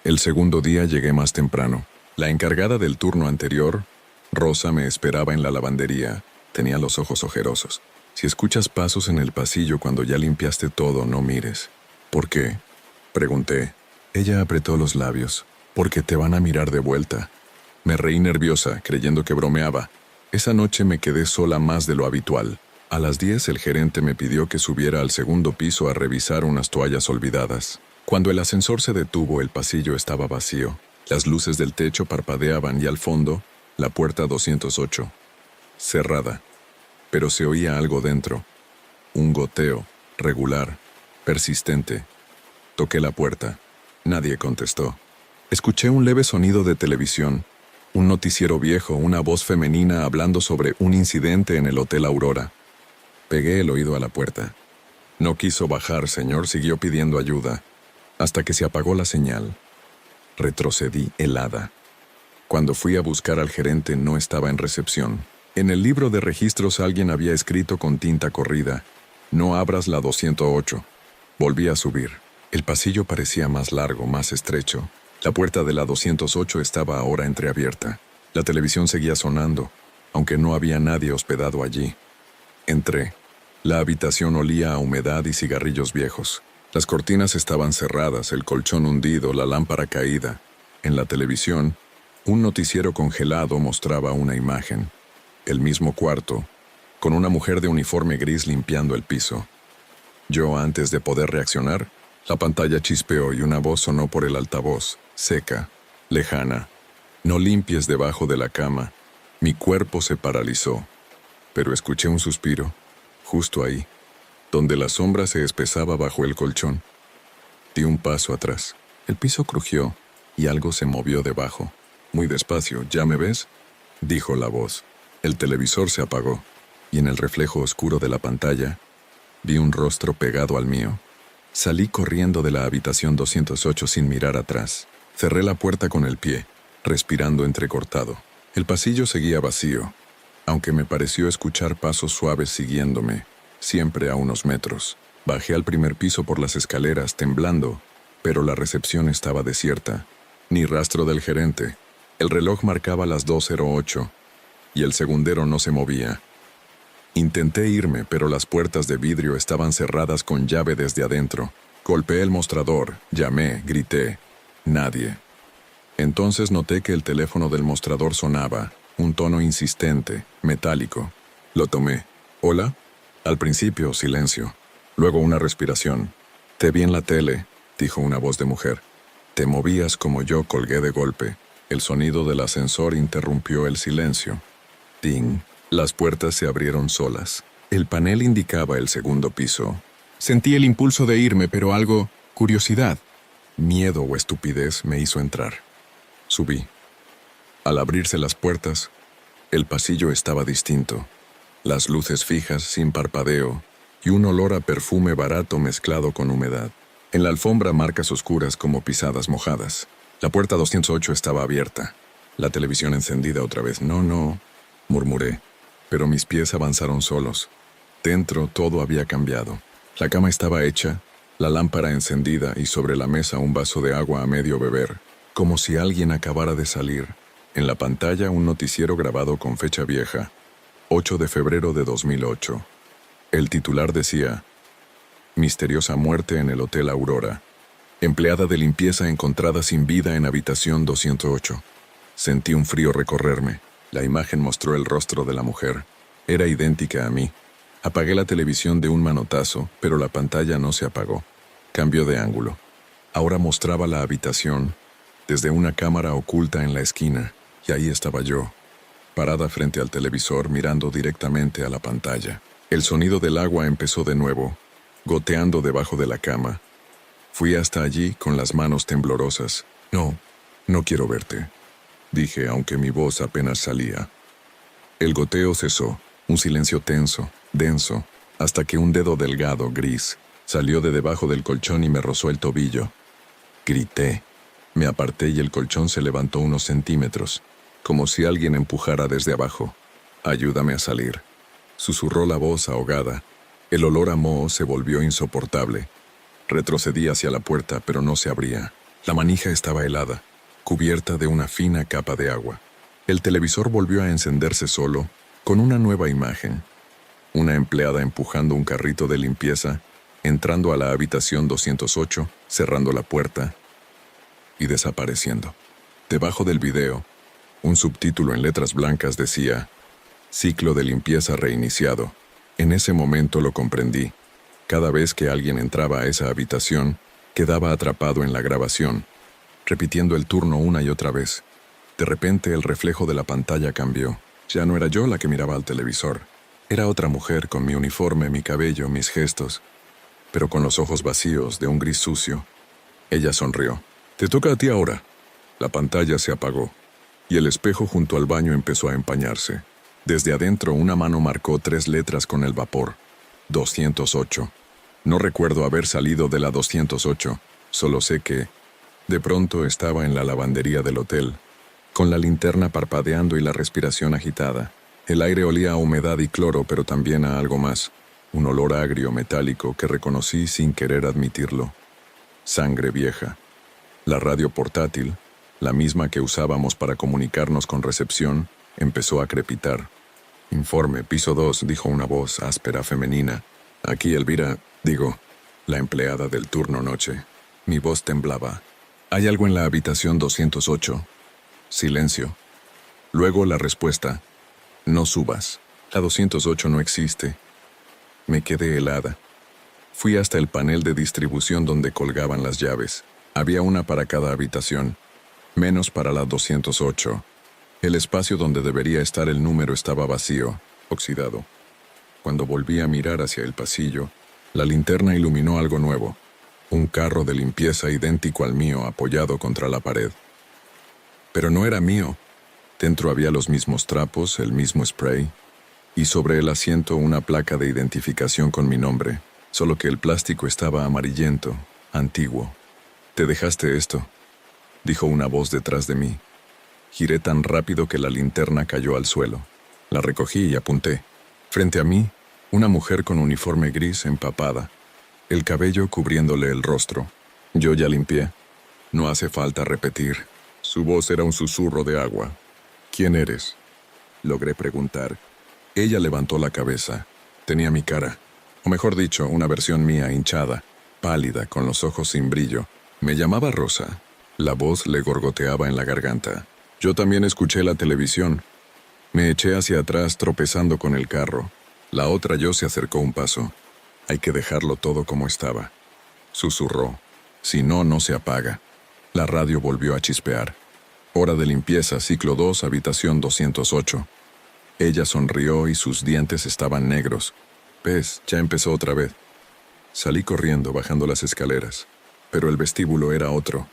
El segundo día llegué más temprano. La encargada del turno anterior, Rosa, me esperaba en la lavandería. Tenía los ojos ojerosos. «Si escuchas pasos en el pasillo cuando ya limpiaste todo, no mires». «¿Por qué?», pregunté. Ella apretó los labios. «Porque te van a mirar de vuelta». Me reí nerviosa, creyendo que bromeaba. Esa noche me quedé sola más de lo habitual. A las 10 el gerente me pidió que subiera al segundo piso a revisar unas toallas olvidadas. Cuando el ascensor se detuvo, el pasillo estaba vacío. Las luces del techo parpadeaban y al fondo, la puerta 208. Cerrada. Pero se oía algo dentro. Un goteo, regular, persistente. Toqué la puerta. Nadie contestó. Escuché un leve sonido de televisión. Un noticiero viejo, una voz femenina hablando sobre un incidente en el Hotel Aurora. Pegué el oído a la puerta. No quiso bajar, señor, siguió pidiendo ayuda, hasta que se apagó la señal. Retrocedí helada. Cuando fui a buscar al gerente no estaba en recepción. En el libro de registros alguien había escrito con tinta corrida: «No abras la 208». Volví a subir. El pasillo parecía más largo, más estrecho. La puerta de la 208 estaba ahora entreabierta. La televisión seguía sonando, aunque no había nadie hospedado allí. Entré. La habitación olía a humedad y cigarrillos viejos. Las cortinas estaban cerradas, el colchón hundido, la lámpara caída. En la televisión, un noticiero congelado mostraba una imagen. El mismo cuarto, con una mujer de uniforme gris limpiando el piso. Yo, antes de poder reaccionar, la pantalla chispeó y una voz sonó por el altavoz, seca, lejana. «No limpies debajo de la cama». Mi cuerpo se paralizó, pero escuché un suspiro, justo ahí, donde la sombra se espesaba bajo el colchón. Di un paso atrás. El piso crujió y algo se movió debajo. Muy despacio. «¿Ya me ves?», dijo la voz. El televisor se apagó, y en el reflejo oscuro de la pantalla, vi un rostro pegado al mío. Salí corriendo de la habitación 208 sin mirar atrás. Cerré la puerta con el pie, respirando entrecortado. El pasillo seguía vacío, aunque me pareció escuchar pasos suaves siguiéndome, siempre a unos metros. Bajé al primer piso por las escaleras, temblando, pero la recepción estaba desierta. Ni rastro del gerente. El reloj marcaba las 2:08. Y el segundero no se movía. Intenté irme, pero las puertas de vidrio estaban cerradas con llave desde adentro. Golpeé el mostrador, llamé, grité. Nadie. Entonces noté que el teléfono del mostrador sonaba, un tono insistente, metálico. Lo tomé. «¿Hola?». Al principio, silencio. Luego una respiración. «Te vi en la tele», dijo una voz de mujer. «Te movías como yo», colgué de golpe. El sonido del ascensor interrumpió el silencio. Ding. Las puertas se abrieron solas. El panel indicaba el segundo piso. Sentí el impulso de irme, pero algo, curiosidad, miedo o estupidez me hizo entrar. Subí. Al abrirse las puertas, El pasillo estaba distinto. Las luces fijas, sin parpadeo, y un olor a perfume barato mezclado con humedad. En la alfombra marcas oscuras como pisadas mojadas. La puerta 208 estaba abierta. La televisión encendida otra vez. No, murmuré. Pero mis pies avanzaron solos. Dentro todo había cambiado. La cama estaba hecha, la lámpara encendida y sobre la mesa un vaso de agua a medio beber, como si alguien acabara de salir. En la pantalla un noticiero grabado con fecha vieja, 8 de febrero de 2008. El titular decía: misteriosa muerte en el Hotel Aurora. Empleada de limpieza encontrada sin vida en habitación 208. Sentí un frío recorrerme. La imagen mostró el rostro de la mujer. Era idéntica a mí. Apagué la televisión de un manotazo, pero la pantalla no se apagó. Cambió de ángulo. Ahora mostraba la habitación desde una cámara oculta en la esquina, y ahí estaba yo, parada frente al televisor mirando directamente a la pantalla. El sonido del agua empezó de nuevo, goteando debajo de la cama. Fui hasta allí con las manos temblorosas. No quiero verte, dije, aunque mi voz apenas salía. El goteo cesó, un silencio tenso, denso, hasta que un dedo delgado, gris, salió de debajo del colchón y me rozó el tobillo. Grité. Me aparté y el colchón se levantó unos centímetros, como si alguien empujara desde abajo. Ayúdame a salir. Susurró la voz ahogada. El olor a moho se volvió insoportable. Retrocedí hacia la puerta, pero no se abría. La manija estaba helada, cubierta de una fina capa de agua. El televisor volvió a encenderse solo, con una nueva imagen. Una empleada empujando un carrito de limpieza, entrando a la habitación 208, cerrando la puerta y desapareciendo. Debajo del video, un subtítulo en letras blancas decía: ciclo de limpieza reiniciado. En ese momento lo comprendí. Cada vez que alguien entraba a esa habitación, quedaba atrapado en la grabación, repitiendo el turno una y otra vez. De repente el reflejo de la pantalla cambió. Ya no era yo la que miraba al televisor. Era otra mujer con mi uniforme, mi cabello, mis gestos, pero con los ojos vacíos de un gris sucio. Ella sonrió. «Te toca a ti ahora». La pantalla se apagó, y el espejo junto al baño empezó a empañarse. Desde adentro una mano marcó 3 letras con el vapor. 208. No recuerdo haber salido de la 208, solo sé que, de pronto, estaba en la lavandería del hotel, con la linterna parpadeando y la respiración agitada. El aire olía a humedad y cloro, pero también a algo más, un olor agrio metálico que reconocí sin querer admitirlo. Sangre vieja. La radio portátil, la misma que usábamos para comunicarnos con recepción, empezó a crepitar. «Informe, piso 2», dijo una voz áspera femenina. «Aquí Elvira, la empleada del turno noche». Mi voz temblaba. «¿Hay algo en la habitación 208?» Silencio. Luego la respuesta: «No subas. La 208 no existe». Me quedé helada. Fui hasta el panel de distribución donde colgaban las llaves. Había una para cada habitación, menos para la 208. El espacio donde debería estar el número estaba vacío, oxidado. Cuando volví a mirar hacia el pasillo, la linterna iluminó algo nuevo. Un carro de limpieza idéntico al mío apoyado contra la pared. Pero no era mío. Dentro había los mismos trapos, el mismo spray, y sobre el asiento una placa de identificación con mi nombre, solo que el plástico estaba amarillento, antiguo. «¿Te dejaste esto?», dijo una voz detrás de mí. Giré tan rápido que la linterna cayó al suelo. La recogí y apunté. Frente a mí, una mujer con uniforme gris empapada, el cabello cubriéndole el rostro. «Yo ya limpié». No hace falta repetir. Su voz era un susurro de agua. «¿Quién eres?», logré preguntar. Ella levantó la cabeza. Tenía mi cara, o mejor dicho, una versión mía hinchada, pálida, con los ojos sin brillo. Me llamaba Rosa. La voz le gorgoteaba en la garganta. Yo también escuché la televisión. Me eché hacia atrás tropezando con el carro. La otra yo se acercó un paso. «Hay que dejarlo todo como estaba», susurró. «Si no, no se apaga». La radio volvió a chispear. «Hora de limpieza, ciclo 2, habitación 208». Ella sonrió y sus dientes estaban negros. «¿Ves? Ya empezó otra vez». Salí corriendo, bajando las escaleras. Pero el vestíbulo era otro.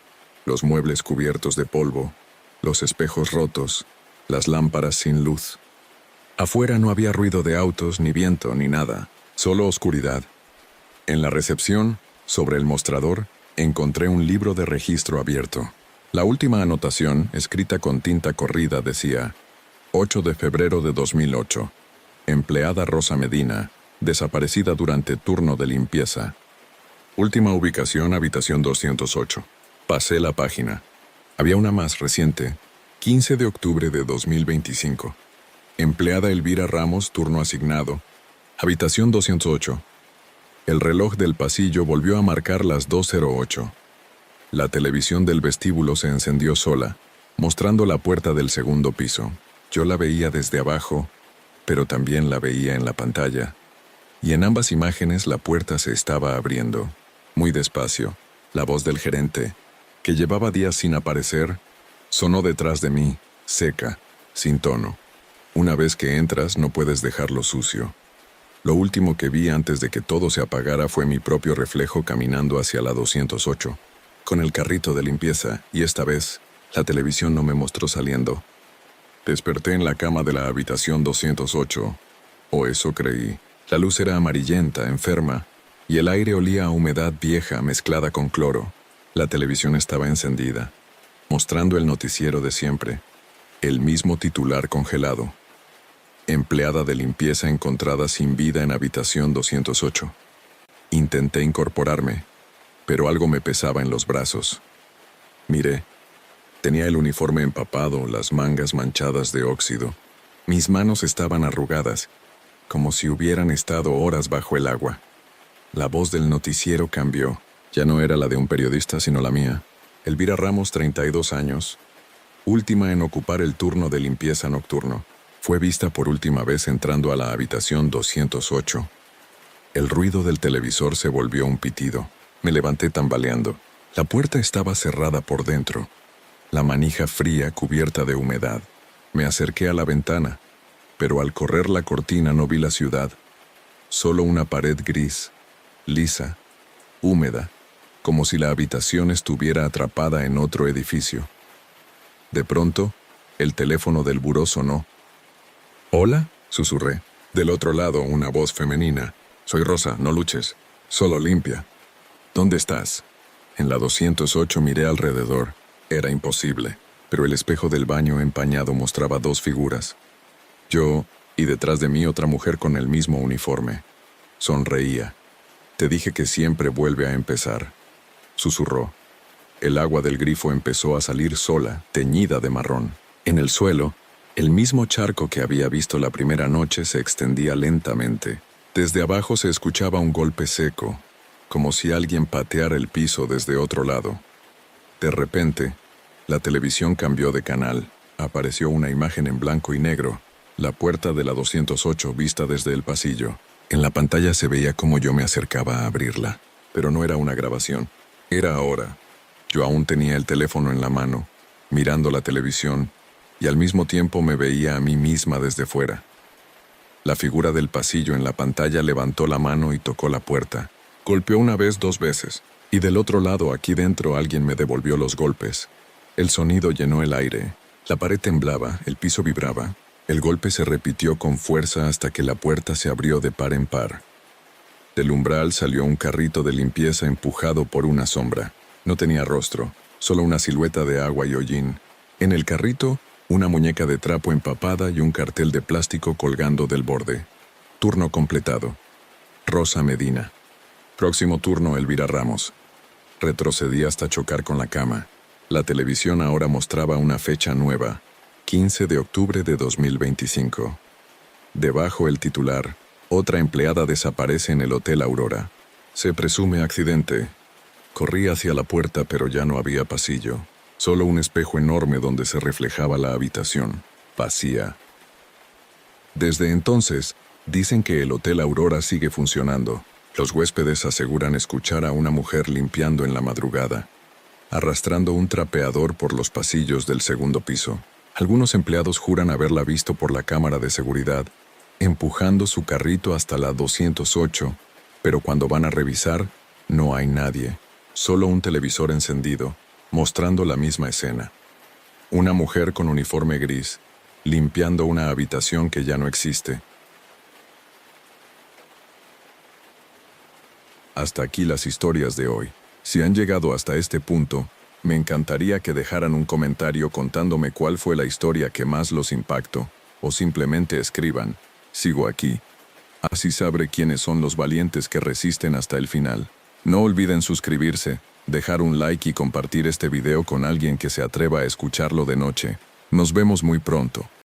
Los muebles cubiertos de polvo, los espejos rotos, las lámparas sin luz. Afuera no había ruido de autos, ni viento, ni nada, solo oscuridad. En la recepción, sobre el mostrador, encontré un libro de registro abierto. La última anotación, escrita con tinta corrida, decía: 8 de febrero de 2008. Empleada Rosa Medina, desaparecida durante turno de limpieza. Última ubicación, habitación 208. Pasé la página. Había una más reciente, 15 de octubre de 2025. Empleada Elvira Ramos, turno asignado. Habitación 208. El reloj del pasillo volvió a marcar las 2:08. La televisión del vestíbulo se encendió sola, mostrando la puerta del segundo piso. Yo la veía desde abajo, pero también la veía en la pantalla. Y en ambas imágenes la puerta se estaba abriendo. Muy despacio, la voz del gerente, que llevaba días sin aparecer, sonó detrás de mí, seca, sin tono. Una vez que entras no puedes dejarlo sucio. Lo último que vi antes de que todo se apagara fue mi propio reflejo caminando hacia la 208, con el carrito de limpieza, y esta vez la televisión no me mostró saliendo. Desperté en la cama de la habitación 208, o eso creí. La luz era amarillenta, enferma, y el aire olía a humedad vieja mezclada con cloro. La televisión estaba encendida, mostrando el noticiero de siempre, el mismo titular congelado. Empleada de limpieza encontrada sin vida en habitación 208. Intenté incorporarme, pero algo me pesaba en los brazos. Miré. Tenía el uniforme empapado, las mangas manchadas de óxido. Mis manos estaban arrugadas, como si hubieran estado horas bajo el agua. La voz del noticiero cambió. Ya no era la de un periodista, sino la mía. Elvira Ramos, 32 años, última en ocupar el turno de limpieza nocturno. Fue vista por última vez entrando a la habitación 208. El ruido del televisor se volvió un pitido. Me levanté tambaleando. La puerta estaba cerrada por dentro, la manija fría cubierta de humedad. Me acerqué a la ventana, pero al correr la cortina no vi la ciudad. Solo una pared gris, lisa, húmeda, como si la habitación estuviera atrapada en otro edificio. De pronto, el teléfono del buró sonó. «¿Hola?», susurré. Del otro lado, una voz femenina. «Soy Rosa, no luches. Solo limpia». «¿Dónde estás?». En la 208 miré alrededor. Era imposible, pero el espejo del baño empañado mostraba dos figuras. Yo, y detrás de mí otra mujer con el mismo uniforme. Sonreía. «Te dije que siempre vuelve a empezar», susurró. El agua del grifo empezó a salir sola, teñida de marrón. En el suelo, el mismo charco que había visto la primera noche se extendía lentamente. Desde abajo se escuchaba un golpe seco, como si alguien pateara el piso desde otro lado. De repente, la televisión cambió de canal. Apareció una imagen en blanco y negro, la puerta de la 208 vista desde el pasillo. En la pantalla se veía cómo yo me acercaba a abrirla, pero no era una grabación. Era ahora. Yo aún tenía el teléfono en la mano, mirando la televisión, y al mismo tiempo me veía a mí misma desde fuera. La figura del pasillo en la pantalla levantó la mano y tocó la puerta. Golpeó una vez, dos veces, y del otro lado, aquí dentro, alguien me devolvió los golpes. El sonido llenó el aire. La pared temblaba, el piso vibraba. El golpe se repitió con fuerza hasta que la puerta se abrió de par en par. Del umbral salió un carrito de limpieza empujado por una sombra. No tenía rostro, solo una silueta de agua y hollín. En el carrito, una muñeca de trapo empapada y un cartel de plástico colgando del borde. Turno completado. Rosa Medina. Próximo turno, Elvira Ramos. Retrocedí hasta chocar con la cama. La televisión ahora mostraba una fecha nueva, 15 de octubre de 2025. Debajo el titular: otra empleada desaparece en el Hotel Aurora. Se presume accidente. Corrí hacia la puerta, pero ya no había pasillo. Solo un espejo enorme donde se reflejaba la habitación, vacía. Desde entonces, dicen que el Hotel Aurora sigue funcionando. Los huéspedes aseguran escuchar a una mujer limpiando en la madrugada, arrastrando un trapeador por los pasillos del segundo piso. Algunos empleados juran haberla visto por la cámara de seguridad, empujando su carrito hasta la 208, pero cuando van a revisar, no hay nadie, solo un televisor encendido, mostrando la misma escena. Una mujer con uniforme gris, limpiando una habitación que ya no existe. Hasta aquí las historias de hoy. Si han llegado hasta este punto, me encantaría que dejaran un comentario contándome cuál fue la historia que más los impactó, o simplemente escriban, sigo aquí. Así sabré quiénes son los valientes que resisten hasta el final. No olviden suscribirse, dejar un like y compartir este video con alguien que se atreva a escucharlo de noche. Nos vemos muy pronto.